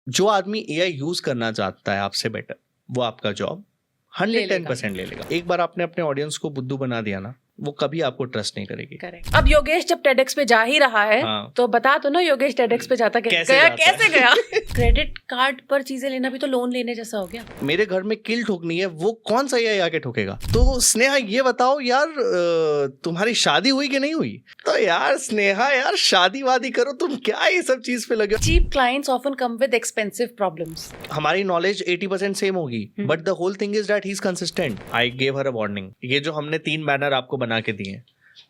जो आदमी AI use करना चाहता है आपसे बेटर, वो आपका जॉब 110% ले लेगा। एक बार आपने अपने ऑडियंस को बुद्धू बना दिया ना, वो कभी आपको ट्रस्ट नहीं करेगी। करेक्ट। अब योगेश जब टेडेक्स पे जा ही रहा है, हाँ। तो बता दो ना योगेश टेडेक्स पे जाता कैसे गया जाता कैसे गया? क्रेडिट कार्ड पर चीजें लेना भी तो लोन लेने जैसा हो गया। मेरे घर में किल ठोकनी है, वो कौन सा एआई आके ठोकेगा? तो स्नेहा ये बताओ यार, तुम्हारी शादी हुई कि नहीं हुई? तो यार स्नेहा यार, शादी वादी करो, तुम क्या ये सब चीज पे लगे हो? Cheap clients often come with expensive problems. हमारी नॉलेज 80% सेम होगी, but the whole thing is that he is consistent. I gave her a warning. ये जो हमने 3 बैनर आपको बना के दिए हैं,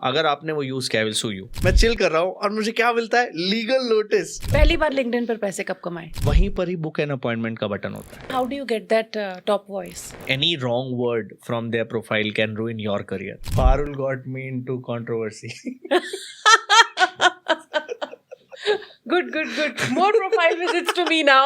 अगर आपने वो यूज किया, विल सू यू। मैं चिल कर रहा हूँ और मुझे क्या मिलता है? Legal notice. पहली बार लिंक्डइन पर पैसे कब कमाए? वहीं पर ही बुक एन अपॉइंटमेंट का बटन होता है। How do you get that top voice? Any wrong word from their profile can ruin your career. Parul got me into controversy. Good. More profile visits to me now.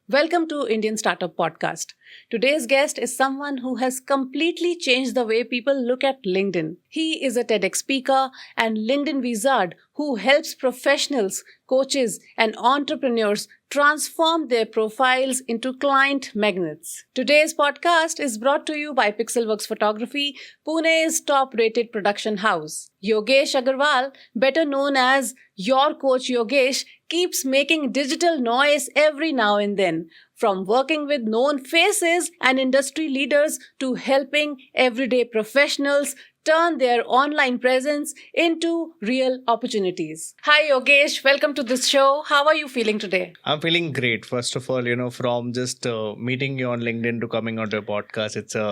Welcome to Indian Startup Podcast. Today's guest is someone who has completely changed the way people look at LinkedIn. He is a TEDx speaker and LinkedIn wizard who helps professionals, coaches, and entrepreneurs transform their profiles into client magnets. Today's podcast is brought to you by Pixelworks Photography, Pune's top-rated production house. Yogesh Agarwal, better known as Your Coach Yogesh, keeps making digital noise every now and then, from working with known faces and industry leaders to helping everyday professionals turn their online presence into real opportunities. Hi Yogesh, welcome to this show. How are you feeling today? I'm feeling great. First of all, from just meeting you on LinkedIn to coming onto a podcast, it's a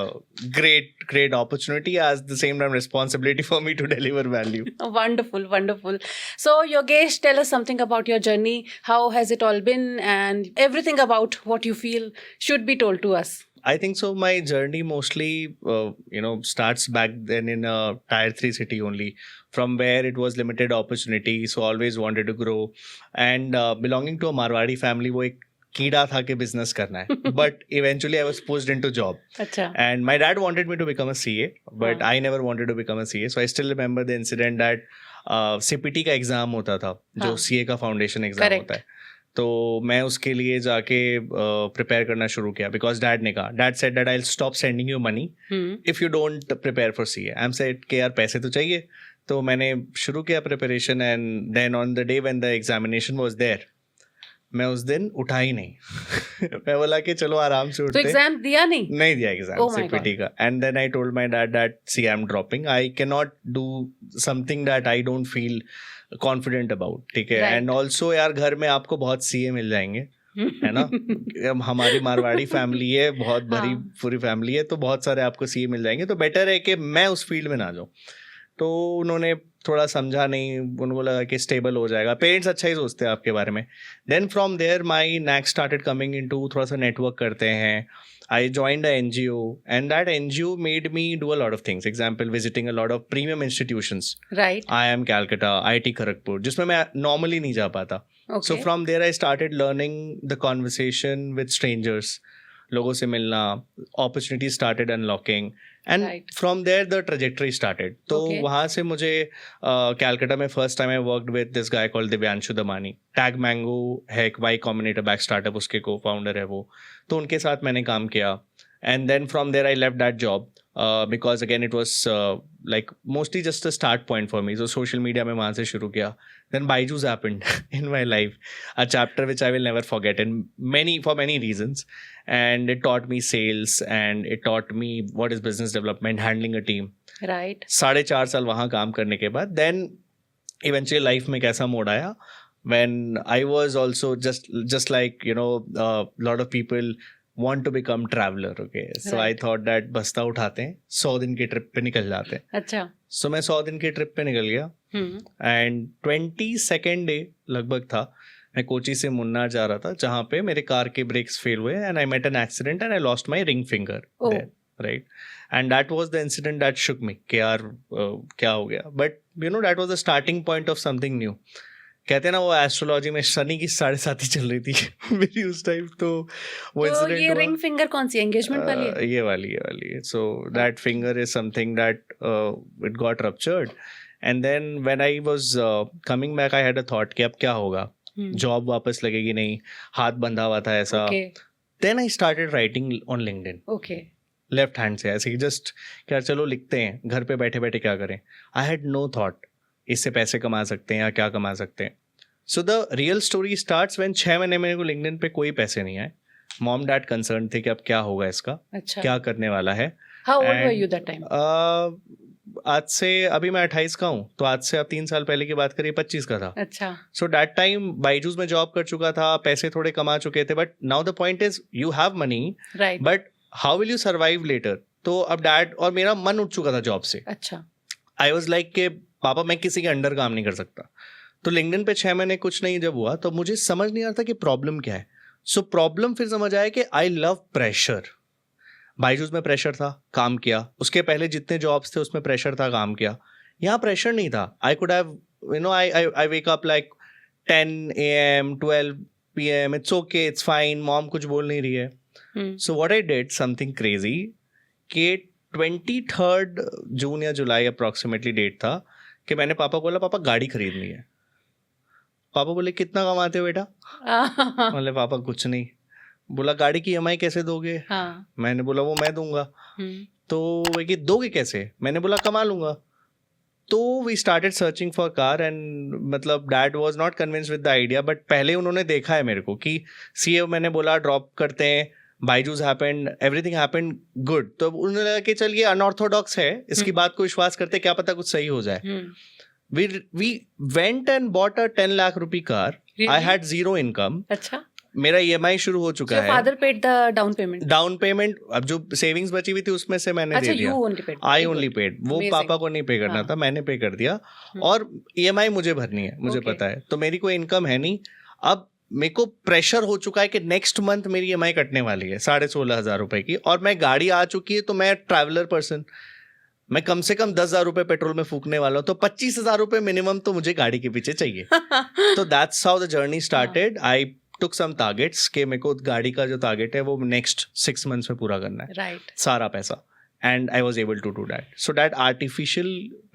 great opportunity, as the same time responsibility for me to deliver value. Wonderful. So Yogesh, tell us something about your journey. How has it all been, and everything about what you feel should be told to us? I think so. My journey mostly, starts back then in a tier 3 city only, from where it was limited opportunity. So always wanted to grow, and belonging to a Marwadi family, वो एक कीड़ा था कि business करना है. But eventually I was pushed into job. अच्छा. And my dad wanted me to become a CA, but I never wanted to become a CA. So I still remember the incident that CPT का exam होता था, जो CA का foundation exam होता है. तो मैं उसके लिए जाके प्रिपेयर करना शुरू किया, because dad said that I will stop sending you money if you don't prepare for CA. I am said कि यार पैसे तो चाहिए. तो मैंने शुरू किया preparation, and then on the day when the examination was there, मैं उस दिन उठा ही नहीं. मैं बोला कि चलो आराम से उठते. तो एग्जाम दिया नहीं दिया एग्जाम सीपीटी का. And then I told my dad that see I am dropping. I can not do something that I don't feel confident about. ठीक है. एंड ऑल्सो यार, घर में आपको बहुत सीए मिल जाएंगे, है ना. हमारी मारवाड़ी फैमिली है, बहुत भरी पूरी फैमिली है, तो बहुत सारे आपको सीए मिल जाएंगे. तो बेटर है कि मैं उस फील्ड में ना जाऊँ. तो उन्होंने थोड़ा समझा नहीं, उनको लगा कि स्टेबल हो जाएगा. पेरेंट्स अच्छा ही सोचते हैं आपके बारे में. Then from there my next started coming into, थोड़ा सा नेटवर्क करते हैं. I joined a NGO, and that NGO made me do a lot of things. Example, visiting a lot of premium institutions. Right. IIM Calcutta, IIT Kharagpur, जिसमें मैं normally नहीं जा पाता. Okay. So from there I started learning the conversation with strangers. लोगों से मिलना, opportunities started unlocking. And from there the trajectory started. तो वहाँ से मुझे कैलकाटा में first time I worked with this guy called Divyanshu Damani. Tag Mango है एक Y Combinator back startup, उसके co-founder है वो. तो उनके साथ मैंने काम किया. And then from there I left that job because again it was like mostly just a start point for me. So social media में वहाँ से शुरू किया. Then Byju's happened in my life, a chapter which I will never forget, and for many reasons. And it taught me sales, and it taught me what is business development, handling a team. Right. 4.5 साल वहाँ काम करने के बाद then eventually life में कैसा मोड़ आया, when I was also just like lot of people want to become traveler. Okay, so I thought that बस्ता उठाते हैं, 100 दिन की ट्रिप पे निकल जाते हैं. अच्छा. So मैं 100 दिन की ट्रिप पे निकल गया. एंड 22nd डे लगभग था, मैं कोची से मुन्नार जा रहा था, जहाँ पे मेरे कार के ब्रेक्स फेल हुए, and I met an accident and I lost my ring finger there. Right. And that was the incident that shook me कि यार क्या हो गया. But that was the starting point of something new. कहते हैं ना, वो एस्ट्रोलॉजी में शनि की 7.5 चल रही थी मेरी उस टाइम. तो वो इंसिडेंट. ये रिंग फिंगर कौन सी, एंगेजमेंट वाली है? ये वाली. So that finger is something that it got ruptured. And then when I was coming back, I had a thought कि अब क्या होगा, जॉब वापस लगेगी नहीं, हाथ बंधा हुआ था ऐसा. Then I started writing on LinkedIn. Okay. Left hand से ऐसे कि जस्ट क्या चलो लिखते हैं, घर पे बैठे बैठे क्या करें. आई हैड नो थॉट इससे पैसे कमा सकते हैं या क्या कमा सकते हैं. So the real story starts when 6 महीने मेरे को लिंक्डइन पे कोई पैसे नहीं आए. मॉम डैड कंसर्न थे कि अब क्या होगा इसका. अच्छा. क्या करने वाला है. How old were you that time? आज से अभी मैं 28 का हूँ, तो आज से अब 3 साल पहले की बात करिए 25 का था. अच्छा. सो दैट टाइम बाइजूस में जॉब कर चुका था, पैसे थोड़े कमा चुके थे. But now the point is you have money, right, but how will you survive later. तो अब डैड और मेरा मन उठ चुका था जॉब से. अच्छा. आई वॉज लाइक कि पापा मैं किसी के अंडर काम नहीं कर सकता. तो लिंक्डइन पे 6 महीने कुछ नहीं जब हुआ, तो मुझे समझ नहीं आ रहा था कि प्रॉब्लम क्या है. सो प्रॉब्लम फिर समझ आया कि आई लव प्रेशर. बाइजूस में प्रेशर था, काम किया. उसके पहले जितने जॉब्स थे उसमें प्रेशर था, काम किया. यहाँ प्रेशर नहीं था. I could have I wake up like 10 AM 12 PM. It's okay, it's fine, mom कुछ बोल नहीं रही है. So what I did something crazy कि 23 जून या जुलाई अप्रॉक्सीमेटली डेट था कि मैंने पापा को बोला पापा गाड़ी खरीदनी है. पापा बोले कितना कमाते हो बेटा. बोले पापा कुछ नहीं. बोला गाड़ी की EMI कैसे दोगे. मैंने बोला वो मैं दूंगा. तो वो कि दोगे कैसे. मैंने बोला कमा लूंगा. तो we started searching for car and मतलब dad was not convinced with the idea. But पहले उन्होंने देखा है मेरे को कि CA मैंने बोला ड्रॉप करते हैं, Byju's happened, everything happened good. तो उन्होंने लगा कि चल ये अनऑर्थोडॉक्स है, इसकी बात को विश्वास करते, क्या पता कुछ सही हो जाए. we went and bought a 10 lakh rupee car. Really? I had zero income. अच्छा. मेरा EMI शुरू हो चुका है. Father paid the down payment. Down payment, अब जो सेविंग्स बची हुई थी उसमें से मैंने दे दिया. You only paid. I only paid. वो पापा को नहीं पे करना था, मैंने पे कर दिया. और EMI मुझे भरनी है, मुझे पता है. तो मेरी कोई इनकम है नहीं. अब मेरे को प्रेशर हो चुका है कि नेक्स्ट मंथ मेरी EMI कटने वाली है 16,500 रुपए की, और मैं गाड़ी आ चुकी है. तो मैं ट्रैवलर पर्सन, मैं कम से कम 10,000 रुपए पेट्रोल में फूकने वाला हूँ. तो 25,000 रुपए मिनिमम तो मुझे गाड़ी के पीछे चाहिए. तो that's how the journey started. I took some targets कि मेरे को गाड़ी का जो टारगेट है वो नेक्स्ट 6 मंथ्स में पूरा करना है. राइट. सारा पैसा. And I was able to do that. So that artificial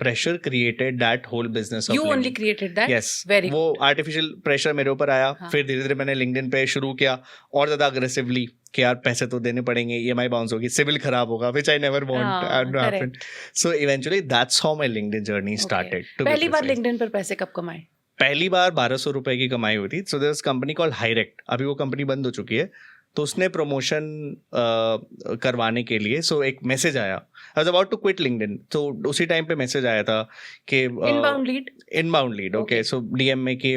pressure created that whole business of You LinkedIn. only created that? Yes. Very वो good. artificial pressure मेरे ऊपर आया. फिर धीरे धीरे मैंने LinkedIn पे शुरू किया और ज़्यादा aggressively कि यार पैसे तो देने पड़ेंगे, EMI बाउंस होगी, सिविल खराब होगा, which I never want to happen. So eventually that's how my LinkedIn journey started. पहली बार LinkedIn पर पैसे कब कमाए? पहली बार 1,200 रुपए की कमाई हुई थी. So there's a company called Hirect. अभी वो कंपनी बंद हो चुकी है. तो उसने प्रमोशन करवाने के लिए एक मैसेज आया. I was about to quit LinkedIn. तो उसी टाइम पे मैसेज आया था कि inbound lead. Okay. So DM में कि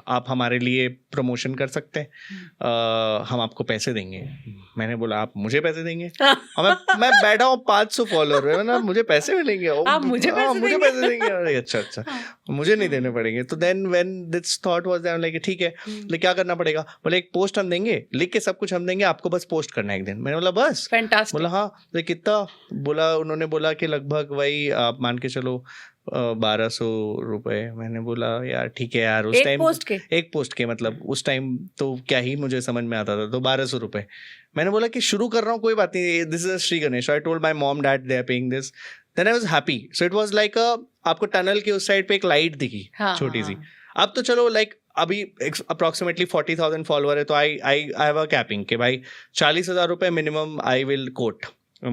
आप हमारे लिए प्रमोशन कर सकते हैं, हम आपको पैसे देंगे. मैंने बोला आप मुझे पैसे देंगे. मैं बैठा हूँ 500 फॉलोअर है ना, मुझे पैसे मिलेंगे. मुझे पैसे देंगे. अरे अच्छा मुझे नहीं देने पड़ेंगे. तो then when this thought was there like ठीक है, लेकिन क्या करना पड़ेगा. बोले एक पोस्ट हम देंगे, लिख के सब कुछ हम देंगे, आपको बस पोस्ट करना है एक दिन. मैंने बोला बस. फैंटास्टिक. बोला हाँ. तो कितना बोला, उन्होंने बोला कि लगभग वही आप मान के चलो 1,200 रुपए. मैंने बोला यार ठीक है यार. उस टाइम एक पोस्ट के मतलब उस टाइम तो क्या ही मुझे समझ में आता था. तो 1,200 रुपए. मैंने बोला कि शुरू कर रहा हूँ, कोई बात नहीं, this is Shri Ganesh. I told my mom dad they are paying this. Then I was happy. So it was like आपको टनल के उस साइड पे एक लाइट दिखी छोटी सी. अब तो चलो लाइक अभी अप्रॉक्सीमेटली 40,000 फॉलोअर है. तो आई हैव अ कैपिंग कि भाई 40,000 रुपए minimum I will quote.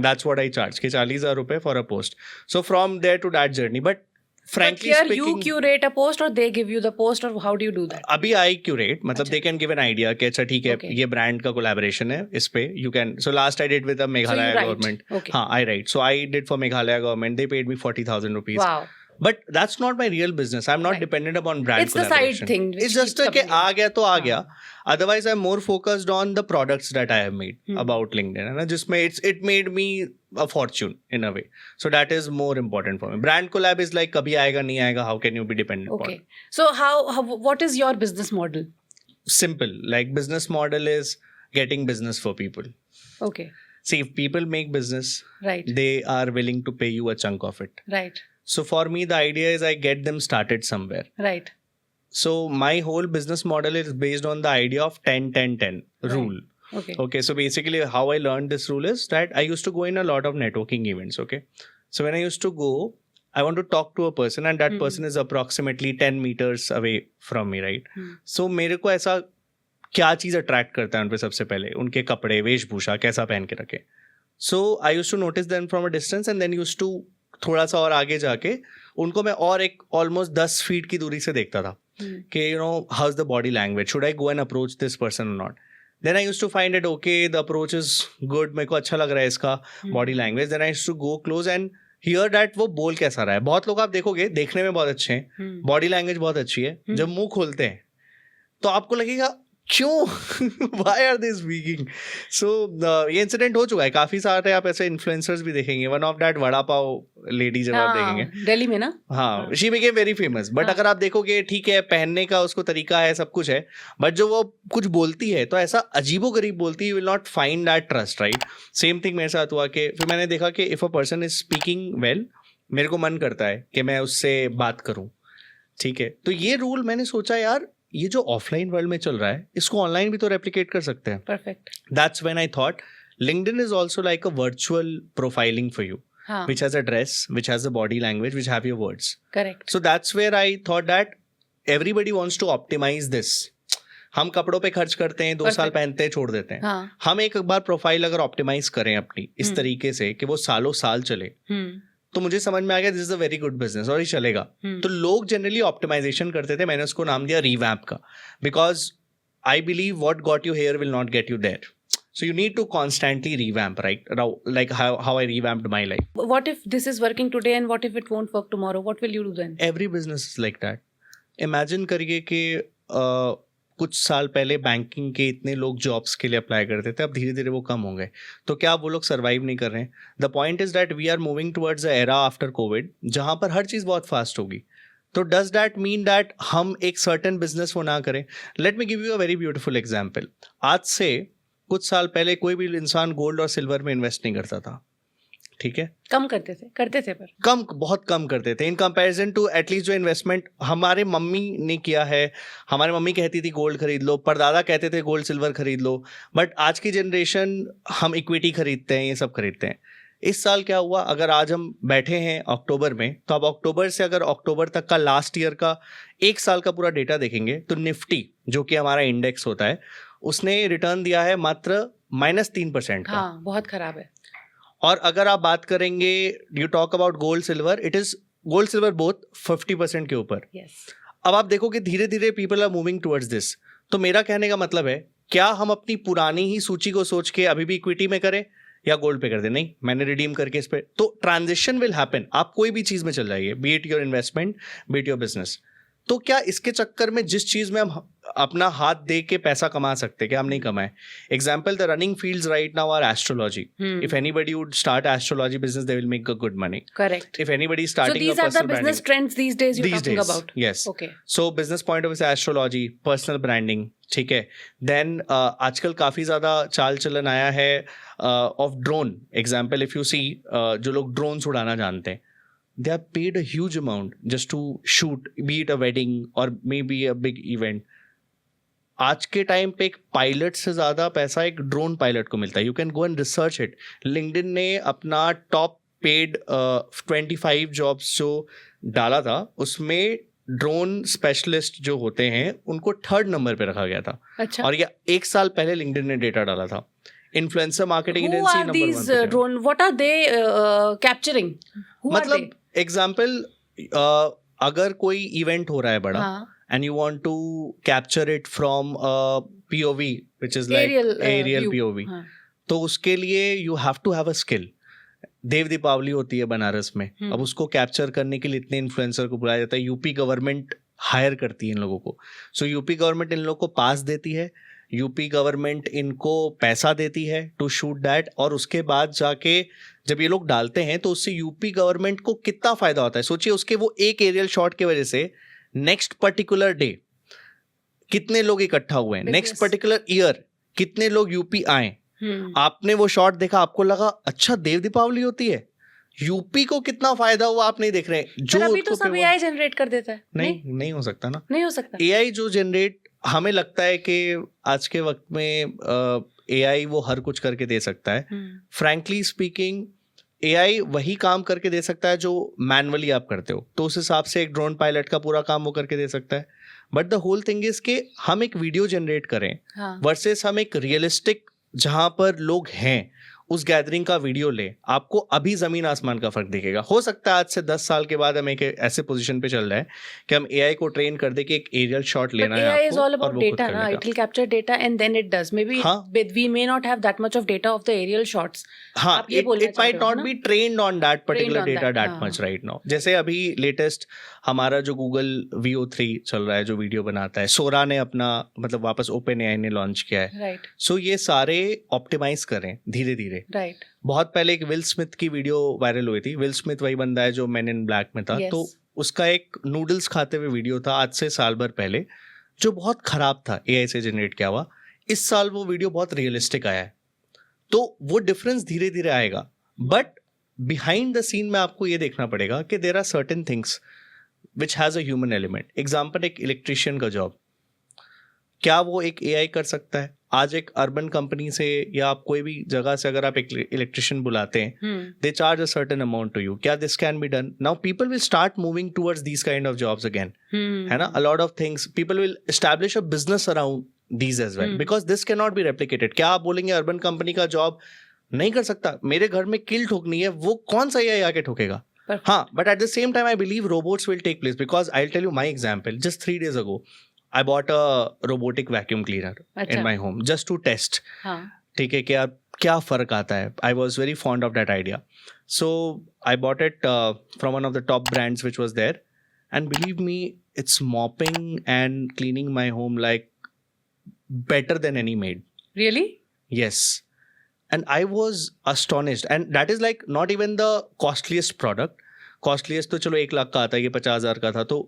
That's what I charge, कि 40,000 रुपए for a post. So from there to that journey, but frankly speaking, you curate a post or they give you the post, or how do you do that? अभी I curate, मतलब they can give an idea कि अच्छा ठीक है ये brand का collaboration है, इस पे you can. So last I did with the Meghalaya government. हाँ, I write. So I did for Meghalaya government. They paid me 40,000 rupees. Wow. But that's not my real business. I'm not dependent upon brand it's collaboration. It's the side thing. It's just कि आ गया तो आ गया. Otherwise, I'm more focused on the products that I have made about LinkedIn. है ना, जिसमें it made me a fortune in a way. So that is more important for me. Brand collab is like कभी आएगा नहीं आएगा. How can you be dependent upon? Okay. So how what is your business model? Simple. Like business model is getting business for people. Okay. See, if people make business, right, they are willing to pay you a chunk of it. Right. So for me, the idea is I get them started somewhere. Right. So my whole business model is based on the idea of 10-10-10 rule. Okay. Okay. So basically how I learned this rule is that I used to go in a lot of networking events. Okay. So when I used to go, I want to talk to a person and that person is approximately 10 meters away from me, right? So मेरे को ऐसा क्या चीज़ attract करता है उन पे सबसे पहले, उनके कपड़े, वेशभूषा कैसा पहन के रखे. So I used to notice them from a distance and then used to थोड़ा सा और आगे जाके उनको मैं और एक ऑलमोस्ट 10 फीट की दूरी से देखता था कि you know how is the body language, should I go and approach this person और not. Then I used to find it okay, the approach is good, मेरे को अच्छा लग रहा है इसका body language. Then I used to go close and hear that वो बोल कैसा रहा है. बहुत लोग आप देखोगे देखने में बहुत अच्छे हैं, बॉडी लैंग्वेज बहुत अच्छी है, जब मुंह खोलते हैं तो आपको लगेगा क्यों, व्हाई आर दे स्पीकिंग. सो ये इंसिडेंट हो चुका है काफी सारे, आप ऐसे इन्फ्लुएंसर्स भी देखेंगे. One of that vada pav lady जब आप देखेंगे दिल्ली में ना, हाँ, she became very famous. But अगर आप देखोगे ठीक है पहनने का उसको तरीका है, सब कुछ है, बट जो वो कुछ बोलती है तो ऐसा अजीबोगरीब बोलती है, you will not find that trust, right. Same thing मेरे साथ हुआ कि फिर मैंने देखा कि if a person is speaking well, मेरे को मन करता है कि मैं उससे बात करूं, ठीक है. तो ये रूल मैंने सोचा यार ये जो ऑफलाइन वर्ल्ड में चल रहा है इसको ऑनलाइन भी तो रेप्लिकेट कर सकते हैं. Perfect. That's when I thought LinkedIn is also like a virtual profiling for you, which has a dress, which has a body language, which have your words. Correct. So that's where I thought that everybody wants to optimize this. हम कपड़ों पे खर्च करते हैं, 2 साल पहनते हैं, छोड़ देते हैं. हम एक बार प्रोफाइल अगर ऑप्टिमाइज करें अपनी इस तरीके से कि वो सालों साल चले, तो मुझे समझ में आ गया this is a very good business और ये चलेगा. तो लोग जनरली ऑप्टिमाइजेशन करते थे, मैंने उसको नाम दिया रिवैम्प का, because I believe what got you here will not get you there. So you need to constantly revamp, right? Like how I revamped my life. What if this is working today and what if it won't work tomorrow? What will you do then? Every business is like that. Imagine करिए कि कुछ साल पहले banking के इतने लोग jobs के लिए अप्लाई करते थे, अब धीरे धीरे वो कम हो गए. तो क्या वो लोग सर्वाइव नहीं कर रहे हैं? The point is that we are moving towards a era after Covid जहाँ पर हर चीज़ बहुत फास्ट होगी. तो डज दैट मीन दैट हम एक सर्टेन बिजनेस वो ना करें? Let me give you a very beautiful example. आज से कुछ साल पहले कोई भी इंसान गोल्ड और सिल्वर में इन्वेस्ट नहीं करता था, ठीक है. कम करते थे पर कम, बहुत कम करते थे इन कंपैरिजन टू एटलीस्ट जो इन्वेस्टमेंट हमारे मम्मी ने किया है. हमारी मम्मी कहती थी गोल्ड खरीद लो, परदादा कहते थे गोल्ड सिल्वर खरीद लो. बट आज की जनरेशन हम इक्विटी खरीदते हैं, ये सब खरीदते हैं. इस साल क्या हुआ, अगर आज हम बैठे हैं अक्टूबर में, तो अब अक्टूबर से अगर अक्टूबर तक का लास्ट ईयर का एक साल का पूरा डेटा देखेंगे तो निफ्टी जो कि हमारा इंडेक्स होता है उसने रिटर्न दिया है मात्र -3% का. हाँ, बहुत खराब है. और अगर आप बात करेंगे, you talk about gold silver, it is gold silver both 50% के ऊपर. अब आप देखो कि धीरे धीरे people are moving towards this. तो मेरा कहने का मतलब है, क्या हम अपनी पुरानी ही सूची को सोच के अभी भी इक्विटी में करें या गोल्ड पे कर दें? नहीं, मैंने रिडीम करके इस पे. तो ट्रांजिशन विल हैपन. आप कोई भी चीज में चल जाइए, B it your investment, B it your business. तो क्या इसके चक्कर में जिस चीज में हम अपना हाथ दे के पैसा कमा सकते, क्या हम नहीं कमाए? Example, the running fields right now are astrology. If anybody would start astrology business, they will make a good money. Correct. If anybody is starting so these a are personal the business branding, trends these days you're talking about. Yes. Okay. So business point of view से astrology, personal branding, ठीक है. Then आजकल काफी ज्यादा चाल चलन आया है of drone. Example, if you see जो लोग drones उड़ाना जानते हैं, they are paid a huge amount just to shoot, be it a wedding or maybe a big event. आज के टाइम पे एक पायलट से ज़्यादा पैसा एक ड्रोन पायलट को मिलता है. You can go and research it. LinkedIn ने अपना टॉप पेड 25 जॉब्स जो डाला था उसमें ड्रोन स्पेशलिस्ट जो होते हैं उनको 3rd नंबर पे रखा गया था. अच्छा. और ये 1 साल पहले लिंक्डइन ने डेटा डाला था. इन्फ्लुएंसर मार्केटिंग एजेंसी नंबर 1 पे. Who are these drone? What are they capturing? मतलब एग्जाम्पल, अगर कोई इवेंट हो रहा है बड़ा, and you want to capture it from a POV, which is like aerial POV, तो उसके लिए you have to have a skill. देव दीपावली होती है बनारस में, अब उसको कैप्चर करने के लिए इतने इन्फ्लुएंसर को बुलाया जाता है. यूपी गवर्नमेंट हायर करती है इन लोगों को. सो यूपी गवर्नमेंट इन लोगों को पास देती है, यूपी गवर्नमेंट इनको पैसा देती है टू शूट दैट. और उसके बाद जाके जब ये लोग डालते हैं तो उससे यूपी गवर्नमेंट को कितना फायदा होता है. सोचिए, उसके वो एक एरियल शॉट की वजह से नेक्स्ट पर्टिकुलर डे कितने लोग इकट्ठा हुए हैं, नेक्स्ट पर्टिकुलर ईयर कितने लोग यूपी आए. आपने वो शॉट देखा, आपको लगा अच्छा देव दीपावली होती है, यूपी को कितना फायदा हुआ आप नहीं देख रहे. जो अभी तो सब एआई जनरेट कर देता है. नहीं हो सकता ना. नहीं हो सकता. एआई जो जनरेट, हमें लगता है कि आज के वक्त में एआई वो हर कुछ करके दे सकता है. फ्रैंकली स्पीकिंग, AI वही काम करके दे सकता है जो मैनुअली आप करते हो, तो उस हिसाब से एक ड्रोन पायलट का पूरा काम वो करके दे सकता है. But the whole thing is कि हम एक वीडियो जनरेट करें वर्सेस हम एक रियलिस्टिक जहां पर लोग हैं उस गैदरिंग का वीडियो ले, आपको अभी जमीन आसमान का फर्क दिखेगा. हो सकता है आज से 10 साल के बाद हम एक ऐसे पोजीशन पे चल रहे हैं कि हम AI को ट्रेन कर दे कि एक एरियल शॉट लेना है AI आपको, is all और about वो खुद data, कर ना? लेगा. It will capture data and then it does. Maybe we may not have that much of data of the aerial shots. हाँ, आप ये बोलना it might चाह रहे हो, not be trained on that particular Trained on data that, that much right now. जैसे अभी latest हमारा जो Google VO3 चल रहा है जो वीडियो बनाता है, सोरा ने अपना मतलब वापस OpenAI ने लॉन्च किया है. राइट सो ये सारे ऑप्टिमाइज करें धीरे धीरे. राइट. बहुत पहले एक विल स्मिथ की वीडियो वायरल हुई थी. विल स्मिथ वही बंदा है जो मैन इन ब्लैक में था. तो उसका एक नूडल्स खाते हुए वीडियो था आज से साल भर पहले जो बहुत खराब था, AI से जनरेट किया हुआ. इस साल वो वीडियो बहुत रियलिस्टिक आया है. तो वो डिफरेंस धीरे धीरे आएगा. बट बिहाइंड द सीन में आपको ये देखना पड़ेगा कि there are certain things which has a human element. Example, एक इलेक्ट्रिशियन का जॉब, क्या वो एक AI कर सकता है? आज एक अर्बन कंपनी से या आप कोई भी जगह से अगर आप एक इलेक्ट्रिशियन बुलाते हैं, they charge a certain amount to you. क्या this can be done? Now people will start moving towards these kind of jobs again, है ना? A lot of things, people will establish a business around these as well, because this cannot be replicated. क्या आप बोलेंगे urban company का job नहीं कर सकता? मेरे घर में किल ठोकनी है, वो कौन सा AI आके ठोकेगा? हाँ, but at the same time I believe robots will take place, because I'll tell you my example. Just 3 days ago I bought a robotic vacuum cleaner in my home just to test. ठीक है, क्या फर्क आता है? I was very fond of that idea, so I bought it from one of the top brands which was there, and believe me, it's mopping and cleaning my home like better than any maid. Really? Yes. And I was astonished, and that is like not even the costliest product. Costliest तो चलो 1 लाख का आता है, ये 50,000 का था. तो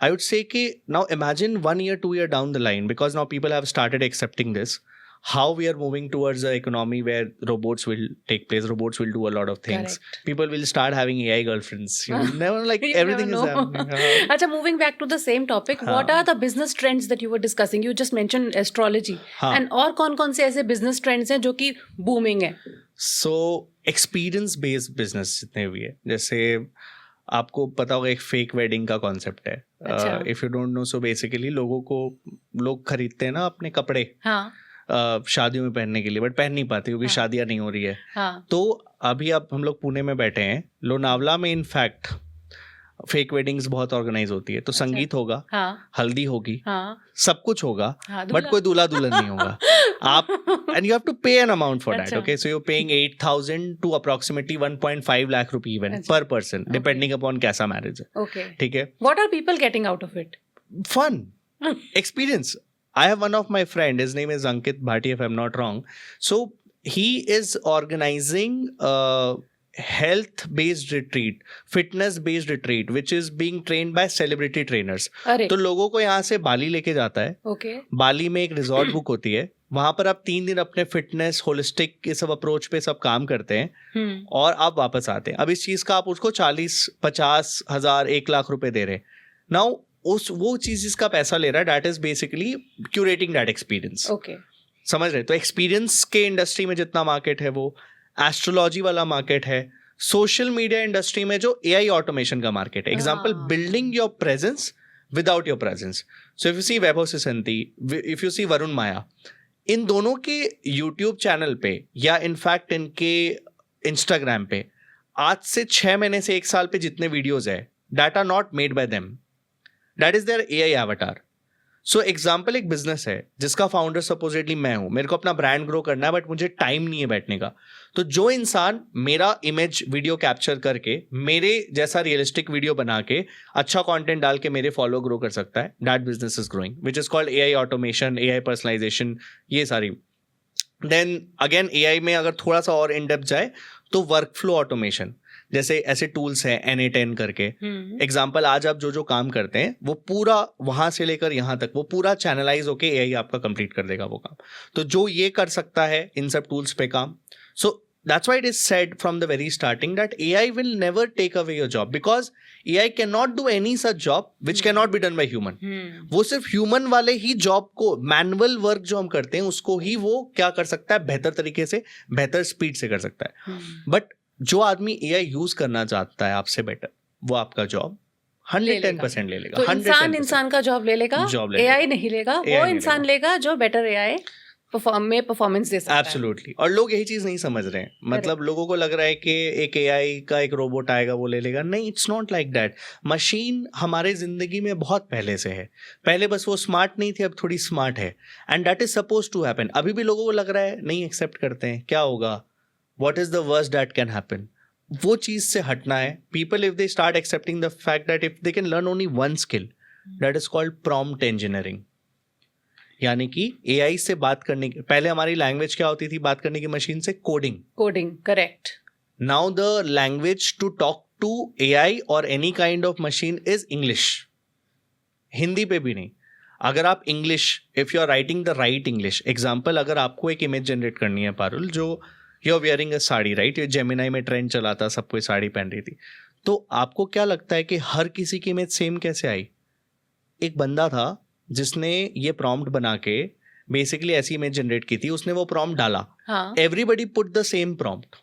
I would say कि now imagine 1 year, 2 year down the line, because now people have started accepting this, how we are moving towards an economy where robots will take place, robots will do a lot of things. Correct. People will start having AI girlfriends. You never like you everything is happening. Acha, moving back to the same topic, what are the business trends that you were discussing? You just mentioned astrology. And और कौन-कौन से ऐसे business trends हैं जो कि booming है? So experience based business जितने भी है, जैसे आपको पता होगा एक फेक वेडिंग का कॉन्सेप्ट है. If you don't know, so basically लोग खरीदते हैं ना अपने कपड़े शादियों में पहनने के लिए, बट पहन नहीं पाते क्योंकि शादियां नहीं हो रही है. तो अभी अब हम लोग पुणे में बैठे हैं, लोनावला में इनफैक्ट फेक वेडिंग्स बहुत ऑर्गेनाइज होती है. तो संगीत होगा, हल्दी होगी, सब कुछ होगा, बट कोई दूल्हा दुल्हन नहीं होगा. आप and you have to pay an amount for that. Okay, so you are paying 8,000 to approximately 1.5 lakh रुपए even per person, depending upon कैसा मैरिज है. ओके, ठीक है. What are people getting out of it? Fun, experience. I have one of my friend, his name is Ankit Bhati if I'm not wrong. So he is organizing a health based retreat, fitness based retreat, which is being trained by celebrity trainers. तो लोगों को यहाँ से बाली लेके जाता है. Okay. बाली में एक रिजॉर्ट बुक होती है, वहां पर आप 3 दिन अपने फिटनेस, होलिस्टिक ये सब अप्रोच पे सब काम करते हैं और आप वापस आते हैं. अब इस चीज का आप उसको 40, 50 हजार, 1 लाख रुपए दे रहे हैं. नाउ वो चीज जिसका पैसा ले रहा है, that is basically curating that experience. Okay, समझ रहे? तो एक्सपीरियंस के इंडस्ट्री में जितना मार्केट है, वो एस्ट्रोलॉजी वाला मार्केट है. सोशल मीडिया इंडस्ट्री में जो AI ऑटोमेशन का मार्केट है, example building your presence without your presence. So if you see Vaibhav Sisinty, if you see Varun Maya, इन दोनों के यूट्यूब चैनल पे या इनफैक्ट इनके इंस्टाग्राम पे आज से 6 महीने से 1 साल पे जितने वीडियोज है, that are not made by them, that is their AI avatar. So example, एक बिजनेस है जिसका फाउंडर सपोजिटली मैं हूं, मेरे को अपना ब्रांड ग्रो करना है, बट मुझे टाइम नहीं है बैठने का. तो जो इंसान मेरा इमेज वीडियो कैप्चर करके मेरे जैसा रियलिस्टिक वीडियो बना के अच्छा कंटेंट डाल के मेरे फॉलो ग्रो कर सकता है, that business is growing, which is called AI automation, AI personalisation, ये सारी. देन अगेन AI में अगर थोड़ा सा और इन डेप्थ जाए तो वर्क फ्लो ऑटोमेशन, जैसे ऐसे टूल्स हैं NA10 करके. एग्जाम्पल, आज आप जो काम करते हैं वो पूरा वहां से लेकर यहाँ तक वो पूरा चैनलाइज होके AI आपका कंप्लीट कर देगा वो काम. तो जो ये कर सकता है इन सब टूल्स पे काम. So that's why it is said from the very starting that AI will never take away your job, because AI can not do any such job which can not be done by human. वो सिर्फ human वाले ही job को, manual work जो हम करते हैं उसको ही वो क्या कर सकता है, बेहतर तरीके से, बेहतर स्पीड से कर सकता है. बट जो आदमी AI यूज करना चाहता है आपसे बेटर, वो आपका जॉब 110% ले लेगा। तो इंसान का जॉब ले लेगा, AI नहीं लेगा, वो इंसान लेगा जो बेटर AI परफॉर्मेंस दे सकता है। एब्सोल्युटली। और लोग यही चीज नहीं समझ रहे हैं, मतलब लोगों को लग रहा है कि एक AI का एक रोबोट आएगा वो ले लेगा। नहीं, it's not like that. Machine हमारे जिंदगी में बहुत पहले से है, पहले बस वो स्मार्ट नहीं थी, अब थोड़ी स्मार्ट है, and that is suppose to happen. अभी भी लोगों को लग रहा है नहीं एक्सेप्ट करते हैं, क्या होगा, what is the worst that can happen. वो चीज से हटना है। People if they start accepting the fact that if they can learn only one skill, that is called prompt engineering. यानी कि AI से बात करने की, पहले हमारी लैंग्वेज क्या होती थी बात करने की मशीन से? Coding, correct. Now the language to talk to AI और any kind of machine is English. Hindi पे भी नहीं। अगर आप English, if you are writing the right English, example अगर आपको एक इमेज जनरेट करनी है पारुल, जो you are wearing a sari, right, ये जेमिनाई में ट्रेंड चला था, सब कोई साड़ी पहन रही थी, तो आपको क्या लगता है कि हर किसी की इमेज सेम कैसे आई? एक बंदा था जिसने ये प्रॉम्प्ट बना के बेसिकली ऐसी इमेज जनरेट की थी, उसने वो प्रॉम्प्ट डाला, everybody put the same prompt,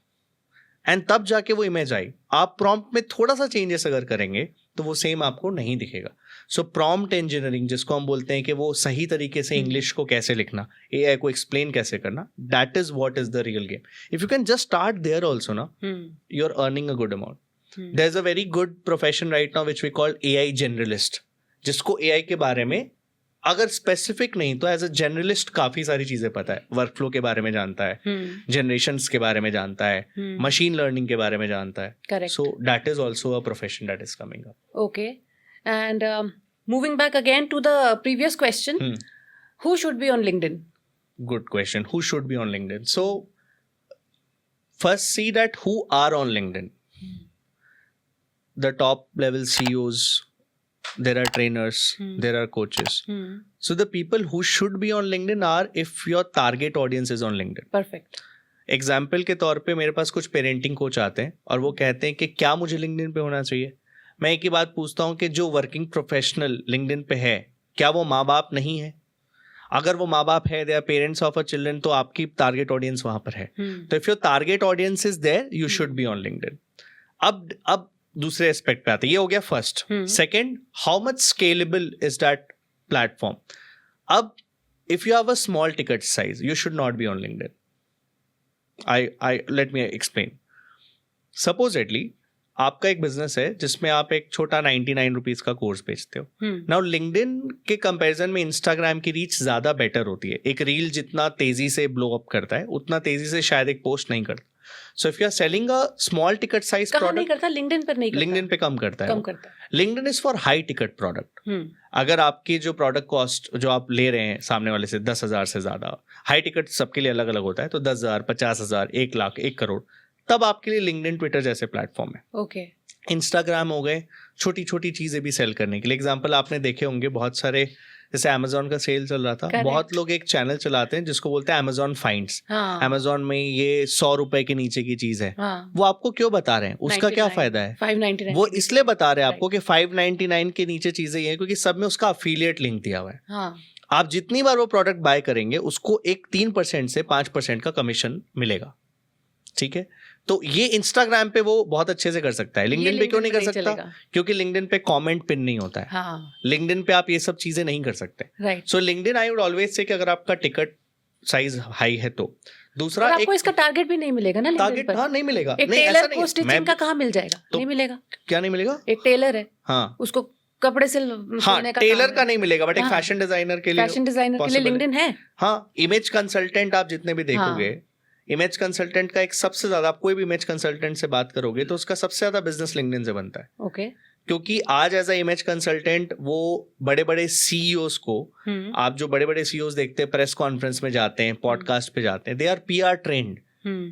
and तब जाके वो इमेज आई। आप प्रॉम्प्ट में थोड़ा सा चेंजेस अगर करेंगे तो वो सेम आपको नहीं दिखेगा। सो प्रॉम्प्ट इंजीनियरिंग, जिसको हम बोलते हैं कि वो सही तरीके से इंग्लिश को कैसे लिखना, AI को एक्सप्लेन कैसे करना, that is what is the real game. If you can just start there also ना, you are earning a good amount. There is a very good profession right now which we call AI generalist, जिसको AI के बारे में अगर specific नहीं तो as a generalist काफी सारी चीजें पता है, वर्कफ्लो के बारे में जानता है, जनरेशंस के बारे में जानता है, मशीन लर्निंग के बारे में जानता है। So that is also a profession that is coming up. Okay, and moving back again to the previous question, who should be on LinkedIn? Good question. Who should be on LinkedIn? So first see that who are on LinkedIn. The top level CEOs, there are trainers, there are coaches. So the people who should be on LinkedIn are if your target audience is on LinkedIn. Perfect. Example के तौर पे मेरे पास कुछ parenting coach आते हैं और वो कहते हैं कि क्या मुझे LinkedIn पे होना चाहिए। मैं एक ही बात पूछता हूँ कि जो वर्किंग प्रोफेशनल LinkedIn पे है, क्या वो माँ बाप नहीं है? अगर वो माँ बाप है, they are parents of a children, तो आपकी टारगेट ऑडियंस वहां पर है। तो if your target audience is there, you should be on LinkedIn. अब दूसरे एस्पेक्ट पे आते हैं। ये हो गया first. Second, how much scalable is that platform. अब if you have a small ticket size, you should not be on LinkedIn. I let me explain. Supposedly आपका एक बिजनेस है जिसमें आप एक छोटा 99 रुपीज का कोर्स बेचते हो। नाउ LinkedIn के कंपैरिजन में इंस्टाग्राम की रीच ज्यादा बेटर होती है। एक रील जितना तेजी से ब्लो अप करता है, उतना तेजी से शायद एक पोस्ट नहीं करता। So if you are selling a small ticket size product, नहीं करता, LinkedIn पर नहीं करता, LinkedIn पे कम करता है, कम करता है। LinkedIn is for high ticket product. अगर आपकी जो प्रोडक्ट कॉस्ट जो आप ले रहे हैं सामने वाले से 10,000 से ज्यादा, हाई टिकट सबके लिए अलग अलग होता है, तो 10,000, 50,000, 1 लाख, 1 करोड़, तब आपके लिए LinkedIn, ट्विटर जैसे प्लेटफॉर्म है। ओके, इंस्टाग्राम हो गए छोटी छोटी चीजें भी सेल करने के लिए। एग्जाम्पल आपने देखे होंगे बहुत सारे, जैसे Amazon का सेल चल रहा था, बहुत लोग एक चैनल चलाते हैं जिसको बोलते हैं Amazon Finds. Amazon में ये 100 रुपए के नीचे की चीज है, वो आपको क्यों बता रहे हैं, उसका क्या फायदा है? 599 वो इसलिए बता रहे हैं आपको कि 599 के नीचे चीजें ये, क्योंकि सब में उसका अफिलिएट लिंक दिया हुआ है। आप जितनी बार वो प्रोडक्ट बाय करेंगे उसको एक 3% से 5% का कमिशन मिलेगा। ठीक है, तो ये इंस्टाग्राम पे वो बहुत अच्छे से कर सकता है। LinkedIन पे क्यों नहीं कर सकता? क्योंकि LinkedIन पे कमेंट पिन नहीं होता है। LinkedIन पे आप ये सब चीजें नहीं कर सकते। सो LinkedIn I would always say कि अगर आपका टिकट साइज हाई है तो। दूसरा, आपको इसका टारगेट भी नहीं मिलेगा ना, टारगेट हाँ नहीं मिलेगा। एक टेलर को स्टिचिंग का कहाँ मिल जाएगा? नहीं मिलेगा। क्या नहीं मिलेगा? एक टेलर है, हाँ, उसको कपड़े से हाँ, टेलर का नहीं मिलेगा, बट एक फैशन डिजाइनर के लिए LinkedIn है। हाँ, इमेज कंसल्टेंट आप जितने भी देखोगे, इमेज कंसल्टेंट का एक सबसे ज्यादा, आप कोई भी इमेज कंसल्टेंट से बात करोगे तो उसका सबसे ज्यादा बिजनेस LinkedIn से बनता है। ओके, क्योंकि आज एज अ इमेज कंसल्टेंट वो बड़े बड़े CEOs को, आप जो बड़े बड़े CEOs देखते हैं प्रेस कॉन्फ्रेंस में जाते हैं, पॉडकास्ट पे जाते हैं, दे आर PR ट्रेंड।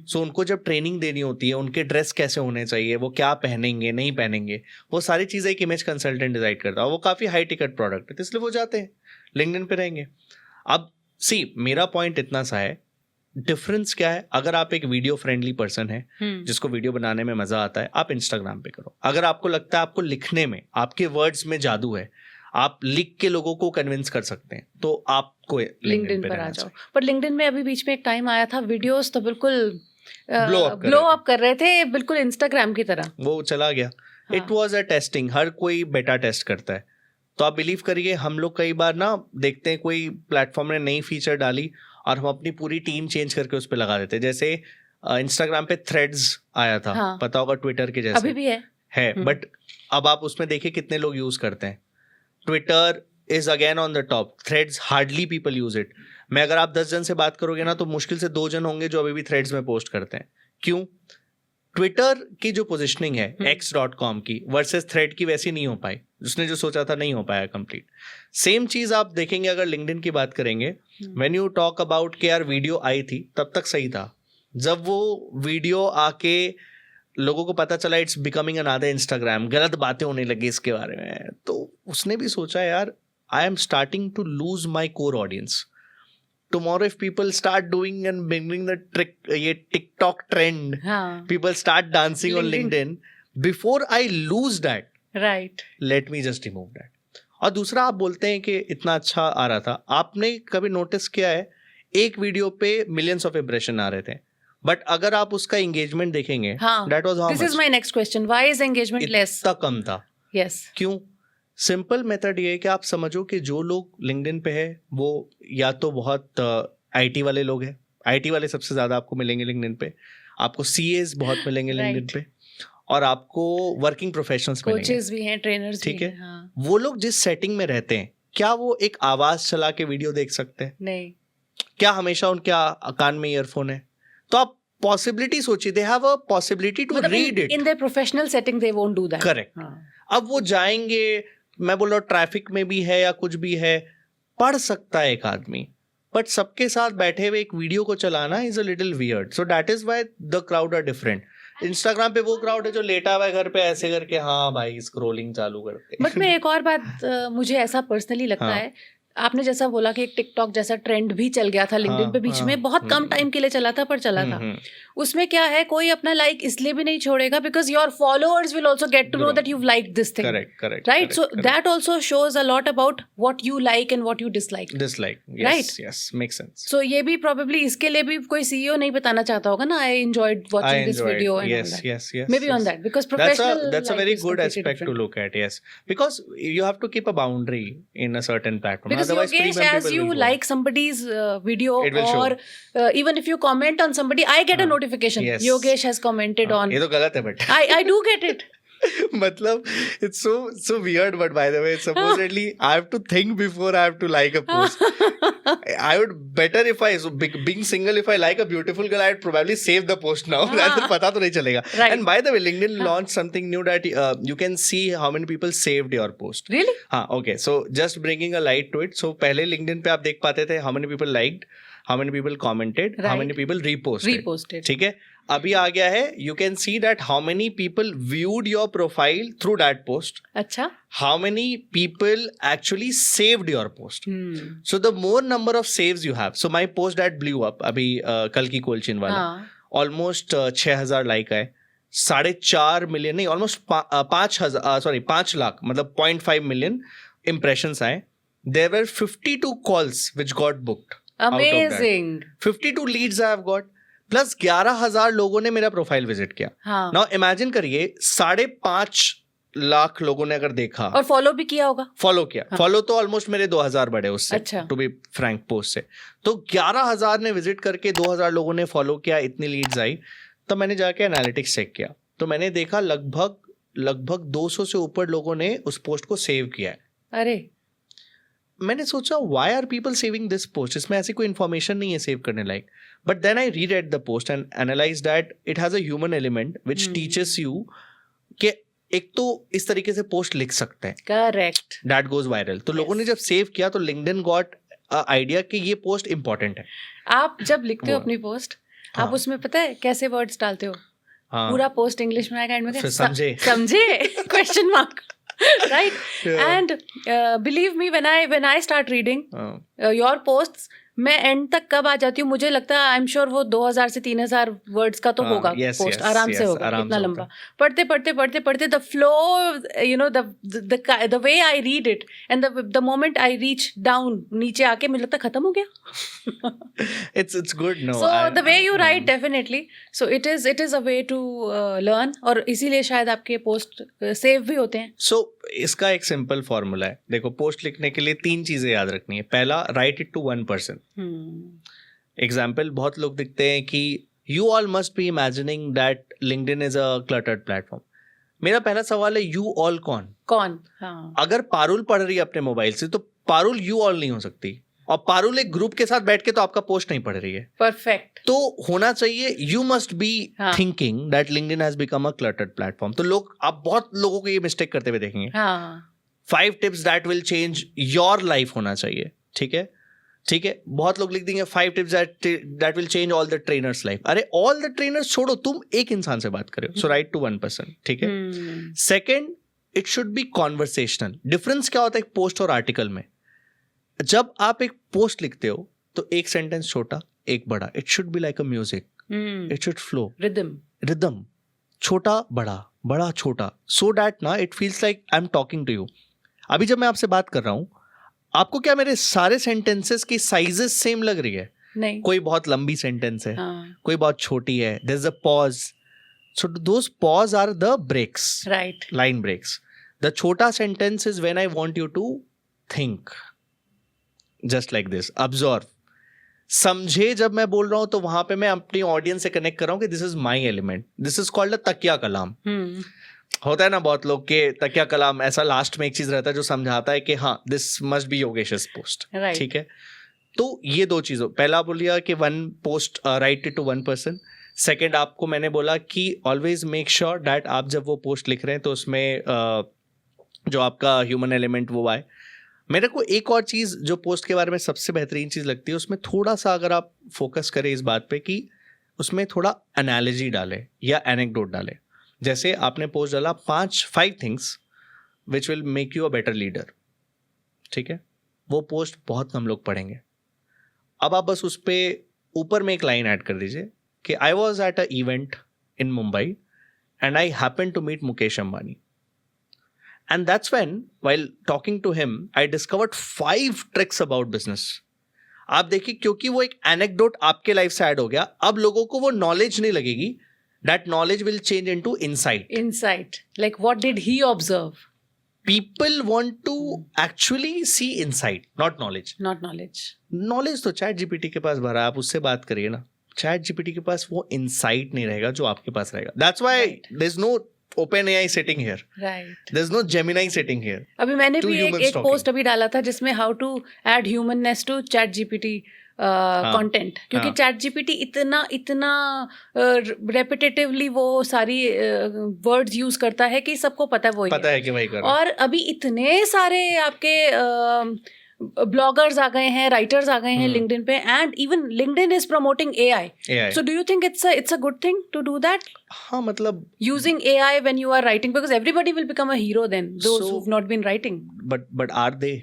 सो उनको जब ट्रेनिंग देनी होती है, उनके ड्रेस कैसे होने चाहिए, वो क्या पहनेंगे नहीं पहनेंगे, वो सारी चीजें एक इमेज कंसल्टेंट डिसाइड करता है। वो काफी हाई टिकट प्रोडक्ट है, इसलिए वो जाते हैं LinkedIn पे रहेंगे। अब मेरा पॉइंट इतना सा है, डिफरेंस क्या है? अगर आप एक वीडियो फ्रेंडली पर्सन है जिसको वीडियो बनाने में मजा आता है, आप इंस्टाग्राम पे करो। अगर आपको लगता है आपको लिखने में, आपके वर्ड्स में जादू है, आप लिख के लोगों को कन्विंस कर सकते हैं, तो आपको LinkedIn पर आ जाओ। पर LinkedIn में अभी बीच में एक टाइम आया था, वीडियोस तो बिल्कुल ब्लो अप कर रहे थे, बिल्कुल इंस्टाग्राम की तरह। वो चला गया। इट वॉज अ टेस्टिंग, हर कोई बेटा टेस्ट करता है। तो आप बिलीव करिए, हम लोग कई बार ना देखते हैं कोई प्लेटफॉर्म ने नई फीचर डाली और हम अपनी पूरी टीम चेंज करके उस पर लगा देते हैं। जैसे इंस्टाग्राम पे थ्रेड्स आया था, हाँ। पता होगा ट्विटर के जैसे अभी भी है। बट अब आप उसमें देखिए कितने लोग यूज करते हैं। Twitter is again on the top, threads hardly people use it. मैं अगर आप 10 जन से बात करोगे ना तो मुश्किल से 2 जन होंगे जो अभी भी थ्रेड्स में पोस्ट करते हैं। क्यों? ट्विटर की जो पोजिशनिंग है x.com की वर्सेस थ्रेड की वैसी नहीं हो पाई। उसने जो सोचा था नहीं हो पाया कंप्लीट। सेम चीज आप देखेंगे अगर लिंक्डइन की बात करेंगे, व्हेन यू टॉक अबाउट के यार वीडियो आई थी तब तक सही था, जब वो वीडियो आके लोगों को पता चला इट्स बिकमिंग अनदर इंस्टाग्राम, गलत बातें होने लगी इसके बारे में, तो उसने भी सोचा यार I am starting to lose my core audience. Tomorrow if people start doing and bringing the trick, ये TikTok trend, people start dancing on LinkedIn, before I lose that, right, let me just remove that. और दूसरा, आप बोलते हैं कि इतना अच्छा आ रहा था, आपने कभी नोटिस किया है एक वीडियो पे मिलियंस ऑफ इंप्रेशन आ रहे थे, बट अगर आप उसका एंगेजमेंट देखेंगे, that was how much? This is my next question. Why is engagement less? इतना कम था। Yes. क्यों? सिंपल मेथड ये है कि आप समझो कि जो लोग लिंक्डइन पे है वो या तो बहुत आईटी वाले लोग हैं, आईटी वाले सबसे ज्यादा आपको मिलेंगे लिंक्डइन पे, आपको सीएस बहुत मिलेंगे लिंक्डइन पे, और आपको वर्किंग प्रोफेशनल्स मिलेंगे, कोचेस भी हैं, ट्रेनर्स भी हैं। ठीक है, हाँ। वो लोग जिस सेटिंग में रहते हैं, क्या वो एक आवाज चला के वीडियो देख सकते हैं? नहीं। क्या हमेशा उनके कान में ईयरफोन है? तो आप पॉसिबिलिटी सोचिए, they have a possibility to read it. In their professional setting they won't do that. Correct. अब वो जाएंगे, मैं बोल रहा हूँ ट्रैफिक में भी है या कुछ भी है, पढ़ सकता है एक आदमी, बट सबके साथ बैठे हुए एक वीडियो को चलाना is a little weird. So that is why the crowd are different. Instagram पे वो क्राउड है जो लेटा हुआ है घर पे ऐसे करके, हाँ भाई स्क्रोलिंग चालू करते। बट मैं एक और बात मुझे ऐसा पर्सनली लगता है, आपने जैसा बोला कि एक टिकटॉक जैसा ट्रेंड भी चल गया था लिंक्डइन पे बीच में, बहुत कम टाइम के लिए चला था पर चला था। उसमें क्या है, कोई अपना लाइक इसलिए भी नहीं छोड़ेगा because your followers will also get to know that you like this thing. Correct, right? So that also shows a lot about what you like and what you dislike, right? Yes, makes sense. So ये भी probably इसके लिए भी कोई CEO नहीं बताना चाहता होगा ना, I enjoyed watching this video and yes, may be on that because professional, that's a very good aspect to look at. Yes, because you have to keep a boundary in a certain platform. Because Yogesh, as you like somebody's video, or even if you comment on somebody, I get a notification. Yes. Yogesh has commented on. ये तो गलत है but I do get it. मतलब it's so weird, but by the way, supposedly I have to think before I have to like a post. I would better if I, so being single, if I like a beautiful girl, I'd probably save the post now. rather पता तो नहीं चलेगा. Right. And by the way, LinkedIn launched something new that you can see how many people saved your post. Really? हाँ, okay. So just bringing a light to it. So पहले LinkedIn पे आप देख पाते थे how many people liked, how many people commented, right. how many people reposted. ठीक है? अभी आ गया है, you can see that how many people viewed your profile through that post. अच्छा. How many people actually saved your post. So the more number of saves you have. So my post that blew up अभी कल की कोलचिन वाला, almost 6,000 like आए, 4.5 million नहीं, almost 5 lakh, मतलब 0.5 million impressions आए. There were 52 calls which got booked. Amazing. 52 leads I have got. Plus 11,000 लोगों ने मेरा प्रोफाइल विजिट किया। नाउ इमेजिन करिए, 5.5 लाख लोगों ने अगर देखा और फॉलो भी किया होगा। फॉलो किया, फॉलो तो ऑलमोस्ट मेरे 2,000 बढ़े उससे, टू बी फ्रैंक, पोस्ट से। तो 11,000 ने विजिट करके 2,000 लोगों ने फॉलो किया, इतनी लीड्स आई। तो मैंने जाके एनालिटिक्स चेक किया, तो मैंने देखा लगभग 200 से ऊपर लोगों ने उस पोस्ट को सेव किया है। अरे, मैंने सोचा why are people saving this post? इसमें ऐसी कोई इन्फॉर्मेशन नहीं है सेव करने लायक। But then I reread the post and analyse that it has a human element which teaches you कि एक तो इस तरीके से पोस्ट लिख सकते हैं, करेक्ट, दैट गोज वायरल। तो लोगों ने जब सेव किया तो लिंक्डइन गॉट आइडिया कि ये पोस्ट इंपॉर्टेंट है। आप जब लिखते हो अपनी पोस्ट, आप उसमें पता है कैसे वर्ड्स डालते हो? पूरा पोस्ट इंग्लिश में आएगा, एंड में समझे question mark, right? Yeah. And believe me, when I start reading your posts, मैं एंड तक कब आ जाती हूँ, मुझे लगता है आई एम श्योर वो 2000 से 3000 वर्ड्स का तो होगा पोस्ट, आराम से होगा, इतना लंबा। पढ़ते पढ़ते पढ़ते पढ़ते the flow, you know, the way I read it and the moment I reach down, नीचे आके मुझे लगता है खत्म हो गया। it's good. No, so the way you write, definitely, so it is a way to learn, और इसीलिए शायद आपके पोस्ट सेव भी होते हैं। So इसका एक सिंपल फॉर्मूला है, देखो पोस्ट लिखने के लिए 3 चीजें याद रखनी है। पहला, write it to 1 person। Example, बहुत लोग दिखते हैं कि you all must be imagining that LinkedIn is a cluttered platform. मेरा पहला सवाल है, यू ऑल कौन? हाँ। अगर पारुल पढ़ रही है अपने मोबाइल से तो पारुल यू ऑल नहीं हो सकती, और पारुल एक ग्रुप के साथ बैठ के तो आपका पोस्ट नहीं पढ़ रही है। परफेक्ट। तो होना चाहिए, you must be thinking that LinkedIn has become a cluttered platform. तो लोग, आप बहुत लोगों को ये मिस्टेक करते हुए देखेंगे। 5 tips that will change your life होना चाहिए। ठीक है, ठीक है। बहुत लोग लिख देंगे 5 tips that will change all the trainers life. अरे ऑल द ट्रेनर्स छोड़ो, तुम एक इंसान से बात करो। सो राइट टू 1 person। ठीक है। Second, it should B conversational. Difference क्या होता है एक पोस्ट और आर्टिकल में? जब आप एक पोस्ट लिखते हो तो एक सेंटेंस छोटा, एक बड़ा। It should be like a music, it should flow, rhythm, छोटा बड़ा, बड़ा छोटा, सो दैट ना it feels like I am talking to you. अभी जब मैं आपसे बात कर रहा हूं, आपको क्या मेरे सारे सेंटेंसेस की साइजेस सेम लग रही है? नहीं। कोई बहुत लंबी सेंटेंस है, कोई बहुत छोटी है, there is a pause, so those pause are the breaks, right, line breaks. The छोटा sentence is when I want you to think just like this, observe, समझे। जब मैं बोल रहा हूं तो वहां पे मैं अपनी ऑडियंस से कनेक्ट कर रहा हूं कि this is my element, this is called a तकिया कलाम। होता है ना बहुत लोग के तकिया कलाम, ऐसा लास्ट में एक चीज रहता है जो समझाता है कि हाँ दिस मस्ट बी योगेश's पोस्ट। ठीक है, तो ये 2 चीजों, पहला बोलिए कि 1 post write it to 1 person। Second, आपको मैंने बोला कि ऑलवेज मेक श्योर दैट आप जब वो पोस्ट लिख रहे हैं तो उसमें जो आपका ह्यूमन एलिमेंट वो आए। मेरे को एक और चीज़ जो पोस्ट के बारे में सबसे बेहतरीन चीज़ लगती है, उसमें थोड़ा सा अगर आप फोकस करें इस बात पे कि उसमें थोड़ा एनालॉजी डालें या एनेक्डोट डालें। जैसे आपने पोस्ट डाला 5 things which will make you a better leader. ठीक है, वो पोस्ट बहुत कम लोग पढ़ेंगे। अब आप बस उस पर ऊपर में एक लाइन ऐड कर दीजिए कि I was at a event in Mumbai and I happen to meet Mukesh Ambani. And that's when, while talking to him, I discovered 5 tricks about business. आप देखिए, क्योंकि वो एक एनेक्डोट आपके लाइफ से ऐड हो गया, अब लोगों को वो नॉलेज नहीं लगेगी, that knowledge will change into insight. Insight, like what did he observe? People want to actually see insight, not knowledge. Not knowledge. Knowledge तो चैट जीपीटी के पास भरा, आप उससे बात करिए ना। चैट जीपीटी के पास वो इंसाइट नहीं रहेगा जो आपके पास रहेगा। That's why there's no OpenAI sitting here. Right. There's no Gemini sitting here. अभी मैंने भी एक पोस्ट अभी डाला था जिसमें how to add humanness to chat GPT content, क्योंकि chat GPT इतना repetitively वो सारी words use करता है कि सबको पता है वो पता है कि वही कर रहा है। और अभी इतने सारे आपके ब्लॉगर्स आ गए हैं, राइटर्स आ गए हैं लिंक्डइन पे, and even LinkedIn is promoting AI. So do you think it's a good thing to do that? हाँ, मतलब using AI when you are writing, because everybody will become a hero then, those who've not been writing. But are they?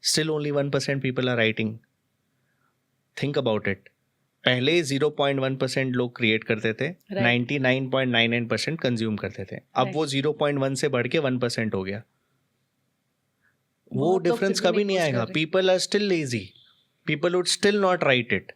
Still only 1% people are writing. Think about it. पहले 0.1% लोग create करते थे, 99.99% consume करते थे। अब वो 0.1 से बढ़ के 1% हो गया। वो डिफरेंस कभी नहीं आएगा। People are still lazy, people would still not write it.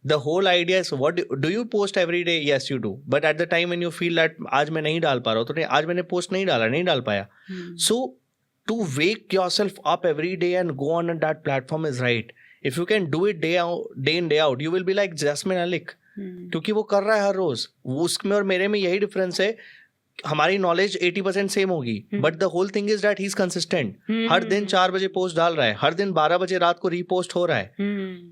The whole idea is what do you post every day? Yes you do, but at the time when you feel that आज मैं नहीं डाल पा रहा हूँ, तो नहीं, आज मैंने पोस्ट नहीं डाल पाया। So to wake yourself up every day and go on that platform is right. If you can do it day in day out, you will be like Jasmin Alic, क्योंकि वो कर रहा है हर रोज। वो उसमें और मेरे में यही डिफरेंस है, हमारी नॉलेज 80% सेम होगी, but the whole thing is that he is consistent. हर दिन 4 बजे पोस्ट डाल रहा है, हर दिन 12 बजे रात को रीपोस्ट हो रहा है।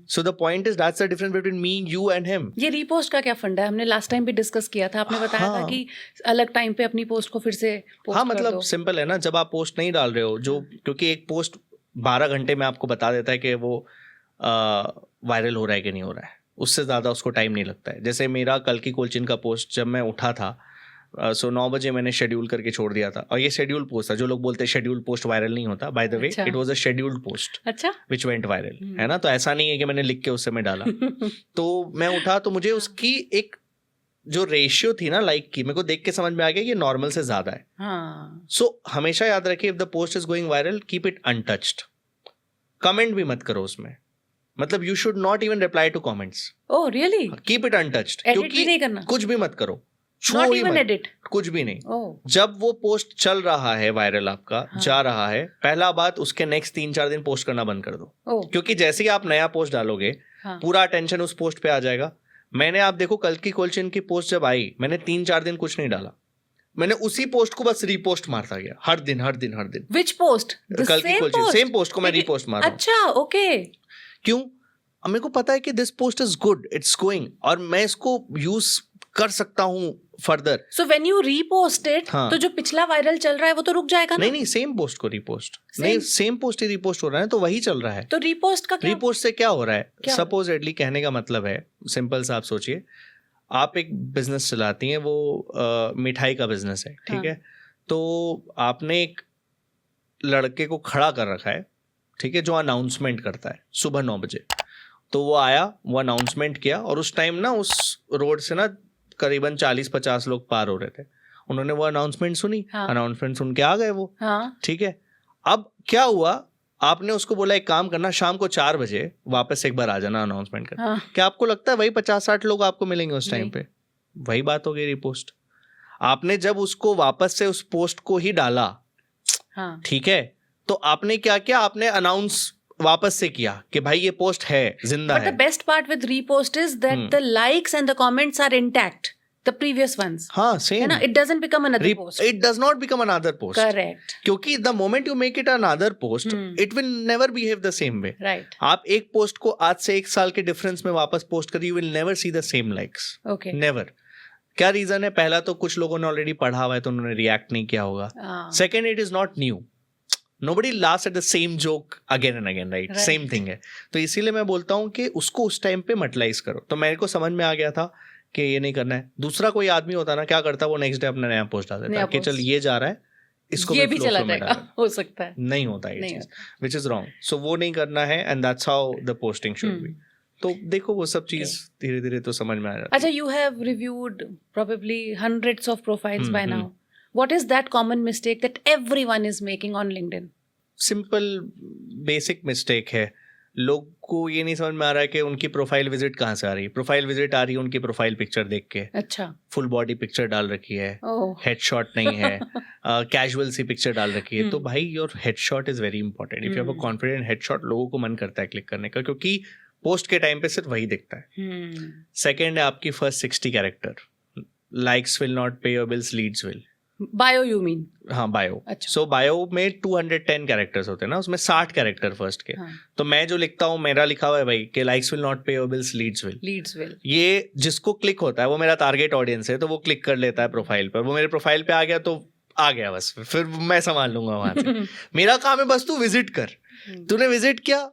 So the point is that's the difference between me, you and him. ये रीपोस्ट का क्या फंडा है? हमने लास्ट टाइम भी डिस्कस किया था, आपने बताया था कि अलग टाइम पे अपनी पोस्ट को फिर से पोस्ट हाँ, मतलब सिंपल है ना, जब आप पोस्ट नहीं डाल रहे हो, जो क्योंकि एक पोस्ट 12 घंटे में आपको बता देता है कि वो वायरल हो रहा है कि नहीं हो रहा है, उससे ज़्यादा उसको टाइम नहीं लगता है। जैसे मेरा कल की कोलचिन का पोस्ट जब मैं उठा था सो 9 बजे मैंने शेड्यूल करके छोड़ दिया था, और ये शेड्यूल पोस्ट था. जो लोग बोलते हैं शेड्यूल पोस्ट वायरल नहीं होता, bye the way it was a scheduled post which went viral, है ना. तो ऐसा नहीं है कि मैंने लिख के उस समय डाला. तो मैं उठा तो मुझे उसकी एक जो रेशियो थी ना लाइक की, मेरे को देख के समझ में आ गया ये नॉर्मल से ज्यादा है. सो हमेशा याद रखिए, if the post is going viral, keep it untouched. Comment भी मत करो उसमें, मतलब you should not even reply to comments. Oh really? Keep it untouched. क्योंकि नहीं करना, कुछ भी मत करो, नॉट इवन एडिट, कुछ भी नहीं. जब वो पोस्ट चल रहा है वायरल आपका, जा रहा है, पहला बात उसके नेक्स्ट 3-4 दिन पोस्ट करना बंद कर दो. क्योंकि जैसे ही आप नया पोस्ट डालोगे, पूरा अटेंशन उस पोस्ट पे आ जाएगा. मैंने, आप देखो, कल की कोल्चिन की पोस्ट जब आई, मैंने 3-4 दिन कुछ नहीं डाला. मैंने उसी पोस्ट को बस रीपोस्ट मारता गया हर दिन हर दिन हर दिन. Which post? कल की कोल्चिन सेम पोस्ट को मैं रीपोस्ट मार रहा हूं. अच्छा, ओके. क्यों? मेरे को पता है कि this post is good, it's going, और मैं इसको यूज कर सकता हूँ further. So when you repost it, तो जो पिछला वायरल चल रहा है वो तो रुक जाएगा ना? नहीं, सेम पोस्ट को रीपोस्ट नहीं, सेम पोस्ट ही रीपोस्ट हो रहा है, तो वही चल रहा है. तो रीपोस्ट का क्या? रीपोस्ट से क्या हो रहा है? सपोजेडली, कहने का मतलब है सिंपल सा, आप सोचिए, आप एक बिजनेस चलाती हैं, वो मिठाई का बिजनेस है, ठीक है. तो आपने एक लड़के को खड़ा कर रखा है, ठीक है, जो अनाउंसमेंट करता है सुबह 9 बजे. तो वो आया, वो अनाउंसमेंट किया, और उस टाइम ना उस रोड से ना करीबन 40-50 लोग पार हो रहे थे. उन्होंने वो अनाउंसमेंट सुनी, अनाउंसमेंट सुन के आ गए वो, ठीक है. अब क्या हुआ, आपने उसको बोला एक काम करना, शाम को 4 बजे वापस एक बार आ जाना अनाउंसमेंट कर. क्या आपको लगता है वही 50-60 लोग आपको मिलेंगे उस टाइम पे? वही बात हो गई रिपोस्ट. आपने जब उसको वापस से उस पोस्ट को ही डाला, ठीक है, तो आपने क्या किया, आपने अनाउंस वापस से किया कि भाई ये पोस्ट है, जिंदा है. But the best part with repost is that the likes and the comments are intact, the previous ones. हाँ, same. है ना, it doesn't become another post. It does not become another post. Correct. क्योंकि the moment you make it another post, it will never behave the same way. Right. आप एक post को आज से 1 साल के डिफरेंस में वापस पोस्ट करिए, you will never see the same likes. Okay. Never. क्या रीजन है? पहला तो कुछ लोगों ने ऑलरेडी पढ़ा हुआ है, तो उन्होंने रिएक्ट नहीं किया होगा. Second, it is not new. Nobody laughs at the same joke again and again, right? Same thing है. तो इसीलिए मैं बोलता हूँ कि उसको उस टाइम पे मटलाइज करो. तो मेरे को समझ में आ गया था कि ये नहीं करना है. दूसरा कोई आदमी होता ना, क्या करता, वो नेक्स्ट डे अपना नया पोस्ट डाल देता कि चल ये जा रहा है, इसको ये भी चला जाएगा. हो सकता है. नहीं होता ये चीज, which is wrong. So वो नहीं करना है, and that's how the posting should be. तो देखो वो सब चीज धीरे धीरे तो समझ में आ जाती है. अच्छा, you have reviewed probably hundreds of profiles by now. What is that common mistake that everyone is making on LinkedIn? Simple basic mistake है. लोग को ये नहीं समझ में आ रहा है कि उनकी प्रोफाइल विजिट कहाँ से आ रही है. प्रोफाइल विजिट आ रही है उनकी प्रोफाइल पिक्चर देख के. अच्छा. फुल बॉडी पिक्चर डाल रखी है, हेडशॉट नहीं है, कैजुअल सी पिक्चर डाल रखी है. तो भाई your headshot is very important. If you have a confident headshot, लोगों को मन करता है क्लिक करने का, क्योंकि पोस्ट के टाइम पे सिर्फ वही दिखता है. सेकेंड है आपकी first 60 character. Likes will not pay your bills, leads will. Bio you mean? हाँ, बायो. सो बायो में 210 कैरेक्टर्स होते हैं ना, उसमें 60 कैरेक्टर फर्स्ट के. तो मैं जो लिखता हूँ, मेरा लिखा हुआ है भाई कि likes will not pay your bills, leads will. ये जिसको क्लिक होता है वो मेरा टारगेट ऑडियंस है, तो वो क्लिक कर लेता है प्रोफाइल पर. वो मेरे प्रोफाइल पे आ गया तो आ गया, बस फिर मैं संभाल लूंगा वहां से. मेरा काम है बस तू विजिट कर. तूने विजिट किया,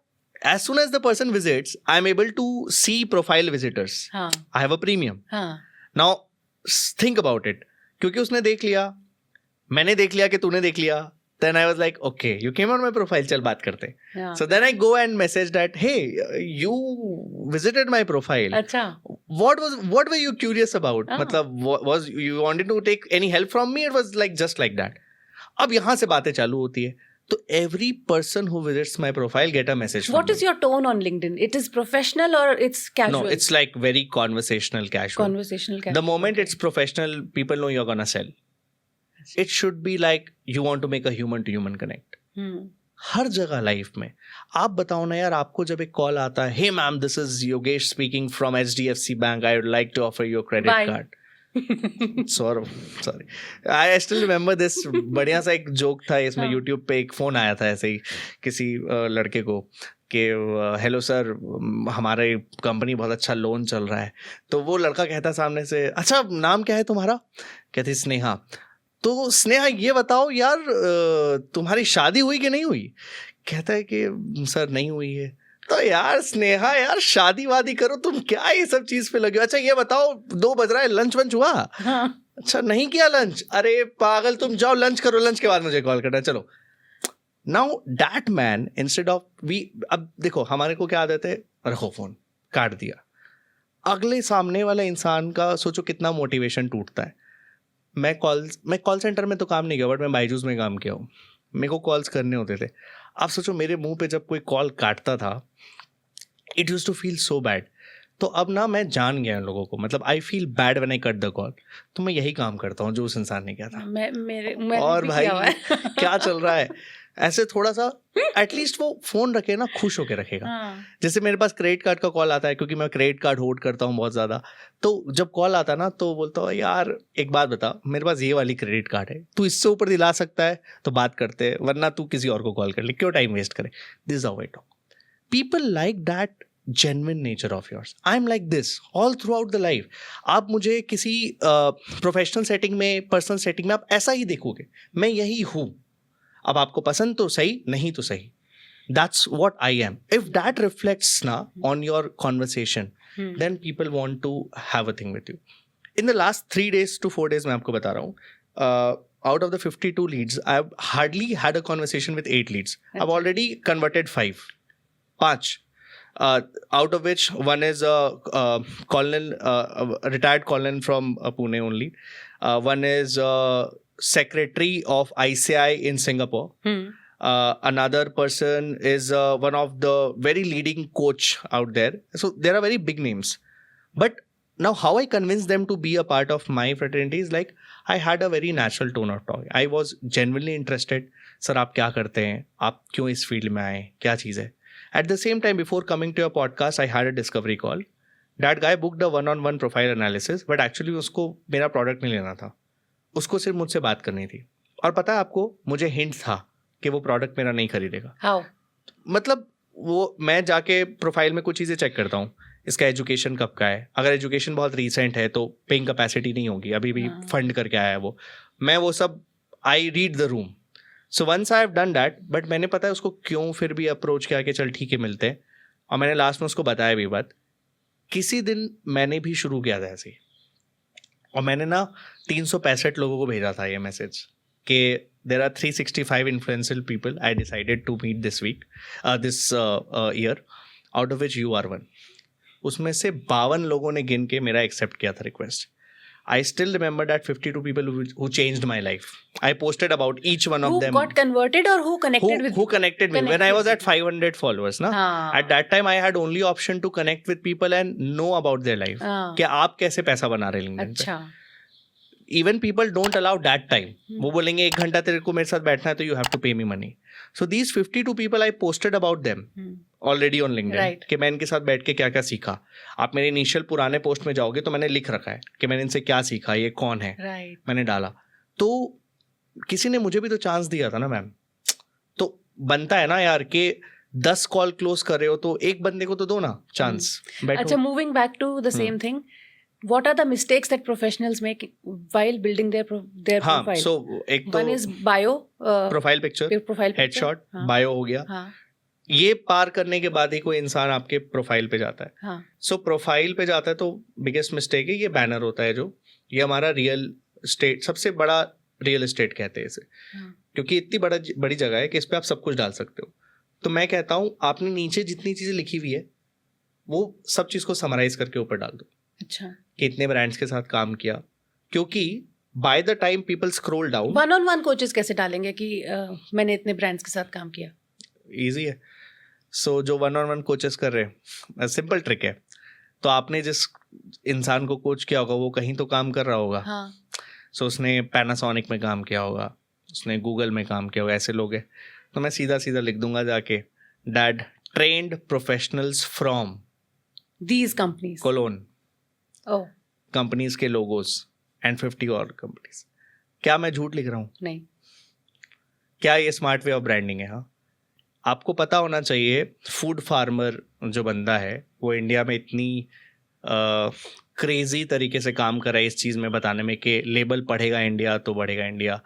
as soon as the person visits, I am able to see profile visitors. I have a premium. Now think about it. क्योंकि उसने देख लिया, मैंने देख लिया कि तूने देख लिया, then I was like, okay, you came on my profile, चल बात करते. So then I go and message that, hey, you visited my profile. अच्छा. What were you curious about? मतलब was you wanted to take any help from me? It was like just like that. अब यहाँ से बातें चालू होती है. So every person who visits my profile get a message from me. What is your tone on LinkedIn? It is professional or it's casual? No, it's like very conversational casual. Conversational casual. The moment it's professional, people know you're gonna sell. It should be like you want to make a human to human connect. हर जगह life में. आप बताओ ना यार, आपको जब एक call आता है, hey ma'am, this is Yogesh speaking from HDFC Bank. I would like to offer you a credit card. sorry I still remember this. बढ़िया सा एक जोक था इसमें. YouTube पे एक फोन आया था ऐसे ही किसी लड़के को कि हेलो सर, हमारे कंपनी बहुत अच्छा लोन चल रहा है. तो वो लड़का कहता सामने से, अच्छा नाम क्या है तुम्हारा? कहती स्नेहा. तो स्नेहा ये बताओ यार, तुम्हारी शादी हुई कि नहीं हुई? कहता है कि सर नहीं हुई है. तो यार स्नेहा, यार शादी वादी करो, तुम क्या ये सब चीज पे लगे हो? अच्छा ये बताओ 2 बज रहा है, लंच वंच हुआ? अच्छा नहीं किया लंच, अरे पागल तुम जाओ लंच करो, लंच के बाद मुझे कॉल करना, चलो. Now that man instead of we, अब देखो हमारे को क्या आदत है, रखो फोन, काट दिया. अगले सामने वाला इंसान का सोचो कितना मोटिवेशन टूटता है. मैं कॉल सेंटर में तो काम नहीं किया, बट मैं बायजूस में काम किया हूँ. मेरे को कॉल्स करने होते थे. आप सोचो मेरे मुंह पे जब कोई कॉल काटता था, it use to feel so bad. तो अब ना मैं जान गया इन लोगों को, मतलब I feel bad when I cut the call. तो मैं यही काम करता हूँ जो उस इंसान ने किया था. मैं और भी भाई किया हुआ है। क्या चल रहा है, ऐसे थोड़ा सा एटलीस्ट वो फोन रखे ना, खुश होके रखेगा. हाँ, जैसे मेरे पास क्रेडिट कार्ड का कॉल आता है, क्योंकि मैं क्रेडिट कार्ड होल्ड करता हूँ बहुत ज़्यादा. तो जब कॉल आता है ना, तो बोलता हूँ यार एक बात बता, मेरे पास ये वाली क्रेडिट कार्ड है, तू इससे ऊपर दिला सकता है तो बात करते हैं, वरना तू किसी और को कॉल कर ले, क्यों टाइम वेस्ट करे. This is how I talk. People like that genuine nature of yours. I'm like this all throughout the life. आप मुझे किसी प्रोफेशनल सेटिंग में, पर्सनल सेटिंग में आप ऐसा ही देखोगे, मैं यही हूँ. अब आपको पसंद तो सही, नहीं तो सही. That's what I am. If that reflects na on your conversation, then people want to have a thing with you. In the last 3 days to 4 days, मैं आपको बता रहा हूँ, out of the 52 leads, I've hardly had a conversation with 8 leads. I've already converted 5. Out of which one is a retired colonel from Pune only. One is secretary of ICI in Singapore. Another person is one of the very leading coach out there. So there are very big names. But now how I convince them to be a part of my fraternity is like, I had a very natural tone of talk. I was genuinely interested. Sir, आप क्या करते हैं? आप क्यों इस field में आए? क्या चीज़ है? At the same time, before coming to your podcast, I had a discovery call. That guy booked a one-on-one profile analysis, but actually उसको मेरा प्रोडक्ट नहीं लेना था. उसको सिर्फ मुझसे बात करनी थी. और पता है आपको, मुझे हिंट था कि वो प्रोडक्ट मेरा नहीं खरीदेगा. How? मतलब वो मैं जाके प्रोफाइल में कुछ चीज़ें चेक करता हूँ. इसका एजुकेशन कब का है. अगर एजुकेशन बहुत रीसेंट है तो पेइंग कैपेसिटी नहीं होगी, अभी भी फंड करके आया है वो. मैं वो सब, I read the room. So once I have done that, but मैंने पता है उसको क्यों फिर भी अप्रोच किया कि चल ठीक है मिलते हैं. और मैंने लास्ट में उसको बताया भी बात. किसी दिन मैंने भी शुरू किया था ऐसे ही, और मैंने ना 365 लोगों को भेजा था ये मैसेज कि there are 365 influential people I decided to meet this week, this year, out of which you are one. उसमें से 52 लोगों ने गिन के मेरा एक्सेप्ट किया था request. I still remember that 52 people who changed my life. I posted about each one of them. Who got converted or who connected with you? Who connected me when I was at 500 followers na? At that time I had only option to connect with people and know about their life. कि आप कैसे पैसा बना रहे LinkedIn पे. अच्छा. Even people don't allow that time. वो बोलेंगे 1 घंटा तेरे को मेरे साथ बैठना है तो you have to pay me money. So these 52 people I posted about them already on LinkedIn. Right. कि मैं इनके साथ बैठ के क्या क्या सीखा. आप मेरे इनिशियल पुराने पोस्ट में जाओगे तो मैंने लिख रखा है कि मैंने इनसे क्या सीखा, ये कौन है. Right. मैंने डाला. तो किसी ने मुझे भी तो चांस दिया था ना मैम. तो बनता है ना यार कि 10 कॉल क्लोज कर रहे हो तो एक बंदे को तो दो ना चांस. अच्छा, moving back to the same thing, what are the mistakes that professionals make while building their profile? So एक तो one is bio, profile picture, headshot, bio हो गया. ये पार करने के बाद ही कोई इंसान आपके प्रोफाइल पे जाता है. सो प्रोफाइल पे जाता है तो बिगेस्ट मिस्टेक है ये बैनर होता है, जो ये हमारा रियल एस्टेट, सबसे बड़ा रियल एस्टेट कहते हैं इसे, क्योंकि इतनी बड़ी जगह है कि इस पे आप सब कुछ डाल सकते हो. तो मैं कहता हूँ आपने नीचे जितनी चीजें लिखी हुई है वो सब चीज को समराइज करके ऊपर डाल दो. अच्छा, कि इतने ब्रांड्स के साथ काम किया, क्योंकि by the time people scroll down. 1-on-1 coaches कैसे डालेंगे कि मैंने इतने ब्रांड्स के साथ काम किया? इजी है. सो जो 1-on-1 कोचेस कर रहे हैं, सिंपल ट्रिक है. तो आपने जिस इंसान को कोच किया होगा वो कहीं तो काम कर रहा होगा. सो उसने पैनासोनिक में काम किया होगा, उसने गूगल में काम किया होगा, ऐसे लोग हैं. तो मैं सीधा सीधा लिख दूंगा जाके, dad trained professionals from these companies, colon companies के लोगोस एंड 50 और कंपनीज. क्या मैं झूठ लिख रहा हूँ? नहीं. क्या ये स्मार्ट वे ऑफ ब्रांडिंग है? हाँ, आपको पता होना चाहिए. फूड फार्मर जो बंदा है वो इंडिया में इतनी क्रेजी तरीके से काम कर रहा है इस चीज़ में बताने में कि लेबल पढ़ेगा इंडिया तो बढ़ेगा इंडिया,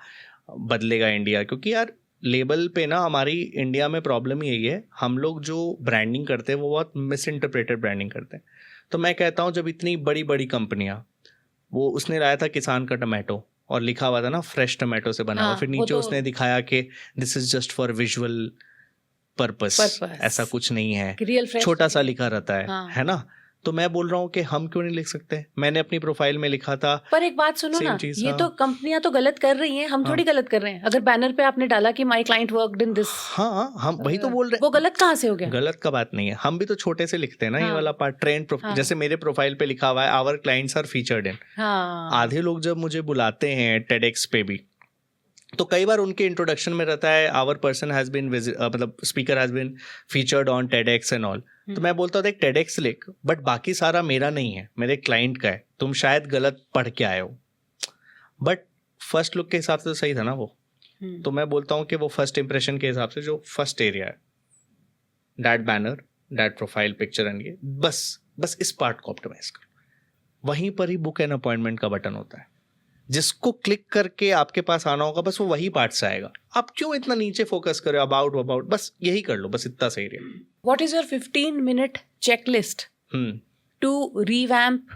बदलेगा इंडिया. क्योंकि यार लेबल पे ना हमारी इंडिया में प्रॉब्लम ही यही है, हम लोग जो ब्रांडिंग करते हैं वो बहुत मिस इंटरप्रेटेड ब्रांडिंग करते हैं. तो मैं कहता हूँ जब इतनी बड़ी बड़ी कंपनियाँ वो उसने लाया था किसान का टमाटो और लिखा हुआ था ना फ्रेश टमाटो से बना हुआ, फिर नीचे उसने दिखाया कि this is just for visual purpose, ऐसा कुछ नहीं है, छोटा सा लिखा रहता है ना। तो मैं बोल रहा हूँ कि हम क्यों नहीं लिख सकते। मैंने अपनी प्रोफाइल में लिखा था। पर एक बात सुनो ना, ये तो कंपनियां तो गलत कर रही हैं, हम थोड़ी गलत कर रहे हैं। अगर बैनर पे आपने डाला कि my client worked in this, हाँ हम वही तो बोल रहे हैं, वो गलत कहाँ से हो गया? गलत का बात नहीं है, हम भी तो छोटे से लिखते हैं ना। ये वाला पार्ट ट्रेंड जैसे मेरे प्रोफाइल पे लिखा हुआ है our clients are featured in. आधे लोग जब मुझे बुलाते हैं टेडएक्स पे भी, तो कई बार उनके इंट्रोडक्शन में रहता है आवर पर्सन हैज बीन मतलब speaker has been featured on TEDx and all. तो मैं बोलता हूँ देख टेडएक्स लिख, बट बाकी सारा मेरा नहीं है, मेरे क्लाइंट का है, तुम शायद गलत पढ़ के आए हो, बट फर्स्ट लुक के हिसाब से तो सही था ना वो। तो मैं बोलता हूँ कि वो फर्स्ट इंप्रेशन के हिसाब से जो फर्स्ट एरिया है, that banner, that profile picture and ये बस इस पार्ट को ऑप्टिमाइज करो। वहीं पर ही बुक एंड अपॉइंटमेंट का बटन होता है, जिसको क्लिक करके आपके पास आना होगा, बस वो वही पार्ट से आएगा। आप क्यों इतना नीचे फोकस करें अबाउट, बस यही कर लो, बस इतना सही रहे। What is your 15-minute checklist to revamp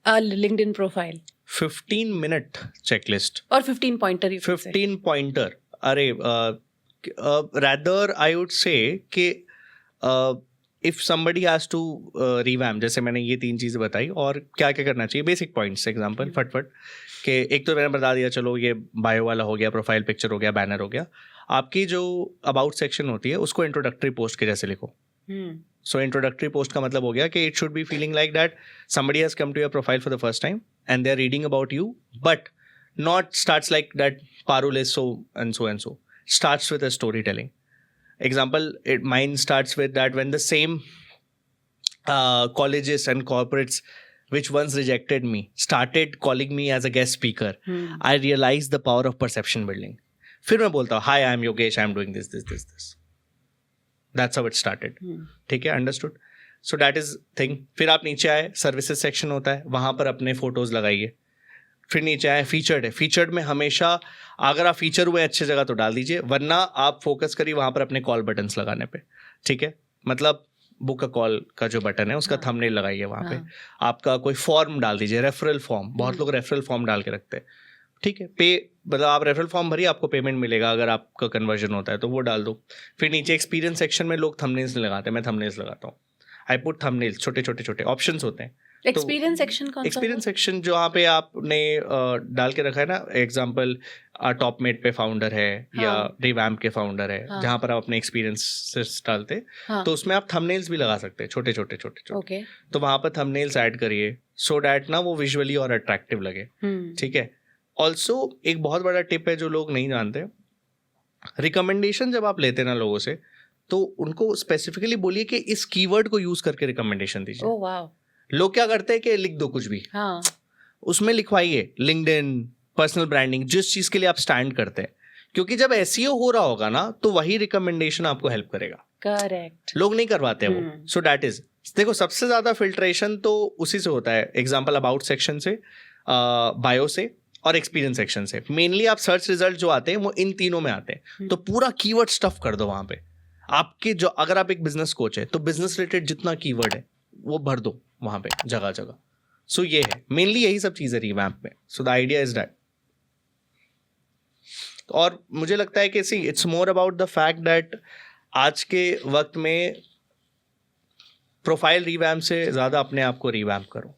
a LinkedIn profile? 15-minute checklist or 15 pointer? 15 pointer. अरे rather I would say कि if somebody has to revamp, जैसे मैंने ये 3 चीज़ें बताई, और क्या क्या करना चाहिए, बेसिक पॉइंट्स एग्जांपल फटफट कि एक तो मैंने बता दिया, चलो ये बायो वाला हो गया, प्रोफाइल पिक्चर हो गया, बैनर हो गया। आपकी जो अबाउट सेक्शन होती है उसको इंट्रोडक्टरी पोस्ट के जैसे लिखो। सो इंट्रोडक्टरी पोस्ट का मतलब हो गया कि it should be feeling like that somebody has come to your profile for the first time and they are reading about you, but not starts like that Parul is so and so and so. Starts with a storytelling. Example, mine starts with that when the same colleges and corporates which once rejected me started calling me as a guest speaker, I realized the power of perception building. फिर मैं बोलता हूँ, hi, I am Yogesh, I am doing this. That's how it started. ठीक है, understood? So that is thing. फिर आप नीचे आए, सर्विसेज सेक्शन होता है, वहाँ पर अपने फोटोज लगाइए। फिर नीचे आए, फीचर्ड है। फीचर्ड में हमेशा अगर आप फीचर हुए अच्छी जगह तो डाल दीजिए, वरना आप फोकस करिए वहाँ पर अपने कॉल बटन्स लगाने पे। ठीक है, मतलब बुक अ कॉल का जो बटन है उसका थंबनेल लगाइए वहाँ पे। आपका कोई फॉर्म डाल दीजिए, रेफरल फॉर्म, बहुत लोग रेफरल फॉर्म डाल के रखते हैं। ठीक है, मतलब आप रेफरल फॉर्म भरिए, आपको पेमेंट मिलेगा अगर आपका कन्वर्जन होता है तो वो डाल दो। फिर नीचे एक्सपीरियंस सेक्शन में लोग थंबनेल्स नहीं लगाते, मैं थंबनेल्स लगाता हूँ। आई पुट थंबनेल्स, छोटे ऑप्शंस होते हैं। एक्सपीरियंस सेक्शन कौन सा? एक्सपीरियंस सेक्शन जो वहाँ पे आपने डाल के रखा है ना, एग्जांपल टॉपमेट पे फाउंडर है या रिवैम्प के फाउंडर है, जहाँ पर आप अपने एक्सपीरियंस डालते, तो उसमें आप थंबनेल्स भी लगा सकते हैं, छोटे। ओके, तो वहाँ पर थंबनेल्स ऐड करिए सो डैट ना वो विजुअली और अट्रैक्टिव लगे। ठीक है। ऑल्सो एक बहुत बड़ा टिप है जो लोग नहीं जानते, रिकमेंडेशन जब आप लेते हैं ना लोगों से, तो उनको स्पेसिफिकली बोलिए कि इस कीवर्ड को यूज करके रिकमेंडेशन दीजिए। ओह वाव। लोग क्या करते हैं कि लिख दो कुछ भी, उसमें लिखवाइए लिंक्डइन, पर्सनल ब्रांडिंग, जिस चीज के लिए आप स्टैंड करते हैं, क्योंकि जब एसईओ हो रहा होगा ना तो वही रिकमेंडेशन आपको हेल्प करेगा। करेक्ट। लोग नहीं करवाते वो। सो दैट इज, देखो सबसे ज्यादा फिल्ट्रेशन तो उसी से होता है, एग्जाम्पल अबाउट सेक्शन से, बायो से और एक्सपीरियंस सेक्शन से। मेनली आप सर्च रिजल्ट जो आते हैं वो इन तीनों में आते हैं, तो पूरा कीवर्ड स्टफ कर दो वहां पे। आपके जो, अगर आप एक बिजनेस कोच है तो बिजनेस रिलेटेड जितना कीवर्ड है वो भर दो वहां पे जगह। सो ये है मेनली, यही सब चीजें रिवैम्प में। So the idea is that. और मुझे लगता है कि see it's more about the fact that आज के वक्त में प्रोफाइल रिवैम्प से ज्यादा अपने आप को रिवैम्प करो।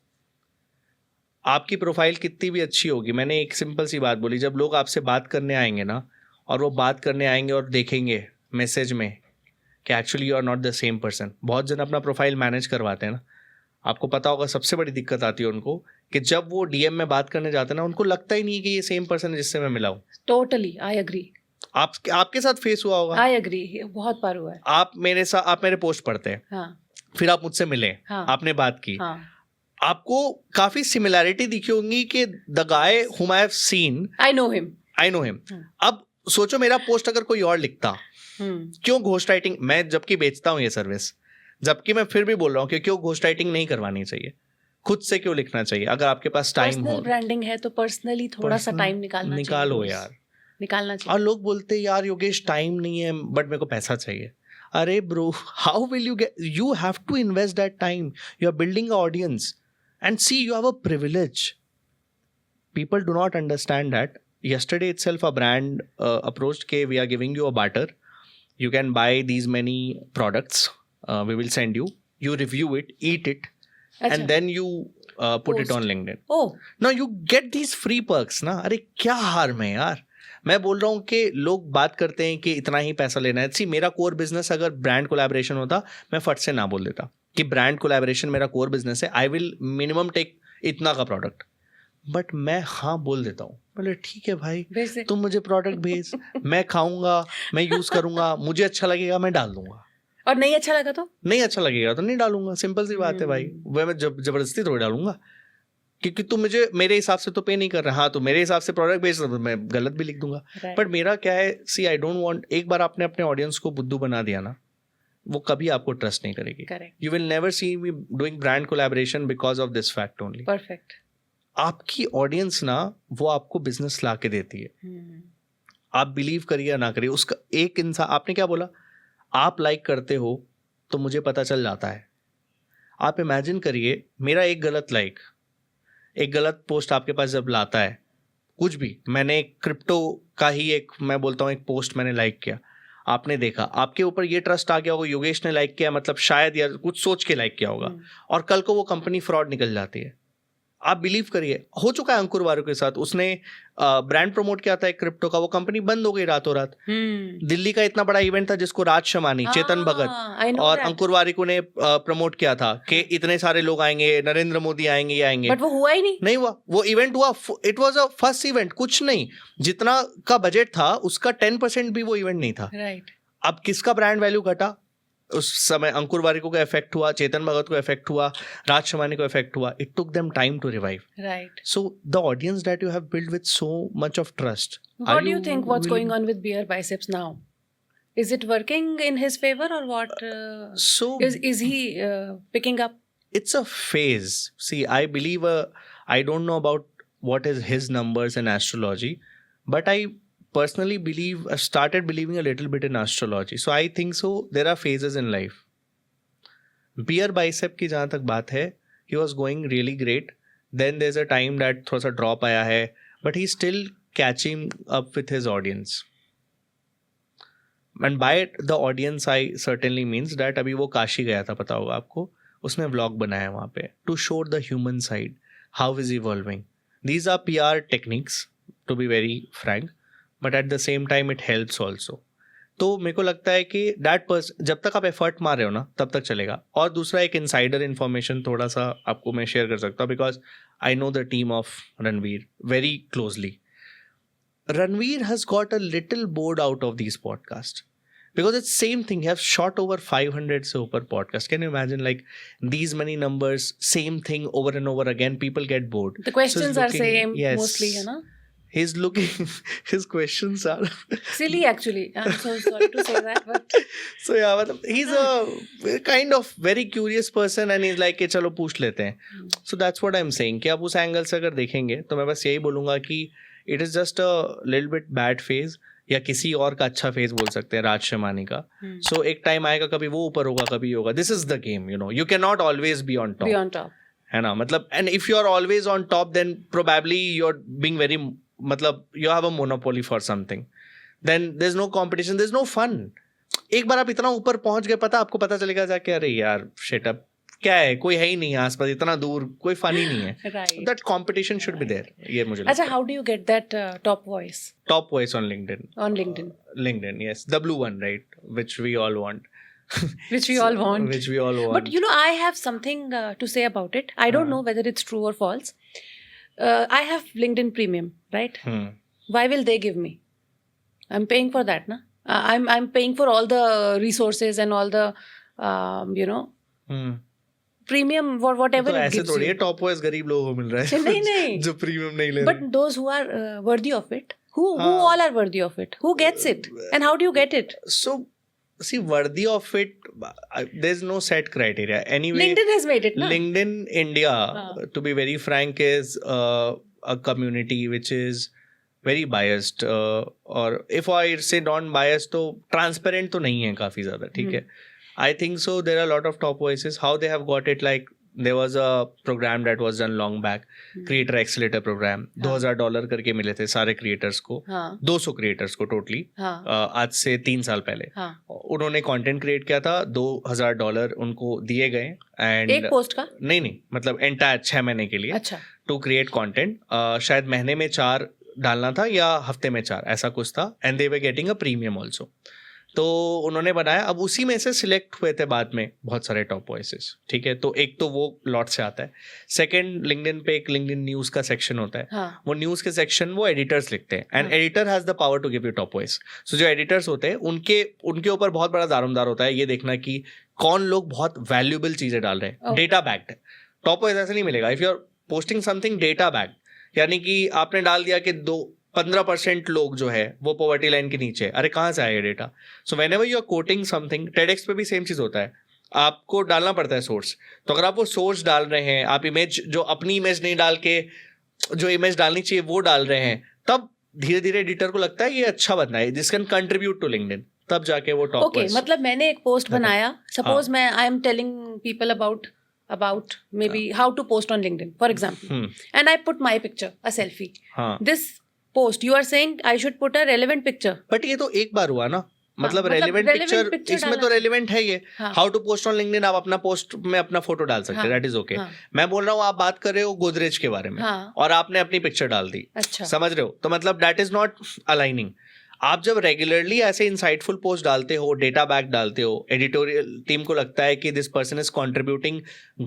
आपकी प्रोफाइल कितनी भी अच्छी होगी, मैंने एक सिंपल सी बात बोली, जब लोग आपसे बात करने आएंगे ना, और वो बात करने आएंगे और देखेंगे मैसेज में कि actually you are not the same person. बहुत जन अपना प्रोफाइल मैनेज करवाते हैं ना, आपको पता होगा सबसे बड़ी दिक्कत आती है उनको कि जब वो डीएम में बात करने जाते हैं ना, उनको लगता ही नहीं कि ये सेम पर्सन है जिससे मैं मिला हूँ। Totally, I agree. आपके साथ फेस हुआ होगा। आई एग्री, बहुत बार हुआ है। आप मेरे पोस्ट पढ़ते हैं, फिर आप मुझसे मिले, आपने बात की, आपको काफी सिमिलैरिटी दिखी होंगी कि द गाय हुम I have seen, I know him. अब सोचो मेरा पोस्ट अगर कोई और लिखता, क्यों घोस्ट राइटिंग, मैं जबकि बेचता हूँ ये सर्विस, जबकि मैं फिर भी बोल रहा हूँ कि क्यों घोस्ट राइटिंग नहीं करवानी चाहिए, खुद से क्यों लिखना चाहिए। अगर आपके पास टाइम हो, ब्रांडिंग है तो पर्सनली थोड़ा सा टाइम निकालो यार, निकालना चाहिए। और लोग बोलते हैं यार योगेश टाइम नहीं है बट मेरे को पैसा चाहिए। अरे bro, how will you get, you have to invest that time, you are building a audience and see you have a privilege. people do not understand that. Yesterday itself, a brand approached, "K, we are giving you a barter. You can buy these many products. We will send you. You review it, eat it, and then you put it on LinkedIn." Oh. Now you get these free perks ना. अरे क्या harm है यार. मैं बोल रहा हूँ कि लोग बात करते हैं कि इतना ही पैसा लेना है. सी, मेरा कोर बिजनेस अगर ब्रांड कोलैबोरेशन होता, मैं फट से ना बोल देता कि ब्रांड कोलैबोरेशन मेरा कोर बिजनेस है, आई विल मिनिमम टेक इतना का प्रोडक्ट. बट मैं हाँ बोल देता हूँ. बोले ठीक है भाई, तुम मुझे प्रोडक्ट भेज, मैं खाऊंगा, मैं यूज करूंगा, मुझे अच्छा लगेगा, मैं डाल दूंगा. और नहीं अच्छा लगा तो नहीं अच्छा लगेगा तो नहीं डालूंगा. सिंपल सी बात है भाई. वह मैं जबरदस्ती थोड़ी डालूंगा, क्योंकि तुम मुझे मेरे हिसाब से तो पे नहीं कर रहा. हाँ, तो मेरे हिसाब से प्रोडक्ट भेज रहा, मैं गलत भी लिख दूंगा. बट मेरा क्या है, सी, आई डोंट वांट. एक बार आपने अपने ऑडियंस को बुद्धू बना दिया ना, वो कभी आपको ट्रस्ट नहीं करेगी. You will never see me doing brand collaboration because of this fact only. Perfect. आपकी ऑडियंस ना, वो आपको बिजनेस ला के देती है. आप बिलीव करिए या ना करिए, उसका एक इंसान, आपने क्या बोला, आप लाइक करते हो तो मुझे पता चल जाता है. आप इमेजिन करिए, मेरा एक गलत लाइक, एक गलत पोस्ट आपके पास जब लाता है, कुछ भी, मैंने एक क्रिप्टो का ही एक, मैं बोलता हूँ, एक पोस्ट मैंने लाइक किया, आपने देखा, आपके ऊपर ये ट्रस्ट आ गया होगा, योगेश ने लाइक किया मतलब शायद या कुछ सोच के लाइक किया होगा, और कल को वो कंपनी फ्रॉड निकल जाती है. आप बिलीव करिए, हो चुका है अंकुर वारिक के साथ. उसने ब्रांड प्रमोट किया था एक क्रिप्टो का, वो कंपनी बंद हो गई रातों रात. दिल्ली का इतना बड़ा इवेंट था जिसको राज शमानी, चेतन भगत और अंकुर वारिक ने प्रमोट किया था कि इतने सारे लोग आएंगे, नरेंद्र मोदी आएंगे, ये आएंगे. बट वो हुआ ही नहीं हुआ. वो इवेंट हुआ, it was a first event. कुछ नहीं, जितना का बजट था उसका 10% भी वो इवेंट नहीं था. राइट. अब किसका ब्रांड वैल्यू घटा उस समय? अंकुर वारिक को इफेक्ट हुआ, चेतन भगत को इफेक्ट हुआ, राज शमानी को इफेक्ट हुआ. It took them time to revive. Right. So the audience that you have build with so much of trust. What do you think what's going on with Beer Biceps now? Is it working in his favor or what? So is he picking up? It's a phase. See, I believe I don't know about what is his numbers in astrology, but I personally believe, I've started believing a little bit in astrology. So I think so there are phases in life. Beer Bicep की जहाँ तक बात है, he was going really great. Then there's a time that थोड़ा सा drop आया है, but he's still catching up with his audience. And by the audience I certainly means that अभी वो काशी गया था, पता होगा आपको, उसने vlog बनाया वहाँ पे to show the human side, how is evolving. These are PR techniques, to be very frank. But at the same time it helps also. तो मेरे को लगता है कि दैट पर्सन, जब तक आप एफर्ट मार रहे हो ना, तब तक चलेगा. और दूसरा, एक इनसाइडर इन्फॉर्मेशन थोड़ा सा आपको मैं शेयर कर सकता हूँ, because I know the team of Ranveer very closely. Ranveer has got a little board out of this podcast because it's same thing. You have shot over 500 से ऊपर podcast. Can you imagine like these many numbers, same thing over and over again? People get bored. The questions are same, yes, mostly, you know. He's looking, his questions are silly actually. I'm so sorry to say that, but so yeah, but he's a kind of very curious person and he's like कि चलो पूछ लेते हैं. So that's what I'm saying कि आप उस angle से अगर देखेंगे तो मैं बस यही बोलूँगा कि it is just a little bit bad phase, या किसी और का अच्छा फेज बोल सकते हैं, राज शमानी का. सो एक टाइम आएगा, कभी वो ऊपर होगा, कभी होगा. This is the game, you know. You can not always be on top, है ना. मतलब and if you are always on top then probably you are being very, मतलब you have a monopoly for something, then there is no competition, there is no fun. एक बार आप इतना ऊपर पहुंच गए, आपको पता चलेगा जाके, अरे यार शिट, अब क्या है, कोई है ही नहीं आसपास, इतना दूर कोई फन ही नहीं है. That competition should be there, ये मुझे लगता है. अच्छा, how do you get that top voice? Top voice on LinkedIn. On LinkedIn. LinkedIn, yes, the blue one, right, which we all want. Which we all want. Which we all want. But you know, I have something to say about it. I don't know whether it's true or false. I have LinkedIn Premium, right? Why will they give me? I'm paying for that, na? I'm paying for all the resources and all the, you know. Premium for whatever it gives. ऐसे थोड़ी है top voice गरीब लोगों को मिल रहा है. नहीं जो प्रीमियम नहीं ले रहे. But those who are worthy of it, who all are worthy of it, who gets it, and how do you get it? So see, worthy of it, there's no set criteria anyway. LinkedIn has made it, na? LinkedIn India, to be very frank, is a community which is very biased, or if I say non-biased, तो transparent तो नहीं है काफी ज्यादा, ठीक है. I think so there are a lot of top voices. How they have got it, like there was a program that was done long back, creator accelerator program, $2,000 करके मिले थे सारे क्रिएटर्स को, 200 क्रिएटर्स को टोटली, आज से 3 साल पहले। उन्होंने कंटेंट क्रिएट किया था, $2,000 उनको दिए गए, एंड एक पोस्ट का नहीं मतलब एंटायर 6 महीने के लिए। अच्छा। टू क्रिएट कंटेंट, शायद महीने में 4 डालना था या हफ्ते में 4, ऐसा कुछ था, and they were getting a premium also. तो उन्होंने बनाया, अब उसी में से सिलेक्ट हुए थे बाद में बहुत सारे टॉप वॉइसेस, ठीक है। तो एक तो वो लॉट से आता है। सेकंड, लिंक्डइन पे एक लिंक्डइन न्यूज़ का सेक्शन होता है, वो न्यूज़ के सेक्शन वो एडिटर्स लिखते हैं, and editor has the power to give you top voice. So जो एडिटर्स होते हैं उनके ऊपर बहुत बड़ा दारोमदार होता है ये देखना कि कौन लोग बहुत वैल्यूएबल चीज़ें डाल रहे हैं, डेटा बैक्ड है। टॉप वॉइस ऐसे नहीं मिलेगा। If you are posting something data backed, यानी कि आपने डाल दिया कि 15% लोग जो है वो पॉवर्टी लाइन के नीचे, अरे कहाँ से आया ये data? So whenever you are quoting something, TEDx पे भी सेम चीज़ होता है, आपको डालना पड़ता है सोर्स। तो अगर आप वो सोर्स डाल रहे हैं, आप इमेज जो अपनी इमेज नहीं डाल के जो इमेज डालनी चाहिए वो डाल रहे हैं, तब धीरे धीरे एडिटर को लगता है ये अच्छा बनना है, this can contribute to LinkedIn, तब जाके वो टॉप। ओके, मतलब मैंने एक पोस्ट बनाया, सपोज मैं I am telling people about maybe how to post on LinkedIn, for example, and I put my picture, a selfie. This post, you are saying I should put a relevant picture. But ये तो एक बार हुआ ना, मतलब relevant picture इसमें तो relevant है ये। How to post on LinkedIn, आप अपना पोस्ट में अपना फोटो डाल सकते हैं, that is okay. मैं बोल रहा हूँ आप बात कर रहे हो गोदरेज के बारे में, और आपने अपनी पिक्चर डाल दी, समझ रहे हो? तो मतलब that is not aligning. आप जब रेगुलरली ऐसे इंसाइटफुल पोस्ट डालते हो, डेटा बैक डालते हो, एडिटोरियल टीम को लगता है कि this person is contributing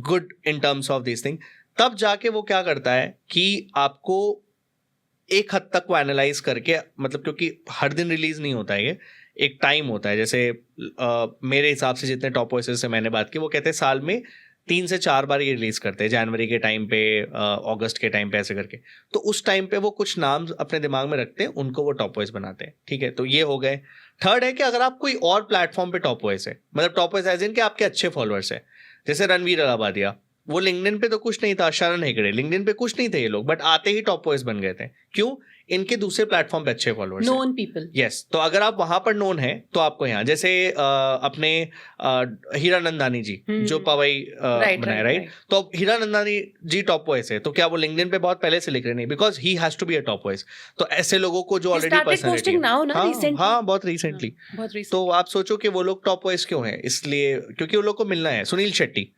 good in terms of this thing, तब जाके वो क्या करता है कि आपको एक हद तक वो एनालाइज करके, मतलब क्योंकि हर दिन रिलीज नहीं होता है ये, एक टाइम होता है। जैसे मेरे हिसाब से जितने टॉप वॉइसेस से मैंने बात की, वो कहते हैं साल में 3 से 4 बार ये रिलीज करते हैं, जनवरी के टाइम पे, अगस्त के टाइम पे, ऐसे करके। तो उस टाइम पे वो कुछ नाम अपने दिमाग में रखते हैं, उनको वो टॉप वॉइस बनाते हैं, ठीक है। तो ये हो गए। थर्ड है कि अगर आप कोई और प्लेटफॉर्म पे टॉप वॉइस है, मतलब टॉप वॉइस एज इन के आपके अच्छे फॉलोअर्स है, जैसे रणवीर अलाहाबादिया, वो लिंक्डइन पे तो कुछ नहीं था, शरण हेगड़े, लिंक्डइन पे कुछ नहीं थे ये लोग, बट आते ही टॉप वॉइस बन गए थे। क्यों? इनके दूसरे प्लेटफॉर्म पे अच्छे फॉलोअर्स, नोन पीपल। यस, तो अगर आप वहां पर नोन है तो आपको यहाँ, जैसे अपने हीरानंदानी जी जो पवई बनाए, राइट? तो हीरा नंदानी जी टॉप वॉइस है, तो क्या वो लिंक्डइन पे बहुत पहले से लिख रहे? नहीं, because he has to be a top voice. तो ऐसे लोगों को जो ऑलरेडी पर्सनैलिटी, हाँ बहुत रिसेंटली, तो आप सोचो कि वो लोग टॉप वॉइस क्यों है? इसलिए क्योंकि वो लोग को मिलना है। Sunil Shetty,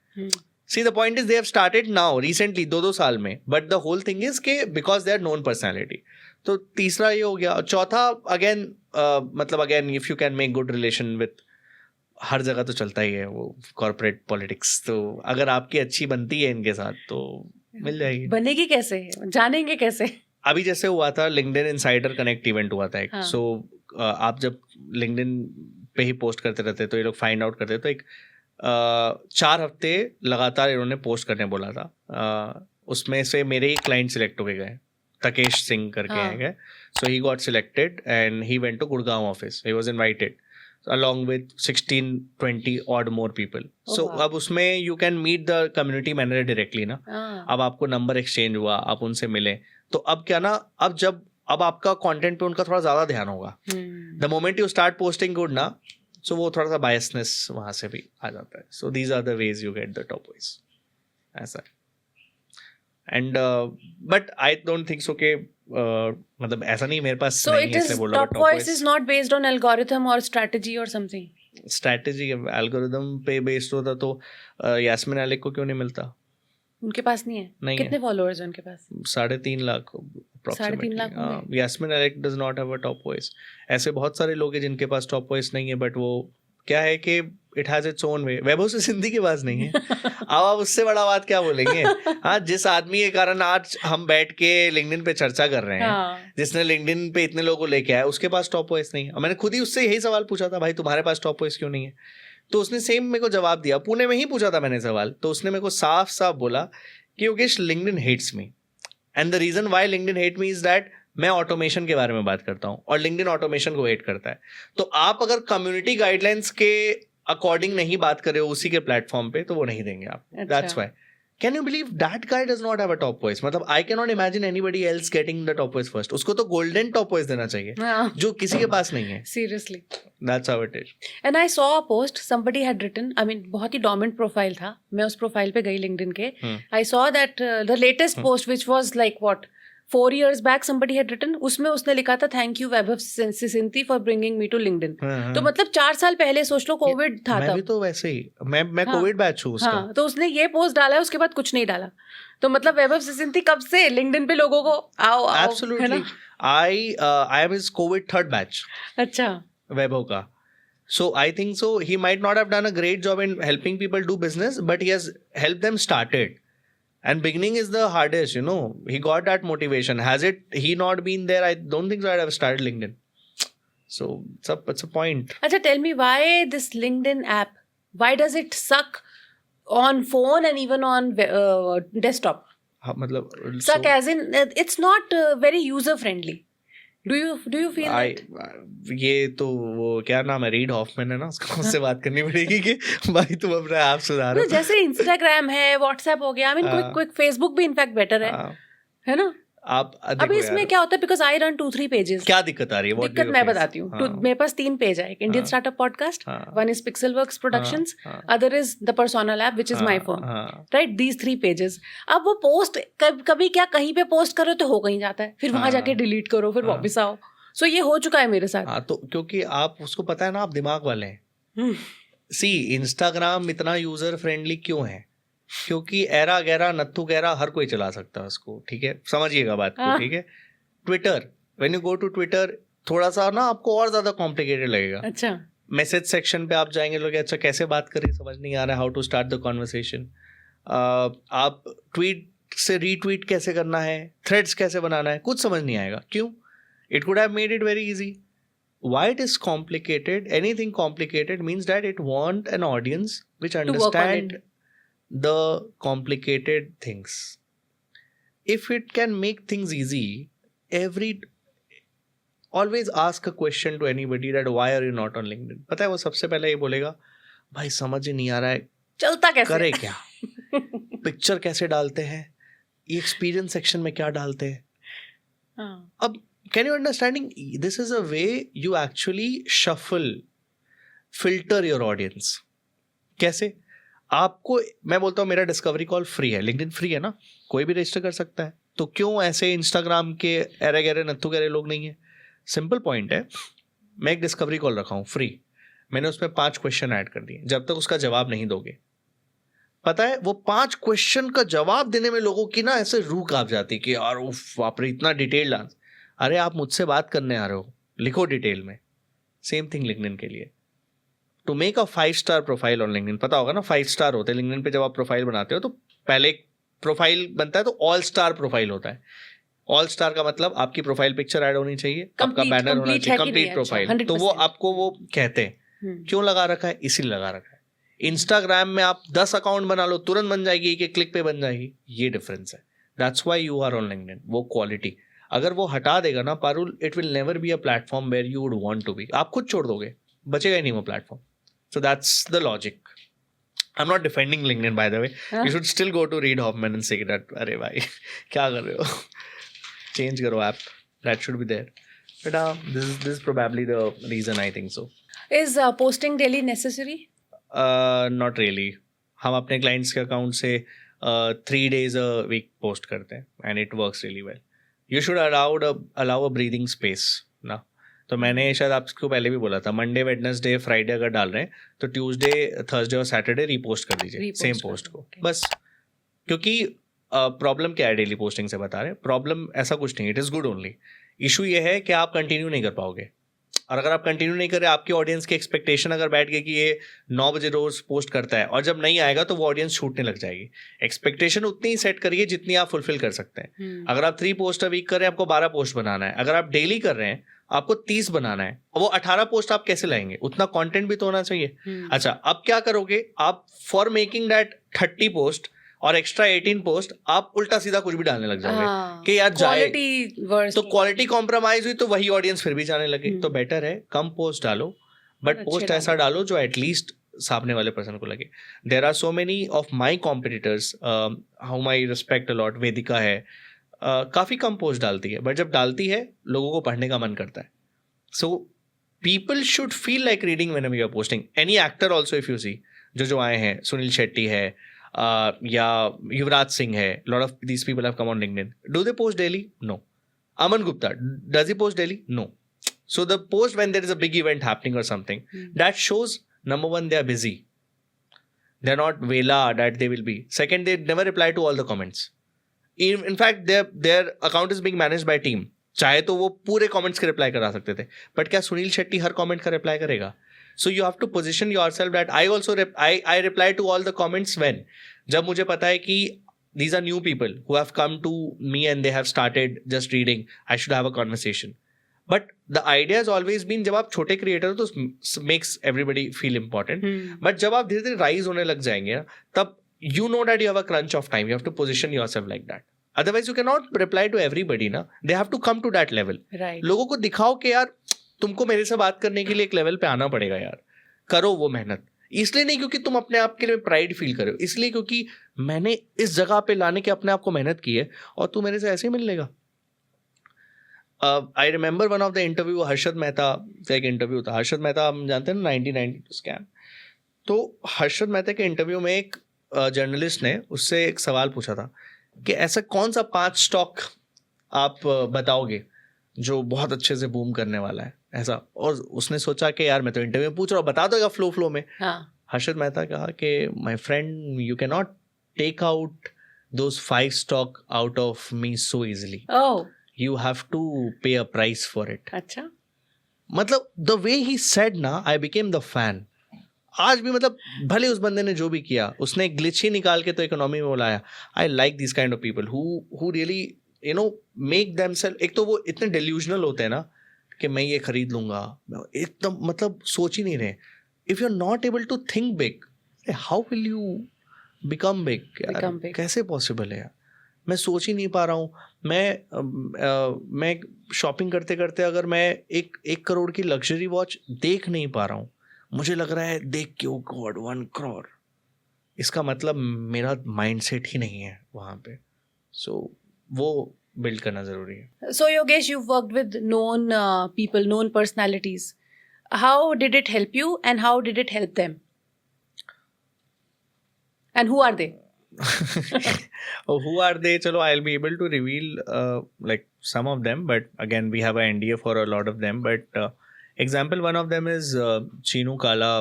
See, the point is they have started now, recently, 2 साल में, but the whole thing is कि because they are known personality. तो तीसरा ये हो गया। चौथा, again, मतलब again, if you can make good relation with, हर जगह तो चलता ही है वो corporate politics, तो अगर आपकी अच्छी बनती है इनके साथ तो मिल जाएगी। बनेगी कैसे, जानेंगे कैसे? अभी जैसे हुआ था LinkedIn Insider Connect इवेंट हुआ था एक, so आप जब LinkedIn पे ही पोस्ट करते रहते तो ये लोग फाइंड आउट करते, तो एक 4 हफ्ते लगातार इन्होंने पोस्ट करने बोला था। उसमें से मेरे ही क्लाइंट सिलेक्ट हो गए, तकेश सिंह करके हैं गए। So he got selected and he went to Gurgaon office, he was invited along with 16-20 odd more people. So अब उसमें you can meet the community manager directly ना। अब आपको नंबर एक्सचेंज हुआ, आप उनसे मिले, तो अब क्या ना, अब आपका कंटेंट पे उनका थोड़ा ज्यादा ध्यान होगा। The moment you start posting good ना, so वो थोड़ा सा biasness वहाँ से भी आ जाता है। So these are the ways you get the top voice, ऐसा। And but I don't think so कि मतलब ऐसा नहीं मेरे पास so नहीं है, इसलिए बोल रहा हूँ। So it is, top voice is not based on algorithm or strategy or something? Strategy algorithm पे based होता तो यास्मीन अलेक को क्यों नहीं मिलता? उनके पास नहीं है? नहीं, कितने फॉलोअर्स हैं उनके पास? 3.5 lakh approximately। Yasmin Alek does not have a top voice। ऐसे बहुत सारे लोग हैं जिनके पास टॉप वॉइस नहीं है, बट वो क्या है कि it has its own way. Vaibhav से सिंधी के पास नहीं है। अब आप उससे बड़ा बात क्या बोलेंगे? हाँ, जिस आदमी के कारण आज हम बैठ के लिंक्डइन पे चर्चा कर रहे हैं, जिसने लिंक्डइन पे इतने लोगों को लेके आया, उसके पास टॉप वॉइस नहीं है। और मैंने खुद ही उससे यही सवाल पूछा था, भाई तुम्हारे पास टॉप वॉइस क्यों नहीं है? तो उसने सेम मेरे को जवाब दिया। पुणे में ही पूछा था मैंने सवाल, तो उसने मेरे को साफ साफ बोला कि Yogesh, LinkedIn hates me, and the reason why LinkedIn hate me is that मैं ऑटोमेशन के बारे में बात करता हूँ और लिंक्डइन ऑटोमेशन को हेट करता है। तो आप अगर कम्युनिटी गाइडलाइंस के अकॉर्डिंग नहीं बात कर रहे हो उसी के प्लेटफॉर्म पे, तो वो नहीं देंगे आप। That's why. Can you believe that guy does not have a top voice? मतलब I cannot imagine anybody else getting the top voice first. उसको तो golden top voice देना चाहिए, जो किसी के पास नहीं है. Seriously. That's how it is. And I saw a post somebody had written. I mean, बहुत ही dormant profile था. मैं उस profile पे गई LinkedIn के. I saw that the latest post, which was like what 4 years back, somebody had written. उसमें उसने लिखा था Thank you Vaibhav Sisinti for bringing me to LinkedIn. तो मतलब 4 साल पहले सोच लो, कोविड था तब. मैं भी तो वैसे ही, मैं कोविड बैच हूँ उसका. हाँ, तो उसने ये पोस्ट डाला है, उसके बाद कुछ नहीं डाला. तो मतलब वैभव सिसिंती कब से लिंक्डइन पे लोगों को आओ Absolutely. I am his COVID third batch. अच्छा. वैभव का. So I think so he might not have done a great job in helping people do business, but he has helped them started. And beginning is the hardest, you know. He got that motivation. Has he not been there, I don't think so I'd have started LinkedIn. So it's a point. Acha, tell me why this LinkedIn app, why does it suck on phone and even on desktop? मतलब suck as in it's not very user friendly. Do you feel that? ये तो वो क्या नाम है, read Hoffmann है ना, उससे बात करनी पड़ेगी कि भाई तुम अपना ऐप सुधारो. जैसे इंस्टाग्राम है, व्हाट्सएप हो गया, आई मीन क्विक फेसबुक भी इनफैक्ट बेटर है ना. आप अभी इसमें क्या होता है, बिकॉज आई रन 2-3 पेजेस. क्या दिक्कत आ रही है? दिक्कत मैं बताती हूँ. मेरे पास 3 पेज है. एक Indian startup podcast, one is Pixelworks productions, other is the personal app which is my firm. Right, these 3 pages. अब वो पोस्ट कभी क्या कहीं पे पोस्ट करो तो हो कहीं जाता है, फिर वहां जाके डिलीट करो, फिर वापस आओ. सो ये हो चुका है मेरे साथ. तो क्योंकि आप उसको पता है ना, आप दिमाग वाले हैं. सी इंस्टाग्राम इतना यूजर फ्रेंडली क्यों है? क्योंकि एरा गैरा नत्थु गैरा हर कोई चला सकता है उसको. ठीक है, समझिएगा बात को. ठीक है, Twitter, when you go to Twitter थोड़ा सा ना आपको और ज्यादा कॉम्प्लिकेटेड लगेगा. अच्छा, मैसेज सेक्शन पे आप जाएंगे, लोग अच्छा कैसे बात करें समझ नहीं आ रहा है, how to start the conversation. आप ट्वीट से रीट्वीट कैसे करना है, थ्रेड्स कैसे बनाना है, कुछ समझ नहीं आएगा. क्यों? It could have made it very easy. Why it is complicated? Anything complicated means that it want an audience which understand the complicated things. If it can make things easy, always ask a question to anybody that why are you not on LinkedIn? पता है वो सबसे पहले ये बोलेगा, भाई समझ ही नहीं आ रहा है चलता कैसे, करे क्या, पिक्चर कैसे डालते हैं, ये एक्सपीरियंस सेक्शन में क्या डालते हैं. अब can you understanding this is a way you actually shuffle, filter your audience. कैसे? आपको मैं बोलता हूँ मेरा डिस्कवरी कॉल फ्री है, लिंक्डइन फ्री है ना, कोई भी रजिस्टर कर सकता है. तो क्यों ऐसे इंस्टाग्राम के एरे गहरे नत्थु गहरे लोग नहीं है? सिंपल पॉइंट है, मैं एक डिस्कवरी कॉल रखा हूँ फ्री, मैंने उसमें 5 क्वेश्चन ऐड कर दिए. जब तक उसका जवाब नहीं दोगे, पता है वो 5 क्वेश्चन का जवाब देने में लोगों की ना ऐसे रूह कांप जाती कि यार उफ बाप रे इतना डिटेल्ड आंसर. अरे आप मुझसे बात करने आ रहे हो, लिखो डिटेल में. सेम थिंग लिंक्डइन के लिए. To make a five star profile on LinkedIn, पता होगा ना 5 स्टार होते हैं लिंक्डइन पे. जब आप प्रोफाइल बनाते हो तो पहले एक प्रोफाइल बनता है तो ऑल स्टार प्रोफाइल होता है. ऑल स्टार का मतलब आपकी प्रोफाइल पिक्चर ऐड होनी चाहिए, आपका बैनर होना चाहिए, कंप्लीट प्रोफाइल. तो वो आपको वो कहते हैं. क्यों लगा रखा है? इसीलिए लगा रखा है. इंस्टाग्राम में आप 10 अकाउंट बना लो, तुरंत बन जाएगी, एक क्लिक पे बन जाएगी. ये डिफरेंस है. That's why you are on LinkedIn. वो क्वालिटी अगर वो हटा देगा ना Parul, it will never be a platform where you would want to be. आप खुद छोड़ दोगे, बचेगा ही नहीं वो platform. So that's the logic. I am not defending LinkedIn by the way. You should still go to Reid Hoffman and say that अरे भाई क्या कर रहे हो, चेंज करो app. That should be there. But this is probably the reason I think so. Is posting daily necessary? Not really. हम अपने clients के अकाउंट से 3 days a week पोस्ट करते हैं and it works really well. You should allow a breathing space ना. तो मैंने शायद आपको पहले भी बोला था, मंडे वेडनेसडे फ्राइडे अगर डाल रहे हैं तो ट्यूसडे थर्सडे और सैटरडे रीपोस्ट कर दीजिए सेम पोस्ट को. बस. क्योंकि प्रॉब्लम क्या है डेली पोस्टिंग से बता रहे हैं, प्रॉब्लम ऐसा कुछ नहीं, it is good only. Issue ये है कि आप कंटिन्यू नहीं कर पाओगे. और अगर आप कंटिन्यू नहीं कर रहे, आपकी ऑडियंस की एक्सपेक्टेशन अगर बैठ गई कि ये 9 बजे रोज पोस्ट करता है और जब नहीं आएगा तो वो ऑडियंस छूटने लग जाएगी. एक्सपेक्टेशन उतनी ही सेट करिए जितनी आप फुलफिल कर सकते हैं. अगर आप 3 पोस्ट अ वीक कर रहे हैं, आपको 12 पोस्ट बनाना है. अगर आप डेली कर रहे हैं, आपको 30 बनाना है. वो 18 पोस्ट आप कैसे लाएंगे? उतना कंटेंट भी तो होना चाहिए. अच्छा, अब क्या करोगे आप? फॉर मेकिंग दैट 30 पोस्ट और एक्स्ट्रा 18 पोस्ट आप उल्टा सीधा कुछ भी डालने लग जाओगे कि यार जाए, तो क्वालिटी कॉम्प्रोमाइज हुई तो वही ऑडियंस फिर भी जाने लगे. तो बेटर है कम पोस्ट डालो, बट पोस्ट ऐसा डालो जो एटलीस्ट सामने वाले पर्सन को लगे. There are so many of my competitors whom I respect a lot. वेदिका है, काफ़ी कम पोस्ट डालती है, बट जब डालती है लोगों को पढ़ने का मन करता है. So people should feel like reading whenever you are posting. Any actor also, if you see, जो आए हैं, सुनील शेट्टी है, या युवराज सिंह है, lot of these people have come on LinkedIn. Do they post daily? No. Aman Gupta, does he post daily? No. So the post when there is a big event happening or something, that shows, number one, they are busy. They're not vela that they will be. Second, they never reply to all the comments. In fact, their account is being managed by team. चाहे तो वो पूरे comments के reply करा सकते थे, but क्या सुनील शेट्टी हर कमेंट का रिप्लाई करेगा? So you have to position yourself that I reply to all the comments when, जब मुझे पता है कि these are new people who have come to me and they have started just reading, I should have a conversation. But the idea has always been, जब आप छोटे creator हो तो makes everybody feel important. But जब आप धीरे धीरे rise होने लग जाएंगे ना, तब you know that you have a crunch of time. You have to position yourself like that. Otherwise you cannot reply to everybody ना. They have to come to that level. Right. लोगों को दिखाओ कि यार तुमको मेरे से बात करने के लिए एक लेवल पे आना पड़ेगा यार. करो वो मेहनत. इसलिए नहीं क्योंकि तुम अपने आप के लिए प्राइड फील करो, इसलिए क्योंकि मैंने इस जगह पे लाने के अपने आप को मेहनत की है और तू मेरे से ऐसे ही मिल लेगा. I remember one of the interview, Harshad Mehta का एक इंटरव्यू था. हर्षद मेहता हम जानते हैं 1992 स्कैम. तो हर्षद मेहता के इंटरव्यू में एक जर्नलिस्ट ने उससे एक सवाल पूछा था कि ऐसा कौन सा 5 स्टॉक आप बताओगे जो बहुत अच्छे से बूम करने वाला है ऐसा. और उसने सोचा कि यार मैं तो इंटरव्यू में पूछ रहा हूँ, बता दोगा फ्लो में. हर्षद मेहता कहा कि my friend, you can not take out those 5 stock out of me so easily. You have to pay a price for it. अच्छा, मतलब द वे ही सेड ना, आई बिकेम द फैन. आज भी मतलब भले उस बंदे ने जो भी किया, उसने ग्लिच ही निकाल के तो इकोनॉमी में बुलाया. I like this kind of people who really you know make themselves. एक तो वो इतने डिल्यूजनल होते हैं ना कि मैं ये खरीद लूंगा, एकदम मतलब सोच ही नहीं रहे. If you are not able to think big, how will you become big? कैसे पॉसिबल है यार? मैं सोच ही नहीं पा रहा हूँ. मैं शॉपिंग करते करते अगर मैं 1 करोड़ की लग्जरी वॉच देख नहीं पा रहा हूँ, मुझे लग रहा है देख के ओ गॉड 1 करोड़, इसका मतलब मेरा माइंडसेट ही नहीं है वहाँ पे. सो वो बिल्ड करना जरूरी है. So Yogesh, you've worked with known people, known personalities. How did it help you and how did it help them? And who are they? Oh, who are they? Chalo, I'll be able to reveal like some of them, but again we have an NDA for a lot of them. But example, one of them is Chinu Kala,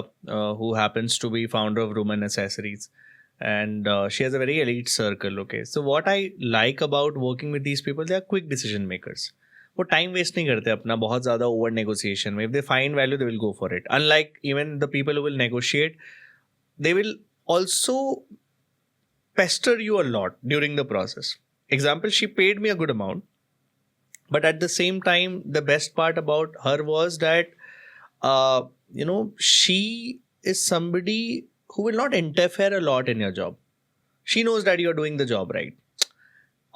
who happens to be founder of Rumen Accessories. And she has a very elite circle. Okay, so what I like about working with these people, they are quick decision makers. वो time waste नहीं करते अपना बहुत ज़्यादा over negotiation में. If they find value they will go for it. Unlike even the people who will negotiate, they will also Pasteur you a lot during the process. Example, she paid me a good amount, but at the same time the best part about her was that you know she is somebody who will not interfere a lot in your job. She knows that you are doing the job right.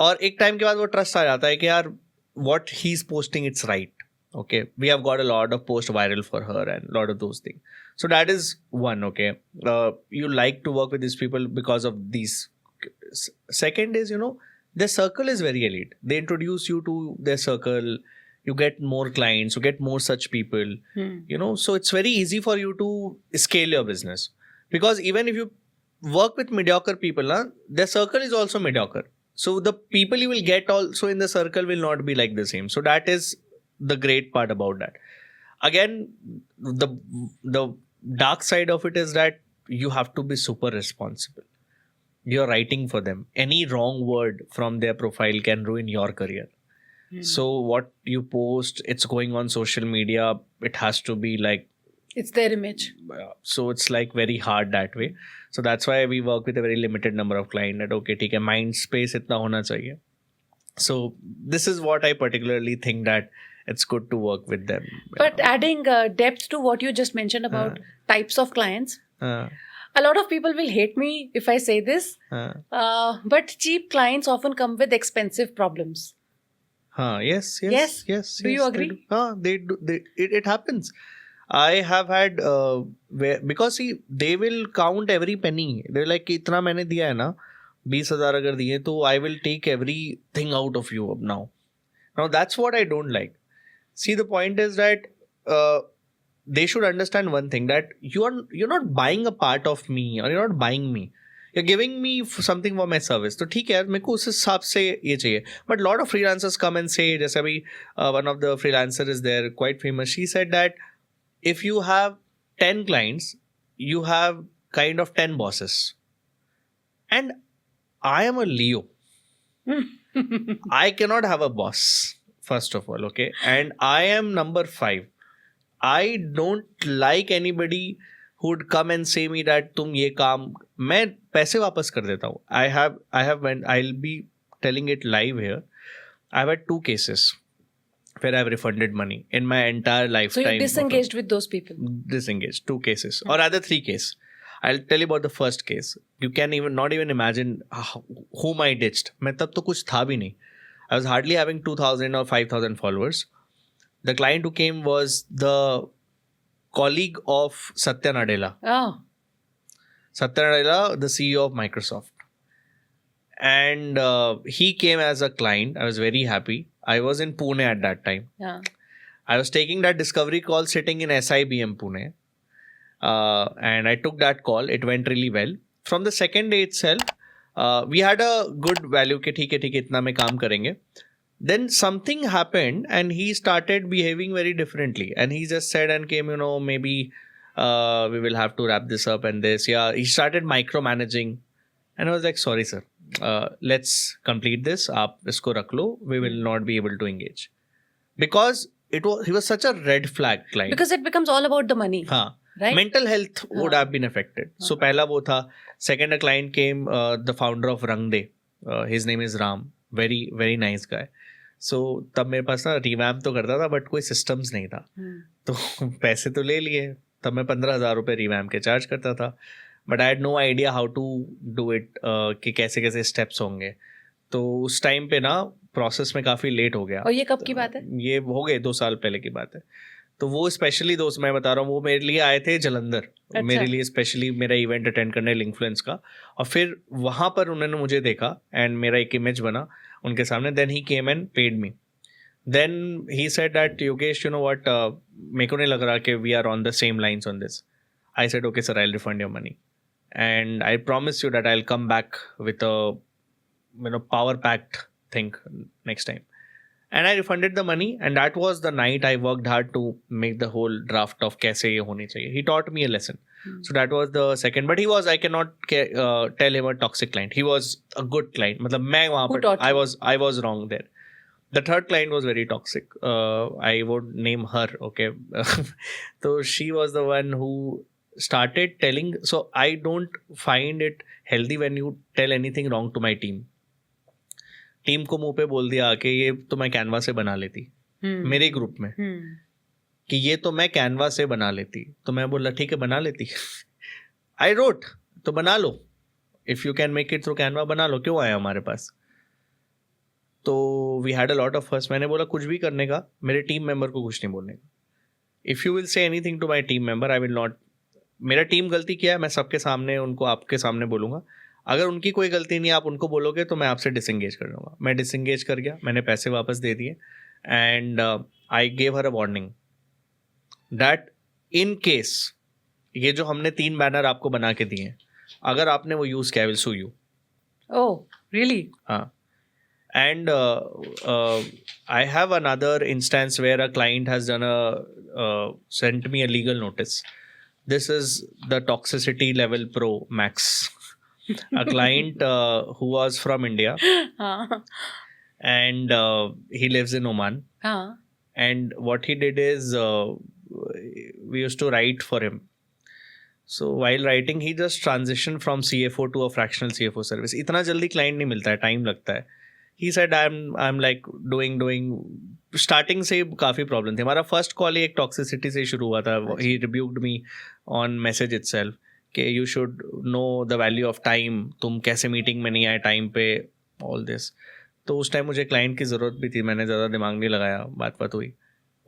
और एक time के बाद वो trust आ जाता है कि यार what he's posting, it's right. Okay, we have got a lot of post viral for her and lot of those things. So that is one. Okay, you like to work with these people because of these. Second is, you know, their circle is very elite. They introduce you to their circle. You get more clients. You get more such people. You know, so it's very easy for you to scale your business. Because even if you work with mediocre people, their circle is also mediocre. So the people you will get also in the circle will not be like the same. So that is the great part about that. Again, the dark side of it is that you have to be super responsible. You're writing for them. Any wrong word from their profile can ruin your career. So what you post, it's going on social media. It has to be like, it's their image. So it's like very hard that way. So that's why we work with a very limited number of clients. That okay, ठीक है, mind space इतना होना चाहिए. So this is what I particularly think that it's good to work with them. But adding depth to what you just mentioned about types of clients, a lot of people will hate me if I say this, but cheap clients often come with expensive problems. Yes. Do you agree? They do. It happens. I have had because see they will count every penny. They're like कि इतना मैंने दिया है ना 20,000 अगर दिए तो I will take everything out of you now. Now that's what I don't like. See, the point is that they should understand one thing, that you're not buying a part of me, or you're not buying me. You're giving me something for my service. तो ठीक है यार, मेरे को उस हिसाब से ये चाहिए. But lot of freelancers come and say, जैसे अभी one of the freelancer is there, quite famous. She said that if you have 10 clients, you have kind of 10 bosses. And I am a Leo. I cannot have a boss, first of all, okay? And I am number 5. I don't like anybody who would come and say me that तुम ये काम, मैं पैसे वापस कर देता हूँ. I have when I'll be telling it live here. I've had 2 cases where I've refunded money in my entire lifetime. So you disengaged with those people? Disengaged. 2 cases, or rather 3 cases. I'll tell you about the first case. You can not even imagine whom I ditched. मैं तब तो कुछ था भी नहीं. I was hardly having 2,000 or 5,000 followers. The client who came was the colleague of Satya Nadella. Oh. Satya Nadella, the CEO of Microsoft. And he came as a client. I was very happy. I was in Pune at that time. Yeah. I was taking that discovery call sitting in SIBM Pune. And I took that call. It went really well. From the second day itself, we had a good value कि ठीक है इतना में काम करेंगे. Then something happened and he started behaving very differently. And he just said and came, maybe we will have to wrap this up and this. Yeah, he started micromanaging. And I was like, sorry sir, let's complete this. आप इसको रख लो. We will not be able to engage. Because he was such a red flag client. Because it becomes all about the money. हाँ. Right? Mental health would have been affected. So पहला वो था. Second, a client came, the founder of Rangde. His name is Ram. Very, very nice guy. So तब मेरे पास ना revamp तो करता था बट कोई सिस्टम्स नहीं था. तो पैसे तो ले लिए. तब मैं 15,000 रुपये रिवैम्प के चार्ज करता था. But I had no idea how to do it, कि कैसे कैसे स्टेप्स होंगे. तो उस टाइम पे ना प्रोसेस में काफ़ी लेट हो गया. और ये कब की बात है? ये हो गए 2 साल पहले की बात है. तो वो स्पेशली दोस्त मैं बता रहा हूँ, वो मेरे लिए आए थे जलंधर. अच्छा. मेरे लिए स्पेशली मेरा इवेंट अटेंड करने लिंकफ्लुएंस का. और फिर वहाँ पर उन्होंने मुझे देखा एंड मेरा एक इमेज बना उनके सामने. Then he came and paid me. Then he said that Yogesh you know what, मेरे को नहीं लग रहा कि we are on the same lines on this. I said okay sir, I will refund your money and I promise you that I will come back with a power packed thing next time. And I refunded the money, and that was the night I worked hard to make the whole draft of कैसे ये होनी चाहिए. He taught me a lesson. So that was the second. But I cannot tell him a toxic client. He was a good client. मतलब मैं वहाँ पर I was wrong there. The third client was very toxic. I would name her. Okay. So she was the one who started telling. So I don't find it healthy when you tell anything wrong to my team. Team को मुंह पे बोल दिया कि ये तो मैं Canva से बना लेती. मेरे ग्रुप में कि ये तो मैं कैनवा से बना लेती. तो मैं बोला ठीक है बना लेती. आई रोट तो बना लो. If you can make it through Canva बना लो, क्यों आया हमारे पास. तो we had a lot of first. मैंने बोला कुछ भी करने का, मेरे टीम मेंबर को कुछ नहीं बोलने का. If you will say anything to my team member, I will not. मेरा टीम गलती किया है, मैं सबके सामने उनको आपके सामने बोलूँगा. अगर उनकी कोई गलती नहीं आप उनको बोलोगे तो मैं आपसे डिसंगेज कर दूँगा. मैं डिसंगेज कर गया, मैंने पैसे वापस दे दिए. And I gave her a warning that in case ये जो हमने 3 बैनर आपको बना के दिए, अगर आपने वो यूज़ किया, I will sue you. Oh really? हाँ. And I have another instance where a client has sent me a legal notice. This is the toxicity level pro max. A client who was from India and he lives in Oman. And what he did is we used to write for him. So while writing, he just transitioned from CFO to a fractional CFO service. इतना जल्दी client नहीं मिलता है, time लगता है. He said I'm like doing starting से काफ़ी problem थी. हमारा फर्स्ट कॉल ही एक टॉक्सिसिटी से शुरू हुआ था. He rebuked me on message itself कि you should know the value of time. तुम कैसे मीटिंग में नहीं आए टाइम पे, all this. तो उस टाइम मुझे क्लाइंट की ज़रूरत भी थी, मैंने ज़्यादा दिमाग नहीं लगाया, बात हुई.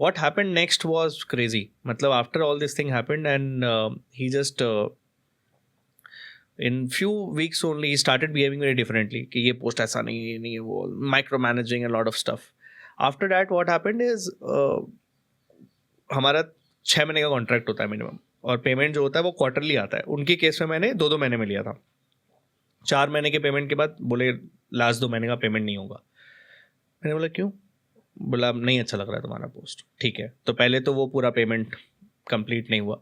what happened next was crazy. मतलब after all this thing happened and he just in few weeks only he started behaving very differently कि ये post ऐसा नहीं है, ये नहीं है, वो micromanaging a lot of stuff. After that what happened is हमारा 6 महीने का कॉन्ट्रैक्ट होता है मिनिमम, और पेमेंट जो होता है वो क्वार्टरली आता है. उनके केस में मैंने 2 महीने में लिया था. 4 महीने के पेमेंट के बाद बोले लास्ट 2 महीने का पेमेंट नहीं होगा. मैंने बोला क्यों? बोला नहीं अच्छा लग रहा है तुम्हारा पोस्ट. ठीक है, तो पहले तो वो पूरा पेमेंट कंप्लीट नहीं हुआ.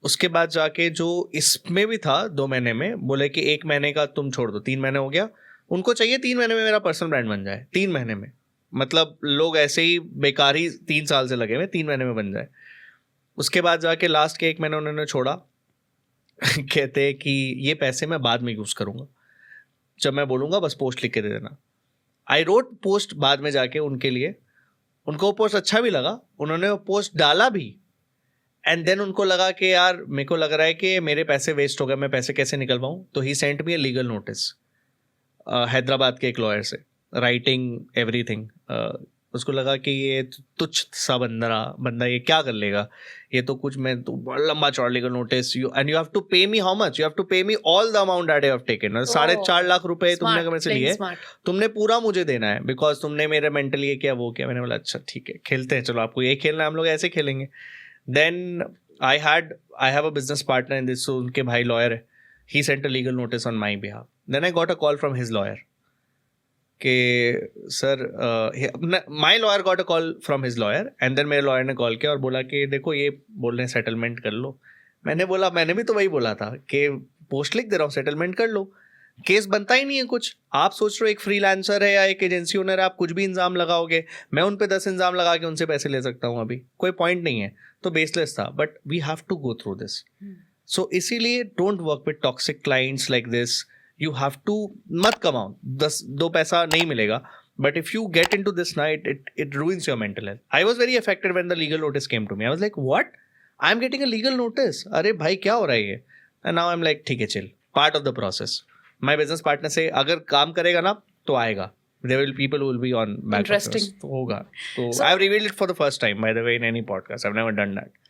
उसके बाद जाके जो इसमें भी था 2 महीने में, बोले कि 1 महीने का तुम छोड़ दो, 3 महीने हो गया. उनको चाहिए 3 महीने में मेरा पर्सनल ब्रांड बन जाए. 3 महीने में, मतलब लोग ऐसे ही बेकार ही 3 साल से लगे हुए, 3 महीने में बन जाए. उसके बाद जाके लास्ट के 1 महीने उन्होंने छोड़ा. कहते कि ये पैसे मैं बाद में यूज़ करूँगा, जब मैं बोलूँगा बस पोस्ट लिख के दे देना. आई रोट पोस्ट बाद में जाके उनके लिए. उनको वो पोस्ट अच्छा भी लगा, उन्होंने वो पोस्ट डाला भी. एंड देन उनको लगा कि यार मेरे को लग रहा है कि मेरे पैसे वेस्ट हो गए, मैं पैसे कैसे निकलवाऊँ. तो he sent me a legal notice Hyderabad के एक लॉयर से, राइटिंग एवरीथिंग. उसको लगा कि ये तुच्छ सा बंदा ये क्या कर लेगा, ये तो कुछ, मैं तो बड़ा लंबा चौड़ा legal notice, you and you have to pay me how much, you have to pay me all the amount that I have taken. 4.5 lakh रुपए तुमने मेरे से लिए, तुमने पूरा मुझे देना है बिकॉज तुमने मेरे मेंटली ये किया वो किया. मैंने बोला अच्छा ठीक है, खेलते हैं, चलो आपको ये खेलना है, हम लोग ऐसे खेलेंगे. Then I have a business partner in this, उनके भाई लॉयर है. He sent a legal notice on my behalf. Then I got a call from his lawyer कि sir, my lawyer got a call from his lawyer and then मेरे lawyer ने call किया और बोला कि देखो ये बोल रहे हैं सेटलमेंट कर लो. मैंने बोला मैंने भी तो वही बोला था कि पोस्ट लिख दे रहा हूँ, सेटलमेंट कर लो. केस बनता ही नहीं है कुछ. आप सोच रहे हो एक फ्रीलांसर है या एक एजेंसी ओनर है, आप कुछ भी इंजाम लगाओगे, मैं उन पे 10 इंजाम लगा के उनसे पैसे ले सकता हूँ, अभी कोई पॉइंट नहीं है. तो बेसलेस था. But we have to go through this. So इसीलिए don't work with toxic clients like this. You have to मत कमाओ, 2 पैसा नहीं मिलेगा. But if you get into this night, it ruins your mental health. I was very affected when the legal notice came to me. I was like, what? I'm getting a legal notice. अरे भाई क्या हो रहा है ये? And now I'm like, ठीक है chill. Part of the process. My business partner से अगर काम करेगा ना तो आएगा. There will people who will be on back. Interesting. तो होगा. So I've revealed it for the first time, by the way, in any podcast. I've never done that.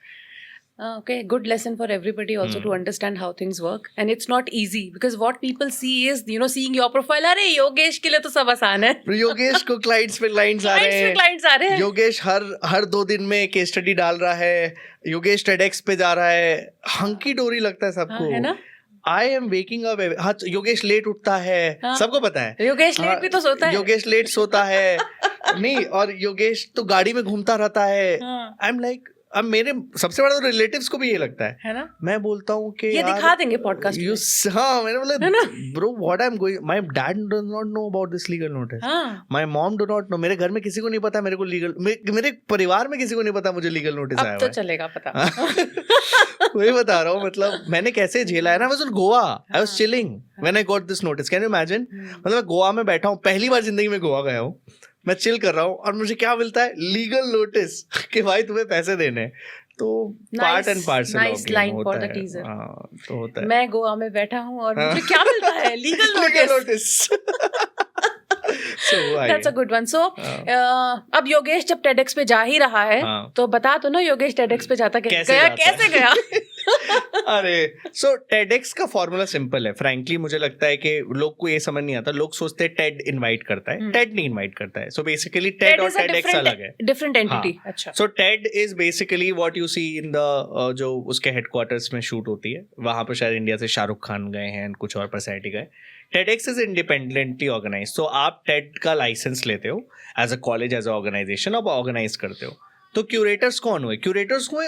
Okay, good lesson for everybody also to understand how things work. And it's not easy because what people see is, seeing your profile. अरे योगेश के लिए तो सब आसान है. योगेश को clients पे clients आ रहे हैं. योगेश हर 2 दिन में केस स्टडी डाल रहा है. योगेश TEDx पे जा रहा है. हंकी डोरी लगता है सबको, है ना. I am waking up. हाँ, योगेश लेट उठता है. हाँ. सबको पता है योगेश लेट भी तो सोता है. योगेश लेट सोता है. नहीं, और योगेश तो गाड़ी में घूमता रहता है. आई एम लाइक, अब मेरे सबसे बड़ा तो रिलेटिव्स को भी ये लगता है ना. मैं बोलता हूँ कि ये दिखा देंगे पॉडकास्ट में. हाँ, मैंने बोला bro what I am going, my dad does not know about this legal notice, my mom do not know. मेरे घर में किसी को नहीं पता मेरे को लीगल, मेरे परिवार में किसी को नहीं पता मुझे लीगल नोटिस आया है. अब तो चलेगा पता. वही बता रहा हूँ, मतलब मैंने कैसे झेला है ना. I was in Goa, I was chilling when I got this notice. Can you imagine? मतलब गोवा में बैठा हूँ, पहली बार जिंदगी में गोवा गया हूँ, मैं चिल कर रहा हूँ और मुझे क्या मिलता है? लीगल नोटिस कि भाई तुम्हें पैसे देने. तो part and parcel nice line for the teaser. तो होता है. मैं गोवा में बैठा हूँ और मुझे क्या मिलता है? Legal notice. That's a good one. So, अब योगेश जब TEDx पे जा ही रहा है, तो बता तो ना योगेश TEDx पे जाता कैसे गया? अरे so TEDx का फॉर्मूला सिंपल है. फ्रैंकली मुझे लगता है कि लोग को ये समझ नहीं आता. लोग सोचते हैं TED इनवाइट करता है, TED नहीं इनवाइट करता है. सो बेसिकली TED और TEDx अलग है, डिफरेंट एंटिटी. अच्छा. So TED is basically what you see in the जो उसके हेडक्वार्टर्स में शूट होती है. वहां पर शायद इंडिया से शाहरुख खान गए हैं, कुछ और पर्सनैलिटी गए. TEDx is independently organise. तो आप TED का लाइसेंस लेते हो as a college, as a organisation, आप ऑर्गेनाइज करते हो. तो क्यूरेटर्स कौन हुए? क्यूरेटर्स हुए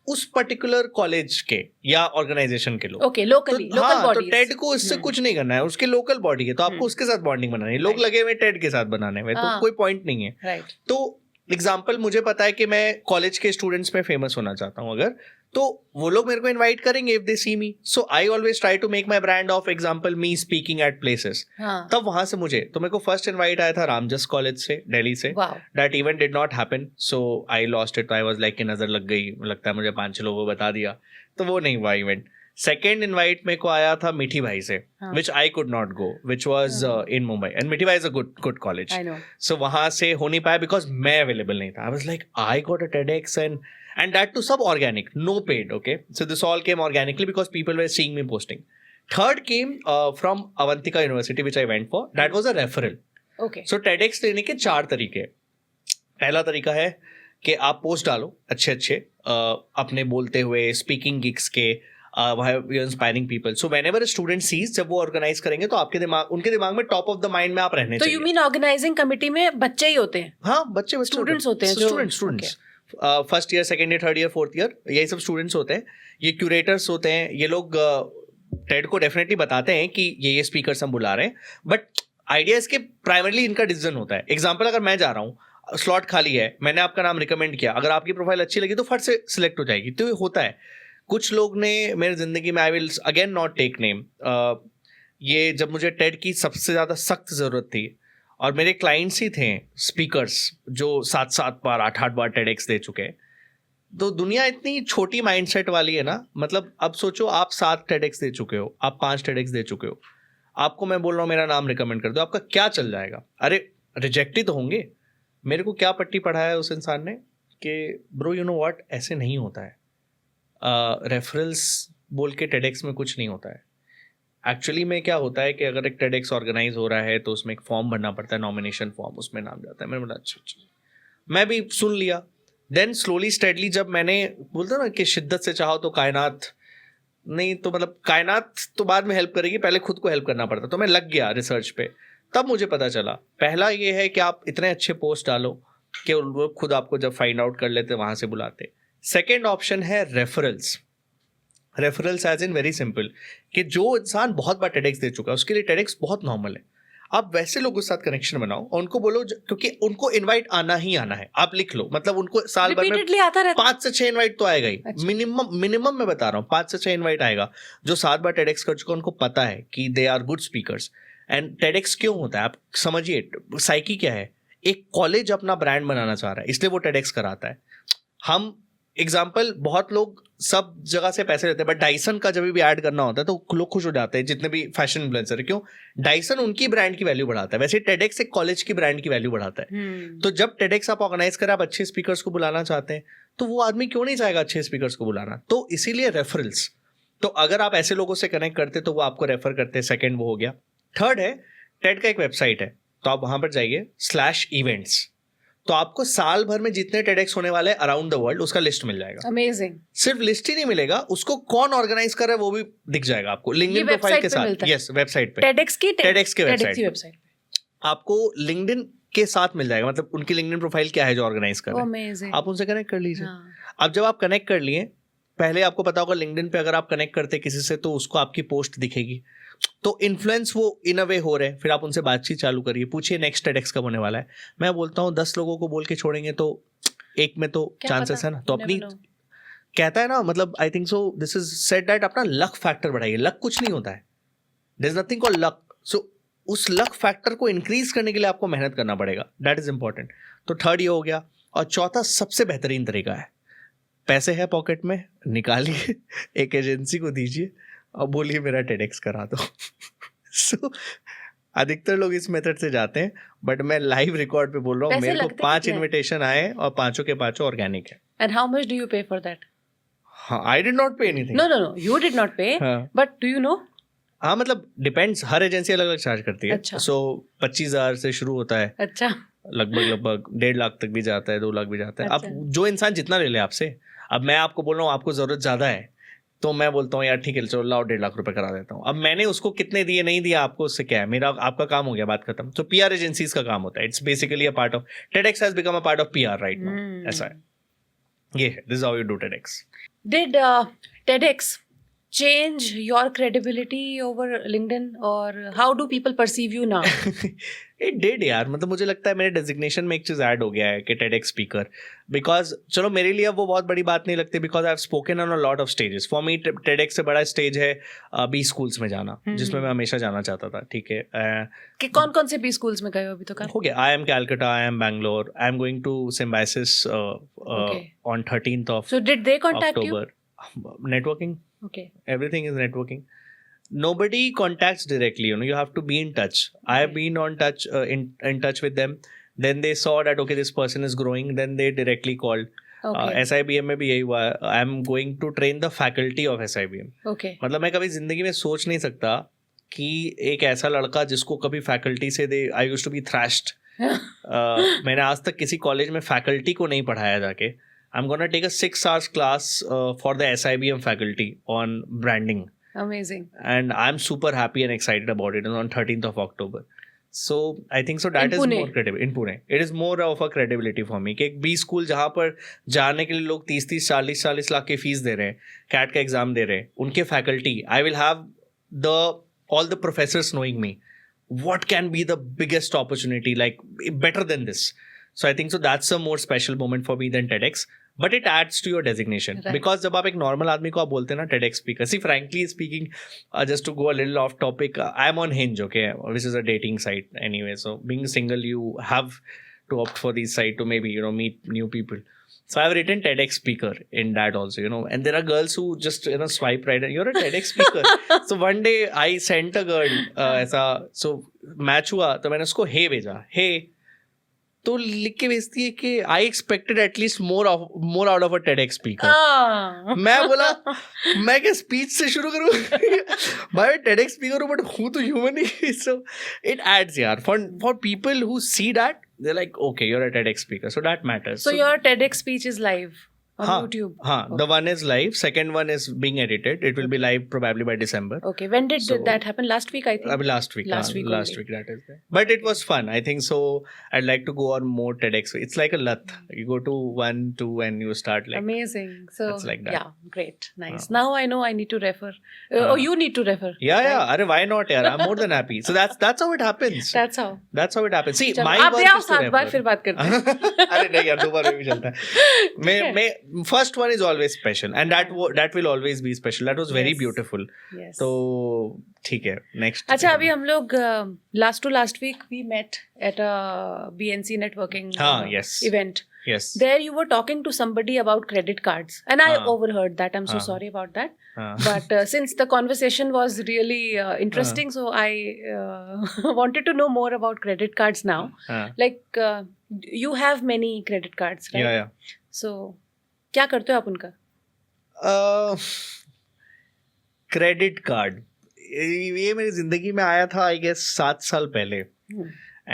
उस पर्टिकुलर कॉलेज के या ऑर्गेनाइजेशन के लोग. Okay, locally, local bodies. तो TED को इससे कुछ नहीं करना है, उसके लोकल बॉडी है, तो आपको उसके साथ बॉन्डिंग बनानी है. लोग लगे हुए TED के साथ बनाने में, तो कोई पॉइंट नहीं है. राइट. तो एग्जाम्पल, मुझे पता है कि मैं कॉलेज के स्टूडेंट्स में फेमस होना चाहता हूँ अगर, तो वो लोग मेरे को इनवाइट करेंगे if they see me. So I always try to make my brand of example me speaking at places. तब वहां से मुझे, तो मेरे को फर्स्ट इनवाइट आया था रामजस कॉलेज से, दिल्ली से. That event did not happen, so I lost it. I was like कि नजर लग गई, लगता है मुझे 5-6 लोगों को बता दिया, तो वो नहीं हुआ इवेंट. सेकेंड इनवाइट मेरे को आया था मिठी भाई से, which I could not go, which was in Mumbai, and Mithibai is a good college. So वहां से हो नहीं पाया बिकॉज मैं अवेलेबल नहीं था. I was like I got a TEDx and that too sub organic, no paid. Okay, so this all came organically because people were seeing me posting. Third came from Avantika University, which I went for. That was a referral. Okay. So TEDx लेने के 4 तरीके. पहला तरीका है कि आप post डालो अच्छे अपने बोलते हुए स्पीकिंग गिग्स के, inspiring people. So whenever a student sees, जब वो ऑर्गेनाइज करेंगे तो उनके दिमाग में टॉप ऑफ द माइंड में आप रहने चाहिए. तो यू मीन ऑर्गेनाइजिंग कमिटी में बच्चे ही होते हैं? हाँ, बच्चे स्टूडेंट्स होते हैं. Students first year, second year, third year, fourth year, यही सब स्टूडेंट्स होते हैं. ये क्यूरेटर्स होते हैं. ये लोग टेड को डेफिनेटली बताते हैं कि ये स्पीकर्स हम बुला रहे हैं, बट आइडिया इसके प्राइमरली इनका डिसीजन होता है. एग्जाम्पल, अगर मैं जा रहा हूँ, स्लॉट खाली है, मैंने आपका नाम रिकमेंड किया, अगर आपकी प्रोफाइल अच्छी लगी तो फट से सिलेक्ट हो जाएगी. तो ये होता है. कुछ लोग ने मेरी जिंदगी में, I will again not take name, ये जब मुझे टेड की सबसे ज़्यादा सख्त ज़रूरत थी और मेरे क्लाइंट्स ही थे स्पीकर्स जो 7 बार 8 बार TEDx दे चुके हैं, तो दुनिया इतनी छोटी माइंडसेट वाली है ना. मतलब अब सोचो, आप 7 TEDx दे चुके हो, आप 5 TEDx दे चुके हो, आपको मैं बोल रहा हूँ मेरा नाम रिकमेंड कर दो, आपका क्या चल जाएगा? अरे रिजेक्ट ही तो होंगे. मेरे को क्या पट्टी पढ़ाया उस इंसान ने कि ब्रो यू नो व्हाट, ऐसे नहीं होता है. रेफरल्स बोल के TEDx में कुछ नहीं होता है. एक्चुअली में क्या होता है कि अगर एक TEDx ऑर्गेनाइज हो रहा है तो उसमें एक फॉर्म भरना पड़ता है, नॉमिनेशन फॉर्म, उसमें नाम जाता है. मैंने बोला अच्छा, मैं भी सुन लिया. देन स्लोली स्टेडली जब मैंने बोलता ना कि शिद्दत से चाहो तो कायनात नहीं, तो मतलब कायनात तो बाद में हेल्प करेगी, पहले खुद को हेल्प करना पड़ता. तो मैं लग गया रिसर्च पे. तब मुझे पता चला, पहला ये है कि आप इतने अच्छे पोस्ट डालो कि वो खुद आपको जब फाइंड आउट कर लेते वहाँ से बुलाते. सेकेंड ऑप्शन है referrals. Referrals as in very simple, कि जो इंसान बहुत बार TEDx दे चुका है उसके लिए TEDx बहुत नॉर्मल है. आप वैसे लोगों के साथ कनेक्शन बनाओ और उनको बोलो, क्योंकि उनको इनवाइट आना ही आना है. आप लिख लो, मतलब उनको साल भर में 5 से 6 इनवाइट तो आएगा ही. अच्छा. मिनिमम मैं बता रहा हूँ 5 से 6 इनवाइट आएगा. जो 7 बार TEDx कर चुका, उनको पता है कि they are good speakers. And TEDx क्यों होता है आप समझिए, साइकी क्या है. एक कॉलेज अपना ब्रांड बनाना चाह रहा है, इसलिए वो TEDx कराता है. हम एग्जाम्पल, बहुत लोग सब जगह से पैसे लेते हैं, बट डाइसन का जब भी ऐड करना होता है तो लोग खुश हो जाते हैं, जितने भी फैशन इन्फ्लुएंसर है. क्यों? डाइसन उनकी ब्रांड की वैल्यू बढ़ाता है. वैसे TEDx एक कॉलेज की ब्रांड की वैल्यू बढ़ाता है. तो जब TEDx आप ऑर्गेनाइज करें, आप अच्छे स्पीकर्स को बुलाना चाहते हैं, तो वो आदमी क्यों नहीं चाहेगा अच्छे स्पीकर्स को बुलाना? तो इसीलिए रेफरल्स. तो अगर आप ऐसे लोगों से कनेक्ट करते तो वो आपको रेफर करते. सेकेंड वो हो गया. थर्ड है, टेड का एक वेबसाइट है, तो आप वहां पर जाइए /events. तो आपको साल भर में जितने TEDx होने वाले अराउंड द वर्ल्ड उसका लिस्ट मिल जाएगा. अमेजिंग. सिर्फ लिस्ट ही नहीं मिलेगा, उसको कौन ऑर्गेनाइज कर रहा है वो भी दिख जाएगा आपको लिंक्डइन प्रोफाइल के साथ. यस, वेबसाइट पे TEDx के वेबसाइट आपको लिंक्डइन के साथ मिल जाएगा. मतलब उनकी लिंक्डइन प्रोफाइल क्या है जो ऑर्गेनाइज कर रहे हैं, आप उनसे कनेक्ट कर लीजिए. अब जब आप कनेक्ट कर लिए, पहले आपको पता होगा लिंक्डइन पे अगर आप कनेक्ट करते किसी से तो उसको आपकी पोस्ट दिखेगी, तो इन्फ्लुएंस वो इन अ वे हो रहे हैं. फिर आप उनसे बातचीत चालू करिए, पूछिए नेक्स्ट TEDx कब होने वाला है. मैं बोलता हूँ 10 लोगों को बोल के छोड़ेंगे तो एक में तो चांसेस है ना. तो अपनी कहता है ना, मतलब I think so this is said that अपना लक फैक्टर बढ़ाइए. लक कुछ नहीं होता है, there is nothing called luck. So उस लक फैक्टर को इंक्रीज करने के लिए आपको मेहनत करना पड़ेगा. That is important. तो थर्ड ये हो गया. और चौथा सबसे बेहतरीन तरीका है, पैसे है पॉकेट में, निकालिए, एक एजेंसी को दीजिए और बोलिए मेरा TEDx करा दो. सो अधिकतर लोग इस मेथड से जाते हैं, बट मैं लाइव रिकॉर्ड पे बोल रहा हूँ, मेरे को 5 इनविटेशन आए और 5 के 5 ऑर्गेनिक है. And how much do you pay for that? I did not pay anything. No you did not pay, but do you know? हाँ, मतलब डिपेंड्स, हर एजेंसी अलग अलग चार्ज करती है. सो 25,000 से शुरू होता है. अच्छा. लगभग 1.5 लाख तक भी जाता है, 2 लाख भी जाता है. अब जो इंसान जितना ले ले आपसे. अब मैं आपको बोल रहा हूँ आपको जरूरत ज्यादा है, तो मैं बोलता हूँ यार ठीक है चलो लाओ 1.5 लाख रुपए करा देता हूँ. अब मैंने उसको कितने दिए नहीं दिया आपको, उससे क्या है, मेरा आपका काम हो गया, बात खत्म. तो PR एजेंसीज का काम होता है. It's basically a part of TEDx has become a part of PR right now. ऐसा है, ये है, this is how you do TEDx. Did TEDx change your credibility over LinkedIn, or how do people perceive you now? It did यार. मतलब मुझे लगता है मेरे डेजिग्नेशन में एक चीज ऐड हो गया है कि TEDx स्पीकर. बिकॉज चलो मेरे लिए अब वो बहुत बड़ी बात नहीं लगती, because I have spoken on a lot of stages. For me TEDx से बड़ा स्टेज है B स्कूल्स में जाना, जिसमें मैं हमेशा जाना चाहता था. ठीक है, कि कौन कौन से B स्कूल्स में गए हो अभी तो? हो गया. I am Calcutta, I am Bangalore, I am going to Symbiosis on 13th of So did they contact October. Networking. Okay. Everything is networking. Nobody contacts directly, you have to be in touch. I have been on touch in touch with them. Then they saw that okay, this person is growing, then they directly called. Okay. SIBM में भी यही हुआ. I am going to train the faculty of SIBM. Okay. मतलब मैं कभी जिंदगी में सोच नहीं सकता कि एक ऐसा लड़का जिसको कभी फैकल्टी से I used to be thrashed. मैंने आज तक किसी कॉलेज में फैकल्टी को नहीं पढ़ाया जाके. I'm gonna take a 6 hours class for the SIBM faculty on branding. Amazing. And I'm super happy and excited about it. It's on 13th of October. So I think so that In is Pune. more credible. In Pune. It is more of a credibility for me. कि एक B school जहाँ पर जाने के लिए लोग 30-40 लाख की fees दे रहे हैं, CAT का एग्जाम दे रहे हैं, उनके faculty, I will have all the professors knowing me. What can be the biggest opportunity, like better than this? So I think so that's a more special moment for me than TEDx. But it adds to your designation. Right. Because जब आप एक normal आदमी को आप बोलते हैं ना TEDx speaker, see frankly speaking, just to go a little off topic, I'm on Hinge, okay, which is a dating site anyway. So being single, you have to opt for these sites to maybe meet new people. So I've written TEDx speaker in that also, and there are girls who just swipe right and you're a TEDx speaker. So one day I sent a girl ऐसा, so match हुआ तो मैंने उसको hey भेजा, hey. तो लिख के भेजती है कि I expected at least more out of a TEDx speaker. मैं बोला मैं क्या स्पीच से शुरू करूँ? भाई TEDx स्पीकर हूँ बट हूँ तो ह्यूमन ही. सो इट एड्स यार for people who see that they like okay you are a TEDx speaker, so that matters. So your TEDx speech is live on YouTube? हाँ, the one is live. Second one is being edited. It will be live probably by December. Okay. When did that happen? Last week, I think. Last week. Last week That is there. But it was fun. I think so. I'd like to go on more TEDx. It's like a lat. You go to 1, 2, and you start like. Amazing. So it's like that. Yeah, great, nice. Now I know I need to refer. Oh, you need to refer. Yeah. Arre, why not? यार, I'm more than happy. So that's how it happens. That's how. That's how it happens. See, चलो, my आप work आओ is to सात बार refer. फिर बात करते हैं. अरे नहीं यार, 2 बार में भी चलता है. मैं first one is always special, and that will always be special. That was very Yes. beautiful. Yes. तो ठीक है. Next. अच्छा, अभी हम लोग last week we met at a BNC networking yes. event. Yes. There you were talking to somebody about credit cards, and I overheard that. I'm so हाँ. sorry about that. हाँ. But since the conversation was really interesting, so I wanted to know more about credit cards now. हाँ. Like you have many credit cards, right? Yeah. So क्या करते हो आप उनका? Credit card ये मेरी जिंदगी में आया था आई गेस 7 साल पहले.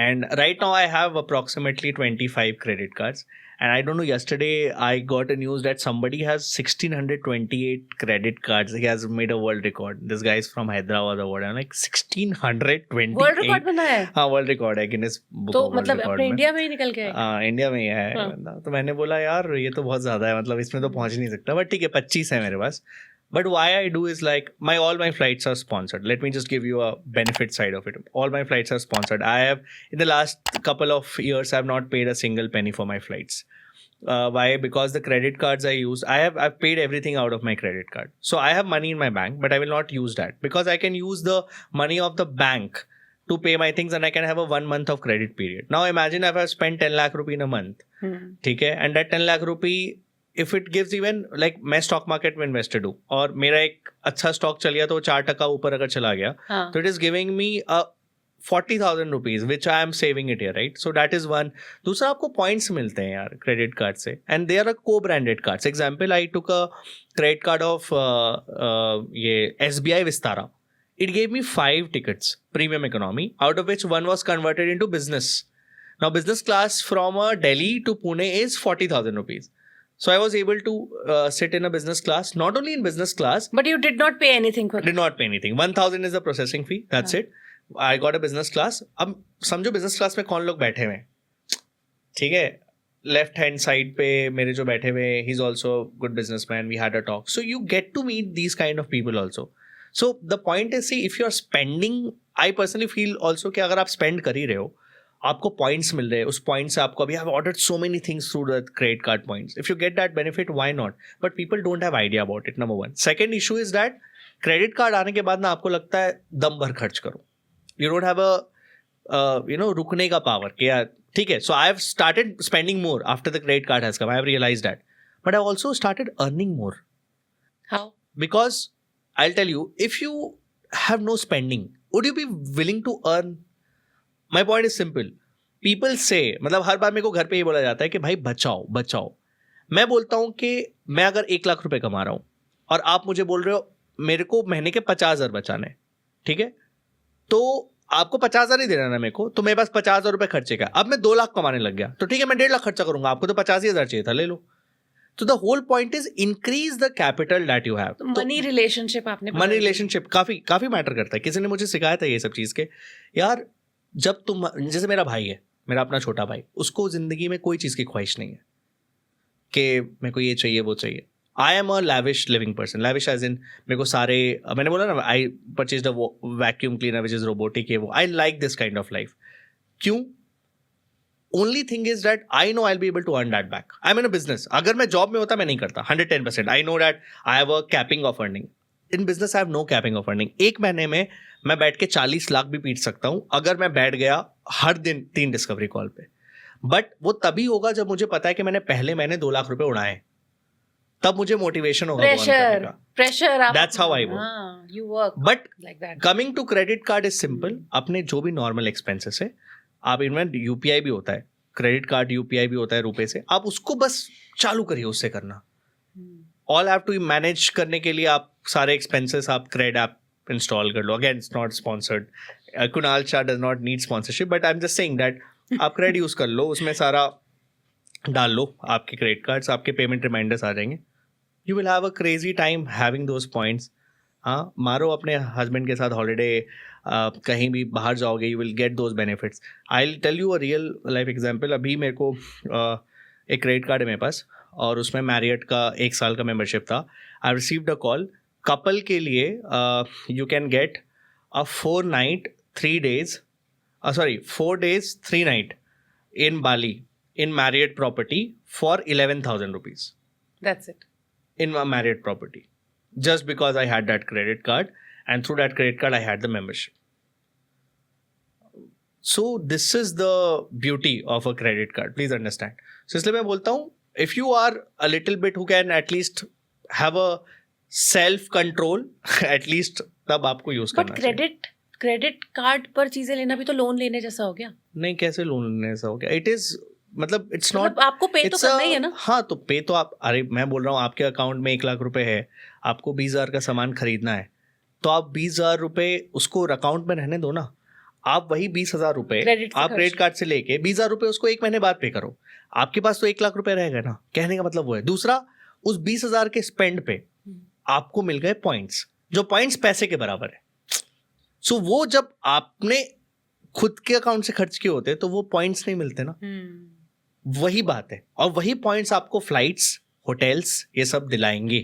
And right now I have approximately 25 credit cards. And I don't know, yesterday I got a news that somebody has 1628 credit cards. He has made a world record. This guy is from Hyderabad or whatever. I'm like 1628. World record बनाया है? हाँ, world record है, Guinness book तो of world मतलब record अपने में. India में ही निकल गया है? हाँ, इंडिया में ही है. हाँ. तो मैंने बोला यार ये तो बहुत ज्यादा है, मतलब इसमें तो पहुंच नहीं सकता. बट ठीक है, 25 है मेरे पास. But why I do is like all my flights are sponsored. Let me just give you a benefit side of it. All my flights are sponsored. I have in the last couple of years I have not paid a single penny for my flights. Why? Because the credit cards I use, I've paid everything out of my credit card. So I have money in my bank, but I will not use that because I can use the money of the bank to pay my things, and I can have a 1 month of credit period. Now imagine if I spend 10 lakh rupee in a month, ठीक है, and that 10 lakh rupee if it gives even like मैं stock market में invested हूँ और मेरा एक अच्छा stock चल गया तो 4% ऊपर अगर चला गया तो it is giving me 40,000 rupees which I am saving it here, right? So that is one. दूसरा आपको points मिलते हैं यार क्रेडिट कार्ड से, and they are a co-branded cards. Example, I took a credit card of ये SBI Vistara. It gave me 5 tickets, premium economy, out of which one was converted into business. Now business class from Delhi to Pune is 40,000 rupees. So I was able to sit in a business class, not only in business class. But you did not pay anything for it? Did not pay anything. 1,000 is the processing fee. That's it. I got a business class. अब समझो business class में कौन लोग बैठे हुए हैं, ठीक है? Left hand side पे मेरे जो बैठे हुए, he's also a good businessman. We had a talk. So you get to meet these kind of people also. So the point is, see, if you are spending, I personally feel also कि अगर आप spend कर ही रहे हो, आपको points मिल रहे हैं, उस पॉइंट से आपको अभी have ordered so many things through the credit card points. If you get that benefit, why not? But people don't have idea about it, number 1. Second issue is that credit card आने के बाद ना आपको लगता है दम भर खर्च करो. यू डोंट हैव अ रुकने का पावर कि यार ठीक है. So I have started spending more after the credit card has come. I have realized that. But I also started earning more. How? Because I'll tell you, if you have no spending, would you be willing to earn? My point is simple. People say, मतलब हर बार मेरे को घर पे ये बोला जाता है कि भाई बचाओ बचाओ. मैं बोलता हूँ कि मैं अगर 1 लाख रुपए कमा रहा हूँ और आप मुझे बोल रहे हो मेरे को महीने के 50,000 बचाने, ठीक है, तो आपको 50,000 ही देना ना मेरे को, तो मेरे पास 50,000 रुपए खर्चे का. अब मैं 2 लाख कमाने लग गया, तो ठीक है मैं 1.5 लाख खर्चा करूंगा, आपको तो 85,000 चाहिए था, ले लो. तो the whole point is increase the capital that you have. Money relationship आपने मनी रिलेशनशिप काफी मैटर करता है. किसी ने मुझे सिखाया था ये सब चीज के, यार जब तुम, जैसे मेरा भाई है, मेरा अपना छोटा भाई, उसको जिंदगी में कोई चीज की ख्वाहिश नहीं है कि मेरे को ये चाहिए वो चाहिए. I am a lavish living person. Lavish as in मेरे को सारे, मैंने बोला ना, I purchased a vacuum cleaner which is robotic, वो I like this kind of life. क्यों? Only thing is that I know I'll be able to earn that back. I'm in a business. अगर मैं job में होता मैं नहीं करता 110%. I know that I have a capping of earning. In business I have no capping of earning. एक महीने में मैं बैठ के 40 लाख भी पीट सकता हूँ अगर मैं बैठ गया हर दिन 3 डिस्कवरी कॉल पे. बट वो तभी होगा जब मुझे पता है कि मैंने पहले महीने 2 लाख रुपए उड़ाए, तब मुझे मोटिवेशन होगा. Pressure. That's how I work. You work But like that. Coming to credit card is simple. अपने जो भी नॉर्मल एक्सपेंसेस है, आप इनमें यूपीआई भी होता है, क्रेडिट कार्ड यूपीआई भी होता है रुपए से, आप उसको बस चालू करिए उससे करना. ऑल हैव टू मैनेज करने के लिए आप सारे एक्सपेंसेस आप क्रेड ऐप इंस्टॉल कर लो. Again it's not sponsored. Kunal Shah does not need sponsorship, but I am just saying that आप क्रेड यूज कर लो, उसमें सारा डाल लो आपके क्रेडिट कार्ड्स, आपके पेमेंट रिमाइंडर्स आ जाएंगे. You will have a crazy time having those points. हाँ, मारो अपने हस्बैंड के साथ हॉलीडे, कहीं भी बाहर जाओगे, you will get those benefits. I will tell you a real life example. अभी मेरे को एक क्रेडिट कार्ड है मेरे पास और उसमें मैरियट का 1 साल का मेंबरशिप था. I received a call, couple के लिए you can get a 4 days 3 night in Bali in Marriott property for 11,000 rupees. That's it. In a Marriott property, just because I had that credit card, and through that credit card I had the membership. So this is the beauty of a credit card, please understand. So इसलिए मैं बोलता हूँ, if you are a little bit who can at least have a self control, at least तब आपको use करना चाहिए. But credit card पर चीजें लेना भी तो लोन लेने जैसा हो गया. नहीं, कैसे लोन लेने जैसा हो गया? इट इज, मतलब इट्स नॉट, आपको पे तो करना ही है ना. हाँ, तो पे तो आप, अरे मैं बोल रहा हूँ आपके अकाउंट में 1 लाख रुपए है, आपको 20,000 का सामान खरीदना है, तो आप 20,000 रुपए उसको अकाउंट में रहने दो ना. आप वही 20,000 रुपए आप क्रेडिट कार्ड से लेके 20,000 रुपए उसको 1 महीने बाद पे करो, आपके पास तो 1 लाख रुपए रहेगा ना. कहने का मतलब वो है. दूसरा, उस 20,000 के स्पेंड पे आपको मिल गए पॉइंट्स, जो पॉइंट्स पैसे के बराबर है. सो वो जब आपने खुद के अकाउंट से खर्च किए होते तो वो पॉइंट्स नहीं मिलते ना. वही बात है, और वही पॉइंट्स आपको फ्लाइट्स, होटल्स, ये सब दिलाएंगे.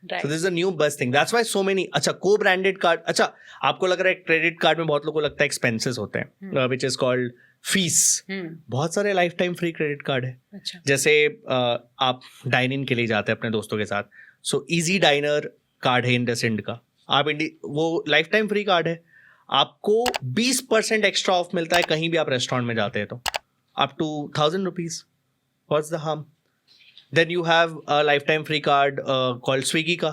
So this is a new buzz thing. That's why so many. अच्छा, को ब्रांडेड कार्ड. अच्छा, आपको लग रहा है क्रेडिट कार्ड में बहुत लोगों को लगता है एक्सपेंसेस होते हैं, विच इज कॉल्ड फीस. बहुत सारे life time free credit card है. अच्छा. जैसे आप डाइनिंग के लिए जाते हैं अपने दोस्तों के साथ, सो इजी डाइनर कार्ड है इंडसइंड का, आप वो लाइफ टाइम फ्री कार्ड है. आपको 20% एक्स्ट्रा ऑफ मिलता है कहीं भी आप रेस्टोरेंट में जाते हैं तो, up to 1,000 rupees. What's the harm? Then you have a lifetime free card called Swiggy का,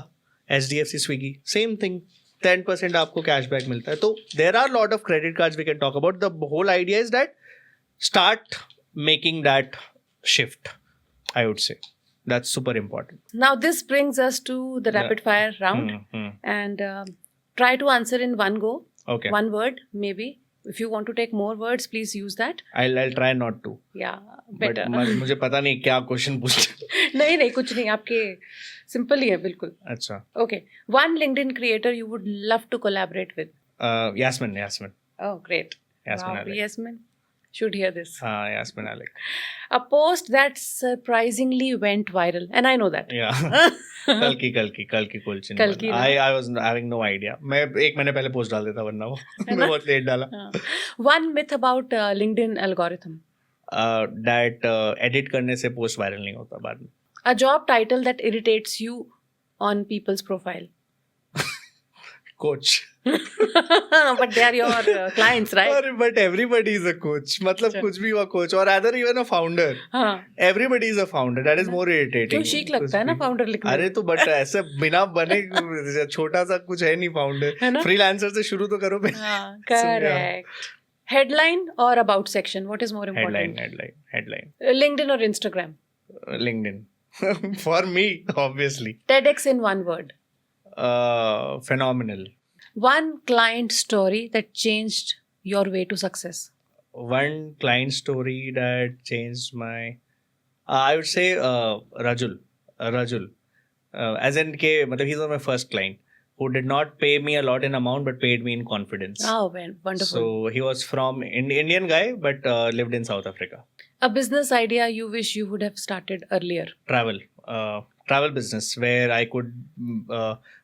SDFC Swiggy, same thing, 10% आपको cashback मिलता है. तो there are lot of credit cards we can talk about. The whole idea is that start making that shift, I would say. That's super important. Now this brings us to the rapid fire round, and try to answer in one go. Okay. One word maybe. If you want to take more words, please use that. I'll try not to. Yeah, better. But मुझे पता नहीं क्या question पूछते. नहीं कुछ नहीं, आपके simple ही है बिल्कुल. अच्छा. Okay. One LinkedIn creator you would love to collaborate with. Yasmin. Oh, great. Yasmin Alec. Yasmin should hear this. Yasmin Alec. A post that surprisingly went viral, and I know that. Yeah. कल की Kulchan. I was having no idea. मैं 1 महीने पहले post डाल देता, वरना वो मैं बहुत लेट डाला. One myth about LinkedIn algorithm. That edit करने से पोस्ट वायरल नहीं होता बाद में. A job title that irritates you on people's profile. coach. But they are your clients, right? But everybody is a coach. मतलब अच्छा. कुछ भी हुआ coach, or rather even a founder. हाँ. Everybody is a founder. That is more irritating. क्यों chic लगता है ना founder लिखने अरे में? तो बट ऐसे बिना बने छोटा सा कुछ है नहीं founder. है ना? Freelancer से शुरू तो करो पहले. हाँ, correct. Headline or about section? What is more important? Headline. LinkedIn or Instagram? LinkedIn. For me, obviously. TEDx in one word. Phenomenal. One client story that changed your way to success. One client story that changed my, I would say Rajul. As in ke, matlab he's my first client who did not pay me a lot in amount but paid me in confidence. Oh, well, wonderful. So he was from Indian guy but lived in South Africa. A business idea you wish you would have started earlier. Travel business where I could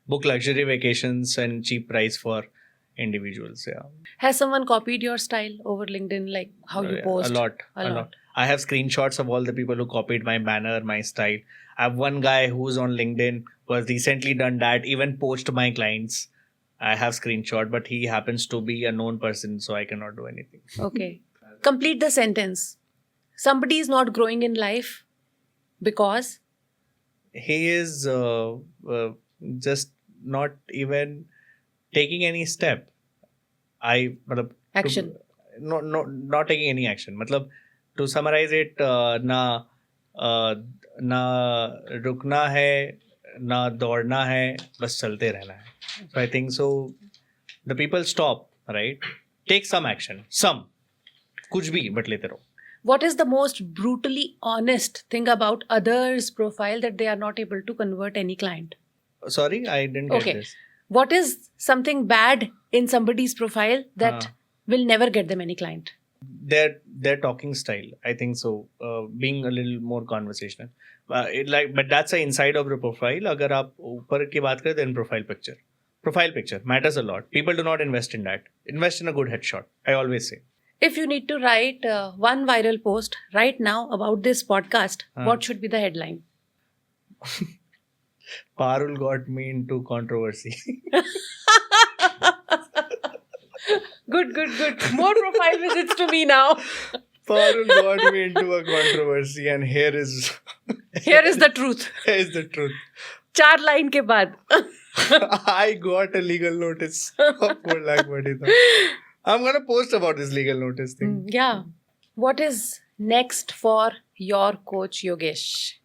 book luxury vacations and cheap price for individuals. Yeah. Has someone copied your style over LinkedIn, like how you post? A lot. I have screenshots of all the people who copied my banner, my style. I have one guy who's on LinkedIn who has recently done that, even poached my clients. I have screenshot, but he happens to be a known person, so I cannot do anything. Okay. Complete the sentence. Somebody is not growing in life because he is just not even taking any step. Action. Not taking any action. मतलब to summarize it, ना रुकना है, ना दौड़ना है, बस चलते रहना है. So I think so. The people stop, right? Take some action. Some. कुछ भी but लेते रहो. What is the most brutally honest thing about others' profile that they are not able to convert any client? Sorry, I didn't get this. What is something bad in somebody's profile that will never get them any client? Their talking style, I think so. Being a little more conversational. But that's the inside of the profile. अगर आप ऊपर की बात करें, then profile picture. Profile picture matters a lot. People do not invest in that. Invest in a good headshot. I always say. If you need to write one viral post right now about this podcast, what should be the headline? Parul got me into controversy. Good. More profile visits to me now. Parul got me into a controversy and here is the truth. Here is the truth. 4 line के बाद. I got a legal notice of 4 lakh money. I'm going to post about this legal notice thing. Yeah. What is next for your coach Yogesh?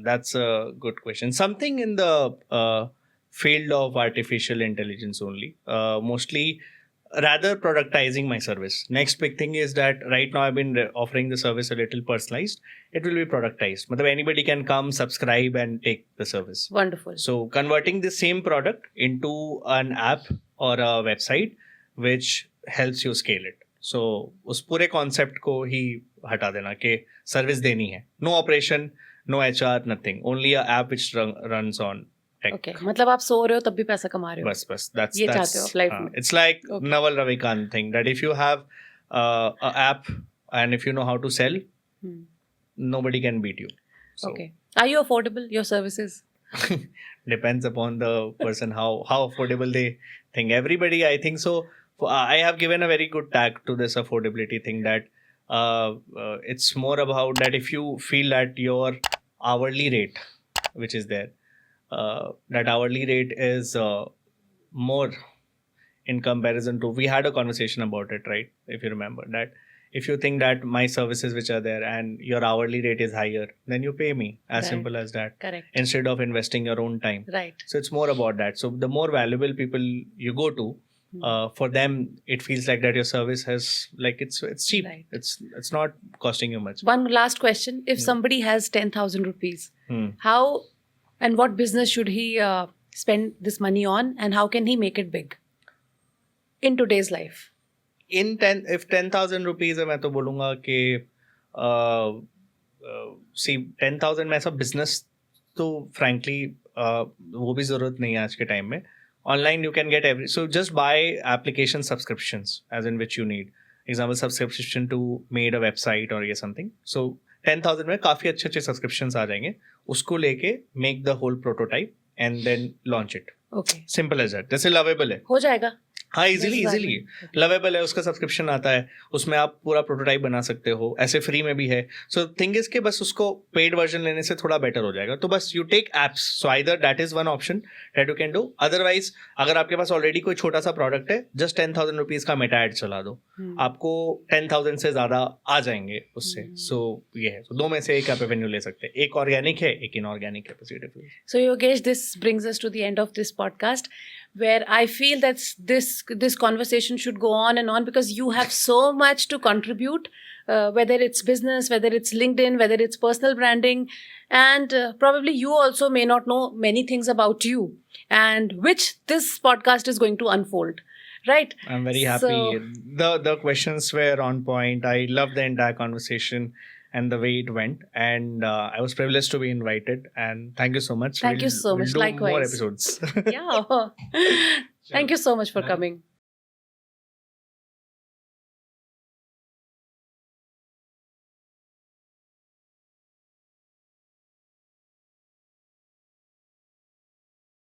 That's a good question. Something in the field of artificial intelligence only. Mostly rather productizing my service. Next big thing is that right now I've been offering the service a little personalized. It will be productized. Matlab anybody can come, subscribe and take the service. Wonderful. So converting the same product into an app or a website which helps you scale it. So उस पूरे concept को ही हटा देना कि service देनी है. No operation, no HR, nothing. Only a app which runs on tech. Okay. मतलब आप सो रहे हो तब भी पैसा कमा रहे हो. बस that's ये चाहते हो आप life में. It's like Naval Ravikant thing that if you have a app and if you know how to sell, nobody can beat you. So, okay. Are you affordable, your services? Depends upon the person how affordable they think. Everybody, I think so. I have given a very good tag to this affordability thing that it's more about that if you feel that your hourly rate, which is there, that hourly rate is more in comparison to, we had a conversation about it, right? If you remember that, if you think that my services which are there and your hourly rate is higher, then you pay me. As simple as that. Correct. Instead of investing your own time. Right. So it's more about that. So the more valuable people you go to, for them it feels like that your service has like it's cheap. Right. It's not costing you much. One last question: if somebody has 10,000 rupees, how and what business should he spend this money on, and how can he make it big in today's life? If 10,000 rupees है, मैं तो बोलूँगा कि see 10,000 में ऐसा business तो frankly वो भी ज़रूरत नहीं है आज के time में. Online you can get so just buy application subscriptions as in which you need. Example subscription to made a website or something. So 10,000 में काफ़ी अच्छे subscriptions आ जाएंगे. उसको लेके make the whole prototype and then launch it. Okay. Simple as that. जैसे lovable है, हो जाएगा. हाँ इजीली लवेबल है, उसका सब्सक्रिप्शन आता है, उसमें आप पूरा प्रोटोटाइप बना सकते हो, ऐसे फ्री में भी है. सो थिंग इज के बस उसको पेड वर्जन लेने से थोड़ा बेटर हो जाएगा. तो बस you take apps. So either that is one option that you can do. Otherwise अगर आपके पास ऑलरेडी कोई छोटा सा प्रोडक्ट है, जस्ट 10,000 रुपीज का मेटा एड चला दो, आपको 10,000 से ज्यादा आ जाएंगे उससे. सो ये है. So, दो में से एक आप रेवेन्यू ले सकते हैं. एक ऑर्गेनिक है, एक इनऑर्गेनिक है. So Yogesh, this brings us to the end of this podcast, where I feel that this conversation should go on and on, because you have so much to contribute, whether it's business, whether it's LinkedIn, whether it's personal branding, and probably you also may not know many things about you, and which this podcast is going to unfold. Right? I'm very happy. The questions were on point. I loved the entire conversation and the way it went, and I was privileged to be invited, and thank you so much. Thank you so much. We'll do Likewise. more episodes. Yeah. Thank you so much for coming.